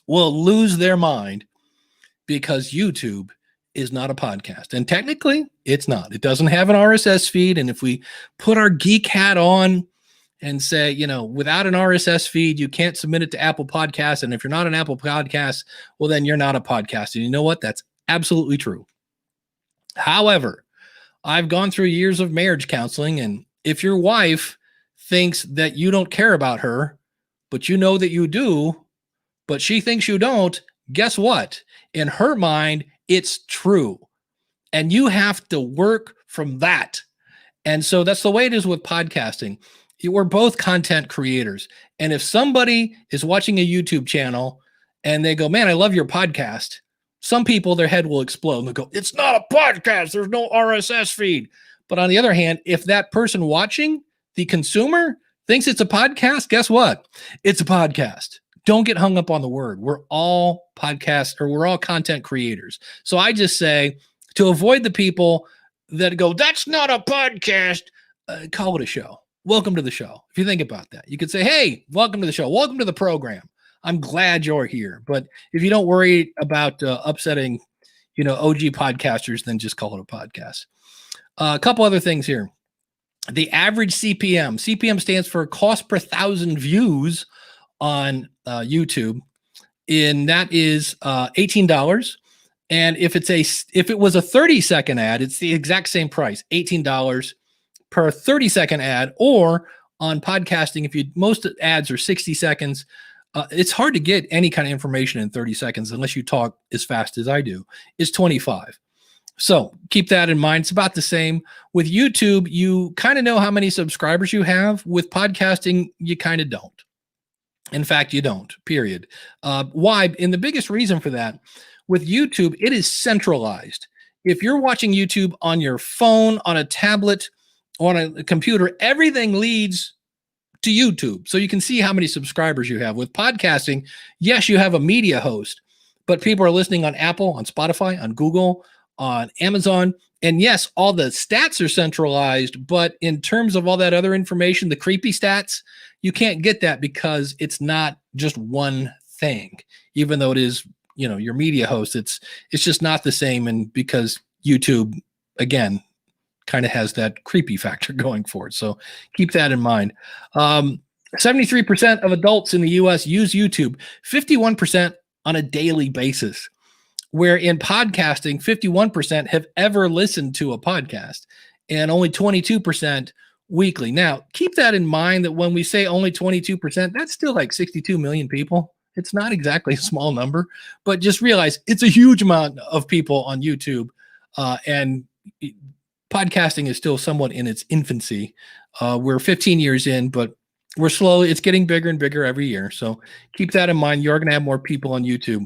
will lose their mind because YouTube is not a podcast. And technically, it's not. It doesn't have an RSS feed. And if we put our geek hat on and say, without an RSS feed, you can't submit it to Apple Podcasts. And if you're not an Apple Podcast, well, then you're not a podcast. And you know what? That's absolutely true. However, I've gone through years of marriage counseling, and if your wife thinks that you don't care about her, but you know that you do, but she thinks you don't, guess what? In her mind, it's true. And you have to work from that. And so that's the way it is with podcasting. We're both content creators. And if somebody is watching a YouTube channel and they go, man, I love your podcast, some people, their head will explode and they'll go, it's not a podcast. There's no RSS feed. But on the other hand, if that person watching, the consumer, thinks it's a podcast, guess what? It's a podcast. Don't get hung up on the word. We're all podcasts, or we're all content creators. So I just say, to avoid the people that go, that's not a podcast, call it a show. Welcome to the show. If you think about that, you could say, hey, welcome to the show. Welcome to the program. I'm glad you're here. But if you don't worry about upsetting, OG podcasters, then just call it a podcast. A couple other things here. The average CPM. CPM stands for cost per thousand views on YouTube. And that is $18. And if it was a 30-second ad, it's the exact same price, $18 per 30-second ad. Or on podcasting, most ads are 60 seconds. It's hard to get any kind of information in 30 seconds unless you talk as fast as I do. It's 25. So keep that in mind. It's about the same. With YouTube, you kind of know how many subscribers you have. With podcasting, you kind of don't. In fact, you don't, period. Why? And the biggest reason for that, with YouTube, it is centralized. If you're watching YouTube on your phone, on a tablet, on a computer, everything leads to YouTube. So you can see how many subscribers you have. With podcasting, yes, you have a media host, but people are listening on Apple, on Spotify, on Google, on Amazon. And yes, all the stats are centralized, but in terms of all that other information, the creepy stats, you can't get that because it's not just one thing. Even though it is, your media host, it's just not the same. And because YouTube, again, kind of has that creepy factor going for it. So keep that in mind. 73% of adults in the US use YouTube, 51% on a daily basis. Where in podcasting, 51% have ever listened to a podcast and only 22% weekly. Now, keep that in mind that when we say only 22%, that's still like 62 million people. It's not exactly a small number, but just realize it's a huge amount of people on YouTube and podcasting is still somewhat in its infancy. We're 15 years in, but we're slowly, it's getting bigger and bigger every year. So keep that in mind. You're going to have more people on YouTube.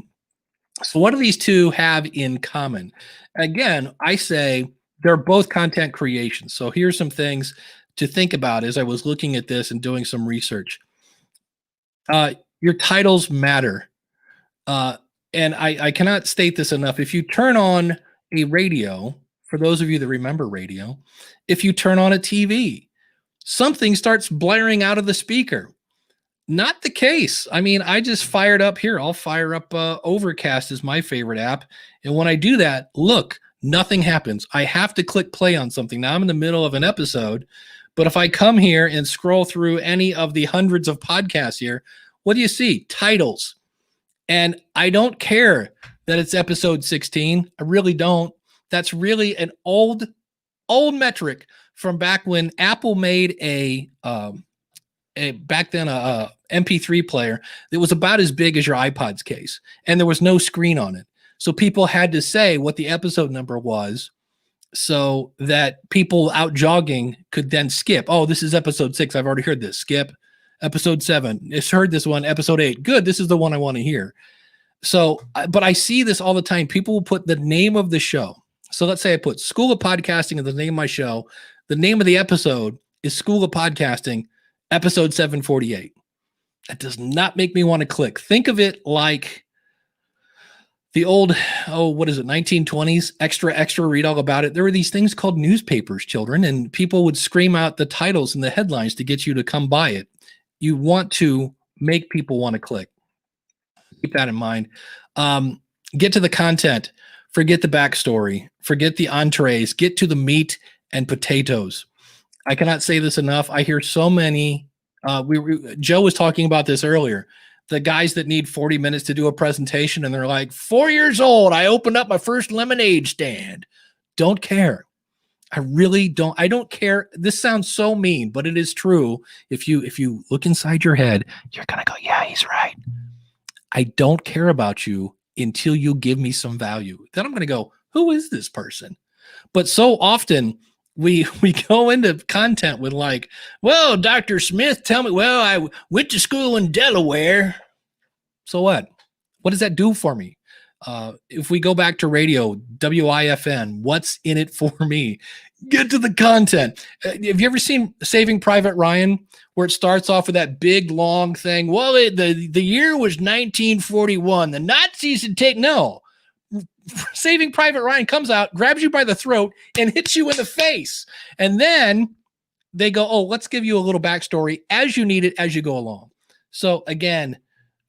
So what do these two have in common? Again, I say they're both content creation. So here's some things to think about as I was looking at this and doing some research. Your titles matter. And I cannot state this enough. If you turn on a radio, for those of you that remember radio, if you turn on a TV, something starts blaring out of the speaker. Not the case. I mean, I just fired up here. I'll fire up Overcast is my favorite app. And when I do that, look, nothing happens. I have to click play on something. Now I'm in the middle of an episode, but if I come here and scroll through any of the hundreds of podcasts here, what do you see? Titles. And I don't care that it's episode 16. I really don't. That's really an old metric from back when Apple made a MP3 player that was about as big as your iPod's case, and there was no screen on it. So people had to say what the episode number was so that people out jogging could then skip. Oh, this is episode 6. I've already heard this. Skip. Episode 7. It's heard this one. Episode 8. Good. This is the one I want to hear. So, but I see this all the time. People will put the name of the show. So let's say I put School of Podcasting as the name of my show. The name of the episode is School of Podcasting, episode 748. That does not make me want to click. Think of it like the old, 1920s, extra, read all about it. There were these things called newspapers, children, and people would scream out the titles and the headlines to get you to come buy it. You want to make people want to click. Keep that in mind. Get to the content. Forget the backstory. Forget the entrees. Get to the meat and potatoes. I cannot say this enough. I hear so many. Joe was talking about this earlier. The guys that need 40 minutes to do a presentation, and they're like, 4 years old, I opened up my first lemonade stand. Don't care. I really don't. I don't care. This sounds so mean, but it is true. If you look inside your head, you're going to go, yeah, he's right. I don't care about you until you give me some value. Then I'm going to go, who is this person? But so often we go into content with like, well, Dr. Smith, tell me, well, I went to school in Delaware. So what? What does that do for me? If we go back to radio, WIFN, what's in it for me? Get to the content. Have you ever seen Saving Private Ryan, where it starts off with that big, long thing? Well, the year was 1941. The Nazis had taken, no. Saving Private Ryan comes out, grabs you by the throat, and hits you in the face. And then they go, oh, let's give you a little backstory as you need it, as you go along. So again,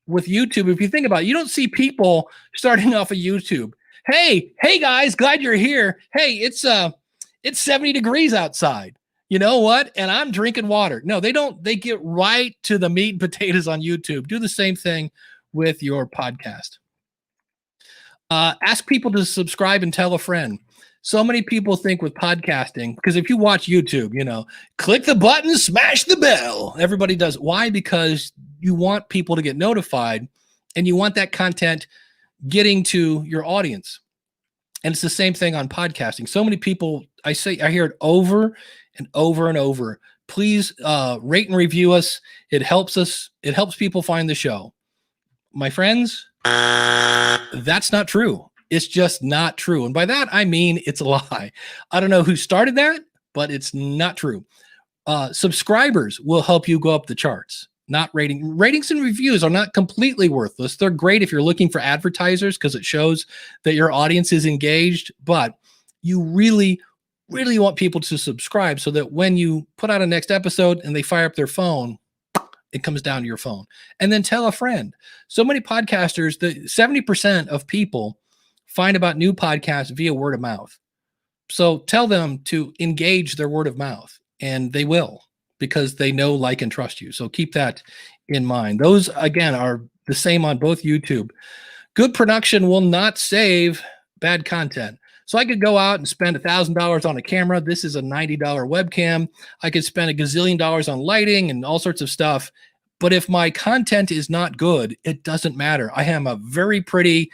with YouTube, if you think about it, you don't see people starting off of YouTube. Hey guys, glad you're here. Hey, it's 70 degrees outside. You know what? And I'm drinking water. No, they don't. They get right to the meat and potatoes on YouTube. Do the same thing with your podcast. Ask people to subscribe and tell a friend. So many people think with podcasting, because if you watch YouTube, click the button, smash the bell. Everybody does. Why? Because you want people to get notified and you want that content getting to your audience. And it's the same thing on podcasting. So many people, I hear it over and over and over. Please rate and review us. It helps us. It helps people find the show. My friends, that's not true. It's just not true. And by that, I mean, it's a lie. I don't know who started that, but it's not true. Subscribers will help you go up the charts, not rating. Ratings and reviews are not completely worthless. They're great if you're looking for advertisers because it shows that your audience is engaged, but you really, really want people to subscribe so that when you put out a next episode and they fire up their phone, it comes down to your phone. And then tell a friend. So many podcasters, 70% of people find about new podcasts via word of mouth. So tell them to engage their word of mouth, and they will, because they know, like, and trust you. So keep that in mind. Those, again, are the same on both YouTube. Good production will not save bad content. So I could go out and spend $1,000 on a camera. This is a $90 webcam. I could spend $1 gazillion on lighting and all sorts of stuff. But if my content is not good, it doesn't matter. I am a very pretty,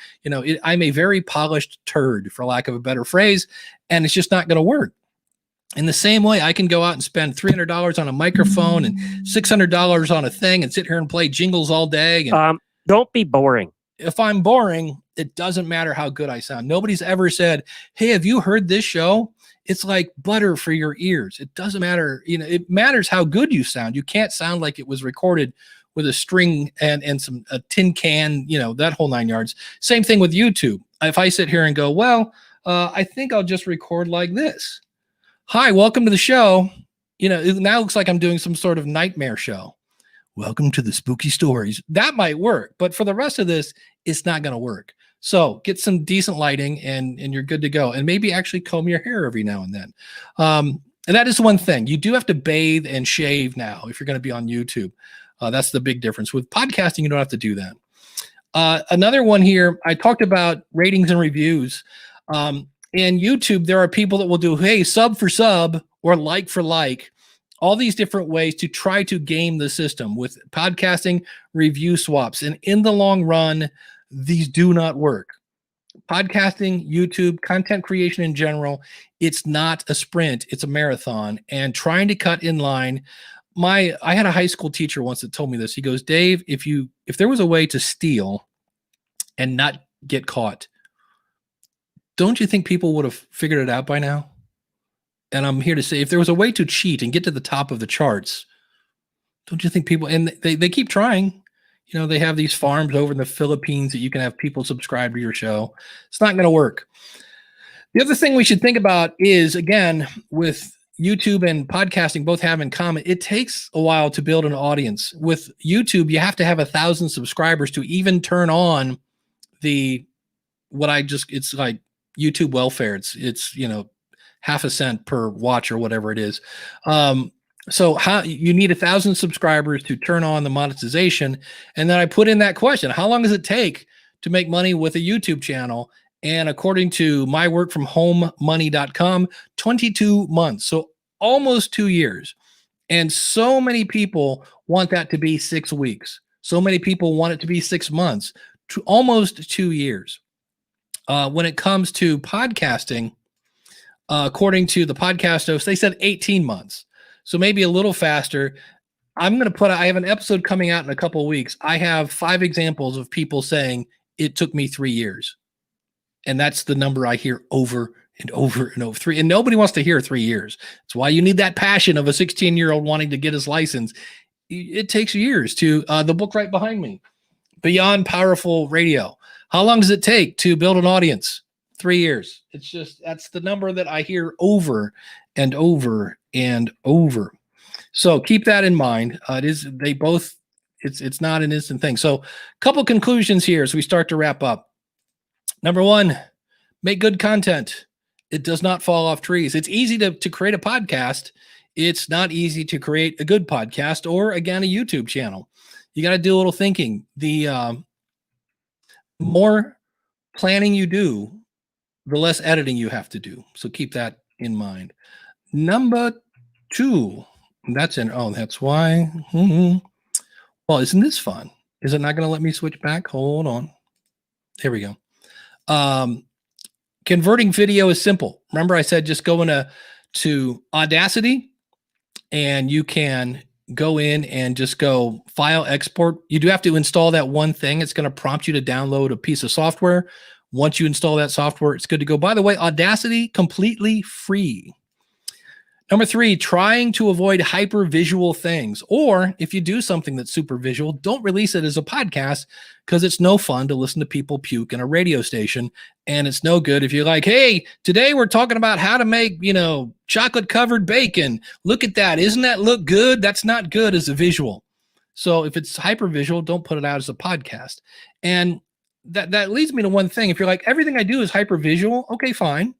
I'm a very polished turd, for lack of a better phrase, and it's just not going to work. In the same way, I can go out and spend $300 on a microphone and $600 on a thing and sit here and play jingles all day. And Don't be boring. if I'm boring, it doesn't matter how good I sound. Nobody's ever said, "Hey, have you heard this show? It's like butter for your ears." It doesn't matter. It matters how good you sound. You can't sound like it was recorded with a string and a tin can, that whole 9 yards. Same thing with YouTube. If I sit here and go, well, I think I'll just record like this. Hi, welcome to the show. It now looks like I'm doing some sort of nightmare show. Welcome to the spooky stories. That might work, but for the rest of this, it's not going to work. So get some decent lighting and you're good to go. And maybe actually comb your hair every now and then. And that is one thing. You do have to bathe and shave now if you're going to be on YouTube. That's the big difference. With podcasting, you don't have to do that. Another one here, I talked about ratings and reviews. In YouTube, there are people that will do, hey, sub for sub or like for like, all these different ways to try to game the system with podcasting review swaps. And in the long run, these do not work. Podcasting, YouTube, content creation in general, it's not a sprint, it's a marathon. And trying to cut in line, I had a high school teacher once that told me this. He goes, Dave, if there was a way to steal and not get caught, don't you think people would have figured it out by now? And I'm here to say, if there was a way to cheat and get to the top of the charts, don't you think people, and they keep trying, they have these farms over in the Philippines that you can have people subscribe to your show. It's not going to work. The other thing we should think about is, again, with YouTube and podcasting both have in common, it takes a while to build an audience. With YouTube, you have to have 1,000 subscribers to even turn on it's like YouTube welfare. It's half a cent per watch or whatever it is. So how you need 1,000 subscribers to turn on the monetization. And then I put in that question, how long does it take to make money with a YouTube channel? And according to myworkfromhomemoney.com, 22 months. So almost 2 years. And so many people want that to be 6 weeks. So many people want it to be 6 months, to almost 2 years. When it comes to podcasting, according to the podcast host, they said 18 months. So maybe a little faster. I have an episode coming out in a couple of weeks. I have 5 examples of people saying it took me 3 years. And that's the number I hear over and over and over. 3. And nobody wants to hear 3 years. That's why you need that passion of a 16-year-old wanting to get his license. It takes years to, the book right behind me, Beyond Powerful Radio. How long does it take to build an audience? 3 years. That's the number that I hear over and over and over. So keep that in mind. It's not an instant thing. So a couple conclusions here as we start to wrap up. Number 1, make good content. It does not fall off trees. It's easy to create a podcast. It's not easy to create a good podcast or, again, a YouTube channel. You got to do a little thinking. The more planning you do, the less editing you have to do. So keep that in mind. Number 2, that's why. Well, isn't this fun? Is it not going to let me switch back? Hold on. There we go. Converting video is simple. Remember I said just go to Audacity and you can go in and just go file export. You do have to install that one thing. It's going to prompt you to download a piece of software. Once you install that software, it's good to go. By the way, Audacity, completely free. Number 3, trying to avoid hyper visual things. Or if you do something that's super visual, don't release it as a podcast because it's no fun to listen to people puke in a radio station. And it's no good if you're like, hey, today we're talking about how to make, chocolate covered bacon. Look at that. Isn't that look good? That's not good as a visual. So if it's hyper visual, don't put it out as a podcast. And that leads me to one thing. If you're like, everything I do is hyper visual, okay, fine.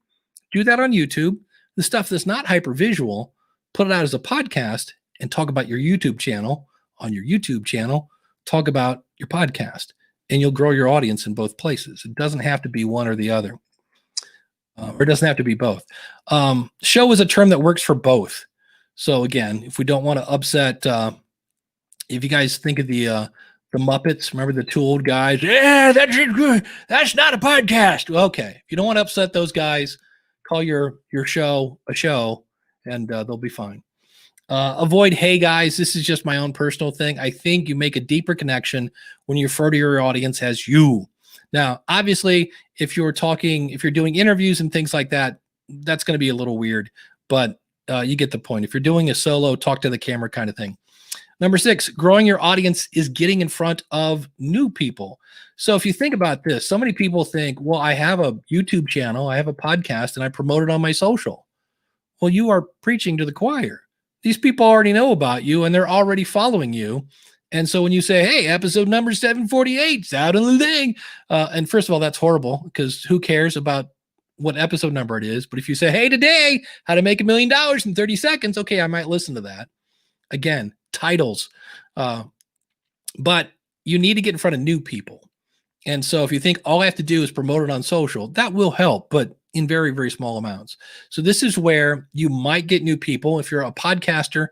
Do that on YouTube. The stuff that's not hyper visual, put it out as a podcast and talk about your YouTube channel. On your YouTube channel, talk about your podcast, and you'll grow your audience in both places. It doesn't have to be one or the other, or it doesn't have to be both. Show is a term that works for both. So again, if we don't want to upset if you guys think of the Muppets, remember the two old guys? Yeah, that's not a podcast. Okay, if you don't want to upset those guys, call your show a show, and they'll be fine. Avoid, hey guys, this is just my own personal thing. I think you make a deeper connection when you refer to your audience as you. Now, obviously, if you're doing interviews and things like that, that's going to be a little weird, but you get the point. If you're doing a solo, talk to the camera kind of thing. Number 6, growing your audience is getting in front of new people. So if you think about this, so many people think, well, I have a YouTube channel, I have a podcast, and I promote it on my social. Well, you are preaching to the choir. These people already know about you and they're already following you. And so when you say, hey, episode number 748, it's out on the thing. And first of all, that's horrible because who cares about what episode number it is? But if you say, hey, today, how to make $1 million in 30 seconds. Okay, I might listen to that. Again, titles. But you need to get in front of new people. And so if you think all I have to do is promote it on social, that will help, but in very, very small amounts. So this is where you might get new people. If you're a podcaster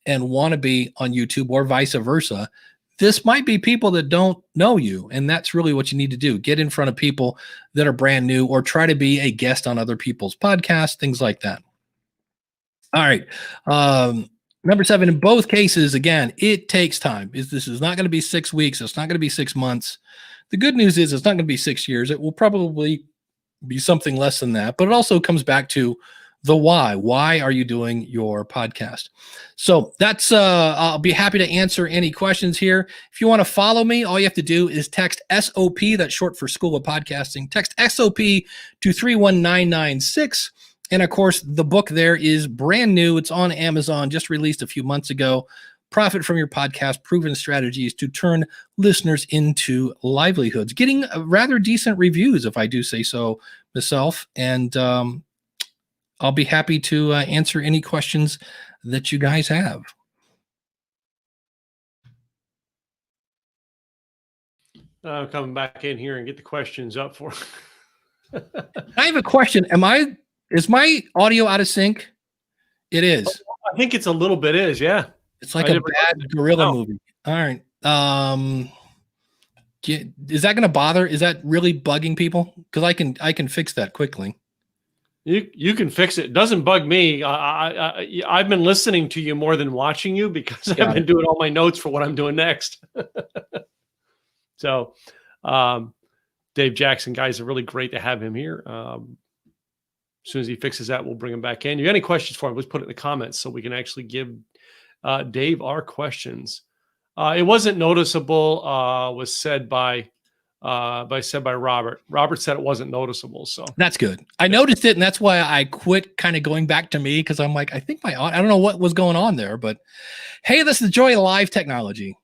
and want to be on YouTube or vice versa, this might be people that don't know you. And that's really what you need to do. Get in front of people that are brand new or try to be a guest on other people's podcasts, things like that. All right. Number 7, in both cases, again, it takes time. This is not going to be 6 weeks. It's not going to be 6 months. The good news is it's not going to be 6 years. It will probably be something less than that, but it also comes back to the why. Why are you doing your podcast? So that's, I'll be happy to answer any questions here. If you want to follow me, all you have to do is text SOP, that's short for School of Podcasting. Text SOP to 31996. And of course, the book there is brand new. It's on Amazon, just released a few months ago. Profit from Your Podcast, Proven Strategies to Turn Listeners into Livelihoods. Getting rather decent reviews, if I do say so myself. And I'll be happy to answer any questions that you guys have. Coming back in here and get the questions up for. I have a question. Is my audio out of sync? It is. I think it's a little bit yeah. It's like a bad gorilla movie. All right. Is that going to bother? Is that really bugging people? Because I can fix that quickly. You can fix it. It doesn't bug me. I've been listening to you more than watching you because I've been doing all my notes for what I'm doing next. So, Dave Jackson, guys, are really great to have him here. As soon as he fixes that, we'll bring him back in. You got any questions for him? Let's put it in the comments so we can actually give Dave our questions. It wasn't noticeable. Was said by Robert. Robert said it wasn't noticeable. So that's good. I noticed it, and that's why I quit kind of going back to me because I'm like, I think I don't know what was going on there, but hey, this is the joy of live technology.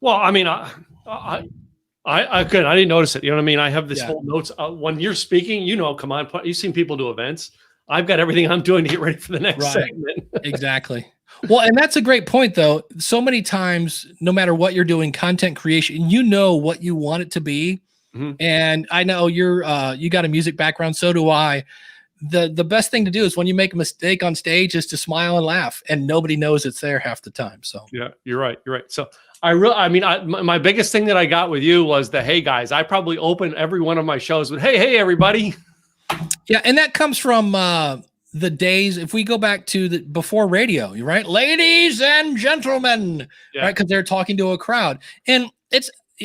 Well, I mean, I couldn't. I didn't notice it. You know what I mean? I have this whole notes. When you're speaking, come on. You've seen people do events. I've got everything I'm doing to get ready for the next segment. Exactly. Well, and that's a great point, though. So many times, no matter what you're doing, content creation, you know what you want it to be. Mm-hmm. And I know you got a music background. So do I. The best thing to do is when you make a mistake on stage is to smile and laugh, and nobody knows it's there half the time. So yeah, you're right. You're right. So my biggest thing that I got with you was the, hey guys, I probably open every one of my shows with, hey, everybody. Yeah. And that comes from, the days, if we go back to before radio, right? Ladies and gentlemen, right? Cause they're talking to a crowd. And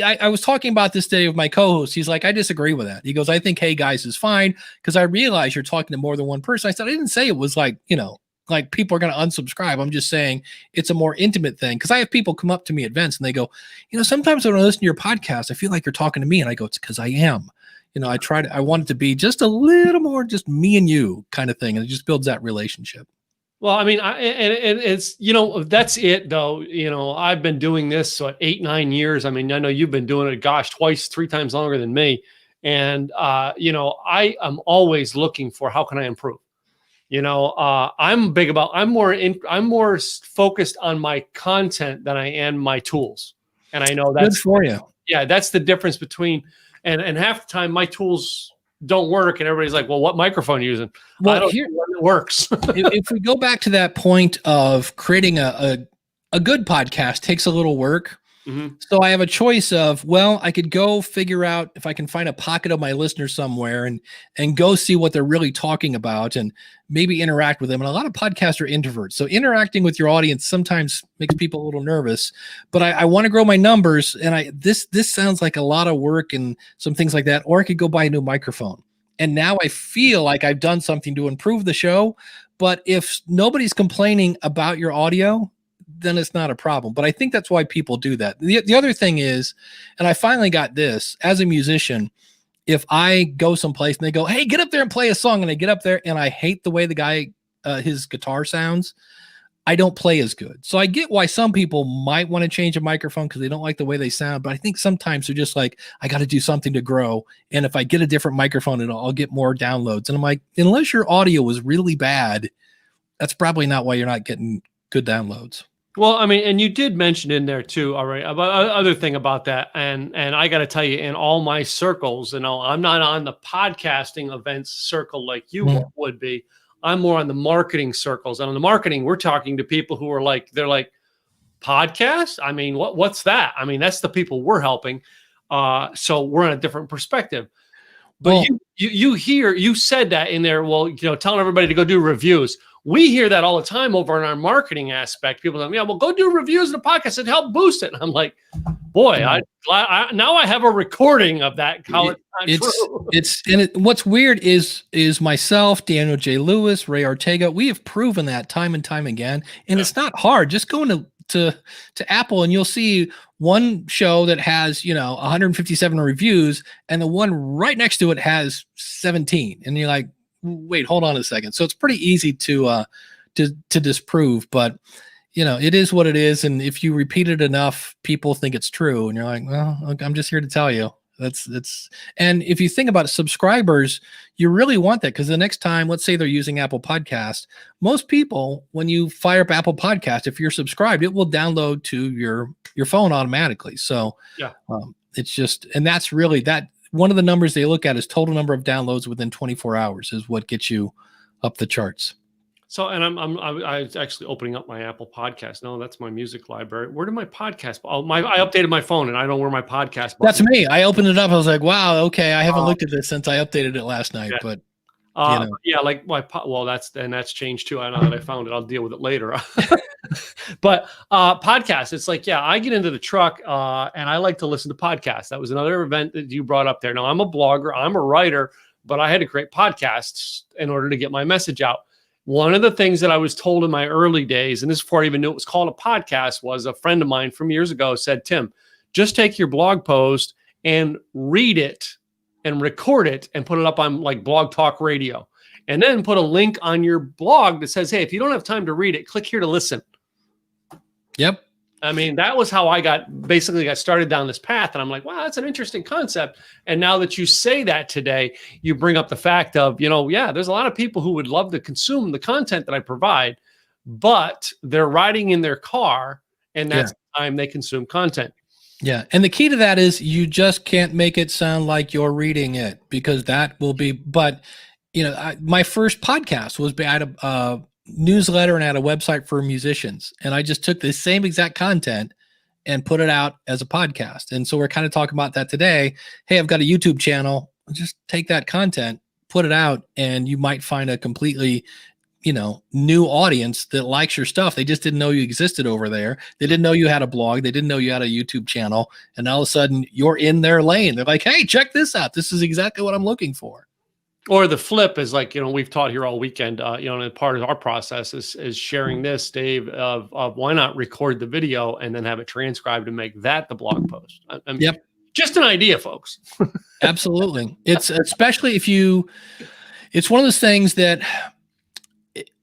I was talking about this today with my co-host. He's like, I disagree with that. He goes, I think, hey guys is fine. Cause I realize you're talking to more than one person. I said, I didn't say it was like, like people are going to unsubscribe. I'm just saying it's a more intimate thing. Cause I have people come up to me at events and they go, sometimes when I listen to your podcast, I feel like you're talking to me. And I go, it's cause I am. I want it to be just a little more just me and you kind of thing. And it just builds that relationship. Well, I mean, and it's, that's it though. I've been doing this 8-9 years. I mean, I know you've been doing it, 2-3 times longer than me. And, I am always looking for, how can I improve? I'm more focused on my content than I am my tools. And I know that's good for you. Yeah. That's the difference between, and half the time my tools don't work and everybody's like, well, what microphone are you using? Well, I don't know when it works. if we go back to that point of creating a a good podcast takes a little work. Mhm. So I have a choice of, well, I could go figure out if I can find a pocket of my listeners somewhere and go see what they're really talking about and maybe interact with them. And a lot of podcasts are introverts. So interacting with your audience sometimes makes people a little nervous, but I want to grow my numbers. And this sounds like a lot of work and some things like that, or I could go buy a new microphone. And now I feel like I've done something to improve the show. But if nobody's complaining about your audio, then it's not a problem. But I think that's why people do that. The other thing is, and I finally got this as a musician, if I go someplace and they go, hey, get up there and play a song, and I get up there and I hate the way the guy, his guitar sounds, I don't play as good. So I get why some people might want to change a microphone because they don't like the way they sound. But I think sometimes they're just like, I got to do something to grow. And if I get a different microphone, I'll get more downloads. And I'm like, unless your audio was really bad, that's probably not why you're not getting good downloads. Well, I mean, and you did mention in there too, all right, about other thing about that, and I got to tell you, in all my circles, I'm not on the podcasting events circle like you would be. I'm more on the marketing circles, and on the marketing, we're talking to people who are like, they're like, podcast? I mean, what's that? I mean, that's the people we're helping. So we're in a different perspective. But you said that in there. Well, telling everybody to go do reviews. We hear that all the time over in our marketing aspect. People go, yeah, well, go do reviews in the podcast and help boost it. And I'm like, boy, now I have a recording of that. How it's true. What's weird is myself, Daniel J. Lewis, Ray Ortega. We have proven that time and time again, and it's not hard. Just go to Apple and you'll see one show that has 157 reviews, and the one right next to it has 17, and you're like, wait, hold on a second. So it's pretty easy to disprove, but it is what it is. And if you repeat it enough, people think it's true. And you're like, well, look, I'm just here to tell you that's, and if you think about subscribers, you really want that. Cause the next time, let's say they're using Apple Podcast, most people, when you fire up Apple Podcast, if you're subscribed, it will download to your phone automatically. So it's just, and that's really that. One of the numbers they look at is total number of downloads within 24 hours is what gets you up the charts. So, and I was actually opening up my Apple Podcast. No, that's my music library. Where did my podcast? I updated my phone, and I don't know where my podcast. That's me. I opened it up. I was like, wow, okay. I haven't looked at this since I updated it last night, but. Like that's changed too. I know that I found it. I'll deal with it later. But podcasts, it's like, I get into the truck and I like to listen to podcasts. That was another event that you brought up there. Now, I'm a blogger, I'm a writer, but I had to create podcasts in order to get my message out. One of the things that I was told in my early days, and this is before I even knew it was called a podcast, was a friend of mine from years ago said, Tim, just take your blog post and read it and record it and put it up on like Blog Talk Radio, and then put a link on your blog that says, hey, if you don't have time to read it, click here to listen. Yep. I mean, that was how I got started down this path. And I'm like, wow, that's an interesting concept. And now that you say that today, you bring up the fact of, there's a lot of people who would love to consume the content that I provide, but they're riding in their car, and that's the time they consume content. Yeah. And the key to that is you just can't make it sound like you're reading it, because that will be, but my first podcast was, I had a newsletter and I had a website for musicians, and I just took the same exact content and put it out as a podcast. And so we're kind of talking about that today. Hey, I've got a YouTube channel. Just take that content, put it out, and you might find a completely new audience that likes your stuff. They just didn't know you existed over there. They didn't know you had a blog. They didn't know you had a YouTube channel. And all of a sudden you're in their lane. They're like, hey, check this out. This is exactly what I'm looking for. Or the flip is like, we've taught here all weekend, and part of our process is sharing this, Dave, of why not record the video and then have it transcribed and make that the blog post. Yep. Just an idea, folks. Absolutely. It's especially it's one of those things that,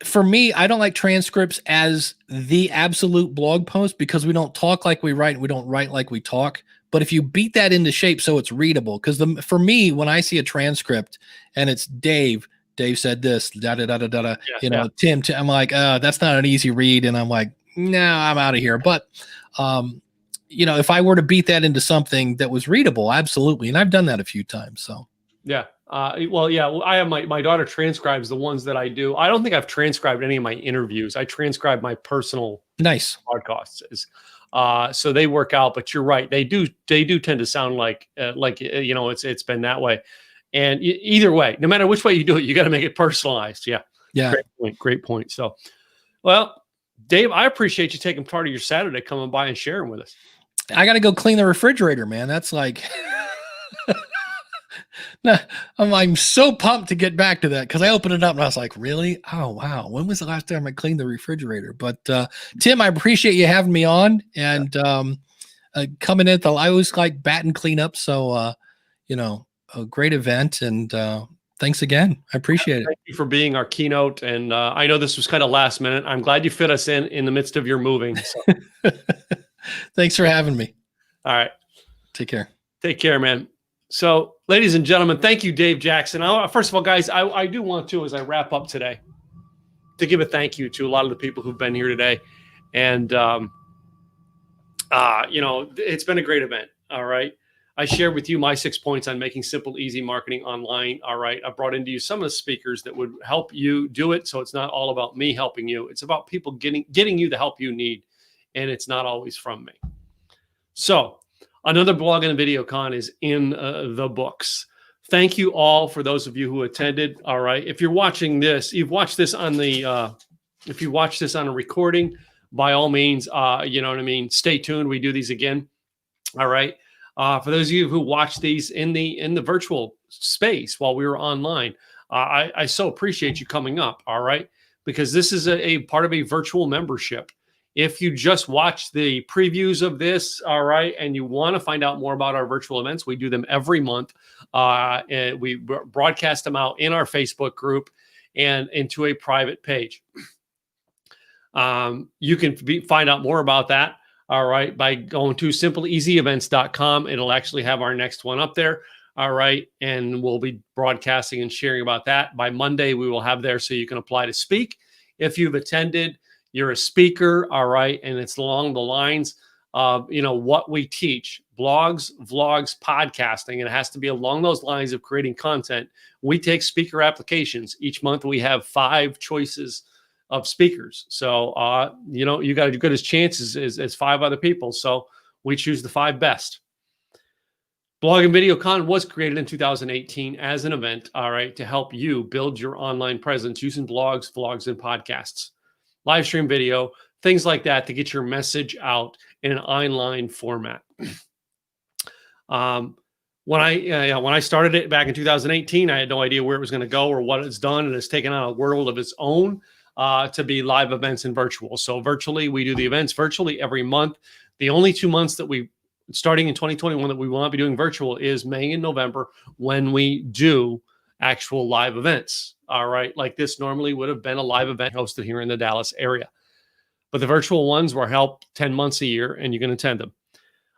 for me, I don't like transcripts as the absolute blog post, because we don't talk like we write and we don't write like we talk. But if you beat that into shape so it's readable, because for me, when I see a transcript and it's Dave said this, Tim, I'm like, that's not an easy read. And I'm like, no, I'm out of here. But, if I were to beat that into something that was readable, absolutely. And I've done that a few times. So, yeah. I have my daughter transcribes the ones that I do. I don't think I've transcribed any of my interviews. I transcribe my personal Nice. broadcasts is. So they work out, but you're right. They do tend to sound like it's been that way. And either way, no matter which way you do it, you got to make it personalized. Yeah. Yeah. Great point. So, well, Dave, I appreciate you taking part of your Saturday coming by and sharing with us. I got to go clean the refrigerator, man. That's like, I'm so pumped to get back to that because I opened it up and I was like, really? Oh, wow. When was the last time I cleaned the refrigerator? But Tim, I appreciate you having me on and coming in. I always like bat and clean up. So, a great event. And thanks again. I appreciate it. Thank you for being our keynote. And I know this was kind of last minute. I'm glad you fit us in the midst of your moving. So. Thanks for having me. All right. Take care. Take care, man. So, ladies and gentlemen, thank you, Dave Jackson. First of all, guys, I do want to, as I wrap up today, to give a thank you to a lot of the people who've been here today. And, it's been a great event. All right. I shared with you my 6 points on making simple, easy marketing online. All right. I brought into you some of the speakers that would help you do it. So it's not all about me helping you. It's about people getting you the help you need. And it's not always from me. So another blog and video con is in the books. Thank you all for those of you who attended. All right. If you're watching this, you've watched this on if you watch this on a recording, by all means, stay tuned. We do these again. All right. For those of you who watch these in the virtual space while we were online, I so appreciate you coming up. All right. Because this is a part of a virtual membership. If you just watch the previews of this, all right, and you want to find out more about our virtual events, we do them every month. And we broadcast them out in our Facebook group and into a private page. You can find out more about that, all right, by going to simpleeasyevents.com. It'll actually have our next one up there, all right, and we'll be broadcasting and sharing about that. By Monday, we will have there so you can apply to speak. If you've attended, you're a speaker, all right, and it's along the lines of, what we teach, blogs, vlogs, podcasting, and it has to be along those lines of creating content. We take speaker applications. Each month we have 5 choices of speakers. So, you got as good as chances as 5 other people. So we choose the 5 best. Blog and Video Con was created in 2018 as an event, all right, to help you build your online presence using blogs, vlogs, and podcasts. Live stream video, things like that to get your message out in an online format. When I started it back in 2018, I had no idea where it was going to go or what it's done, and it's taken on a world of its own to be live events and virtual. So virtually, we do the events virtually every month. The only 2 months that starting in 2021 that we will not be doing virtual is May and November when we do actual live events. All right. Like this normally would have been a live event hosted here in the Dallas area. But the virtual ones were held 10 months a year and you can attend them.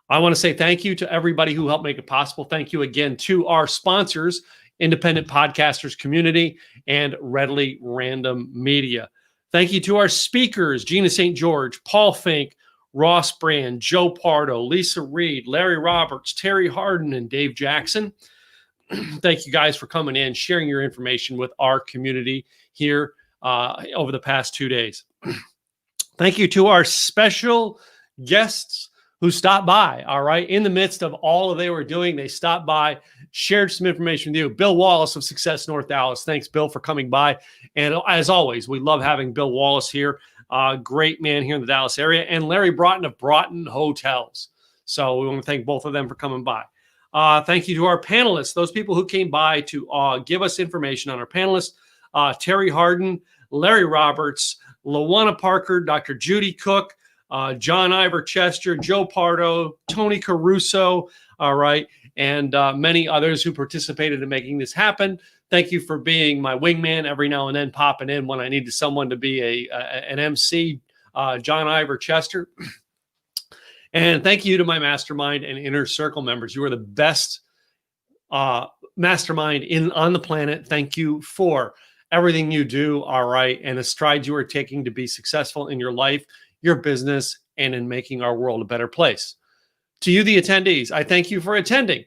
I want to say thank you to everybody who helped make it possible. Thank you again to our sponsors, Independent Podcasters Community and Readily Random Media. Thank you to our speakers, Gina St. George, Paul Fink, Ross Brand, Joe Pardo, Lisa Reed, Larry Roberts, Terry Harden, and Dave Jackson. Thank you guys for coming in, sharing your information with our community here over the past 2 days. Thank you to our special guests who stopped by, all right? In the midst of all they were doing, they stopped by, shared some information with you. Bill Wallace of Success North Dallas. Thanks, Bill, for coming by. And as always, we love having Bill Wallace here. Great man here in the Dallas area. And Larry Broughton of Broughton Hotels. So we want to thank both of them for coming by. Thank you to our panelists, those people who came by to give us information on our panelists, Terry Harden, Larry Roberts, LaWanna Parker, Dr. Judy Cook, John Ivor Chester, Joe Pardo, Tony Caruso, all right, and many others who participated in making this happen. Thank you for being my wingman every now and then, popping in when I needed someone to be an MC, John Ivor Chester. And thank you to my mastermind and inner circle members. You are the best mastermind on the planet. Thank you for everything you do, all right, and the strides you are taking to be successful in your life, your business, and in making our world a better place. To you, the attendees, I thank you for attending.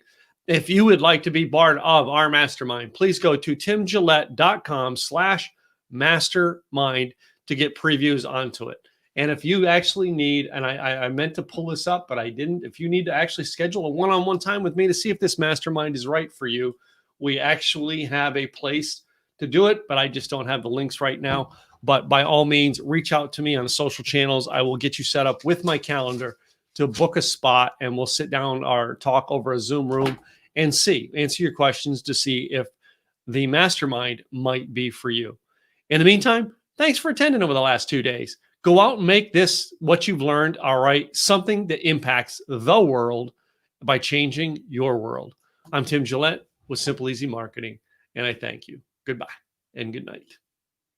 If you would like to be part of our mastermind, please go to timgillette.com/mastermind to get previews onto it. And if you actually need, and I meant to pull this up, but I didn't. If you need to actually schedule a one-on-one time with me to see if this mastermind is right for you, we actually have a place to do it, but I just don't have the links right now. But by all means, reach out to me on the social channels. I will get you set up with my calendar to book a spot, and we'll sit down or talk over a Zoom room and answer your questions to see if the mastermind might be for you. In the meantime, thanks for attending over the last 2 days. Go out and make this, what you've learned, all right, something that impacts the world by changing your world. I'm Tim Gillette with Simple Easy Marketing, and I thank you. Goodbye and good night.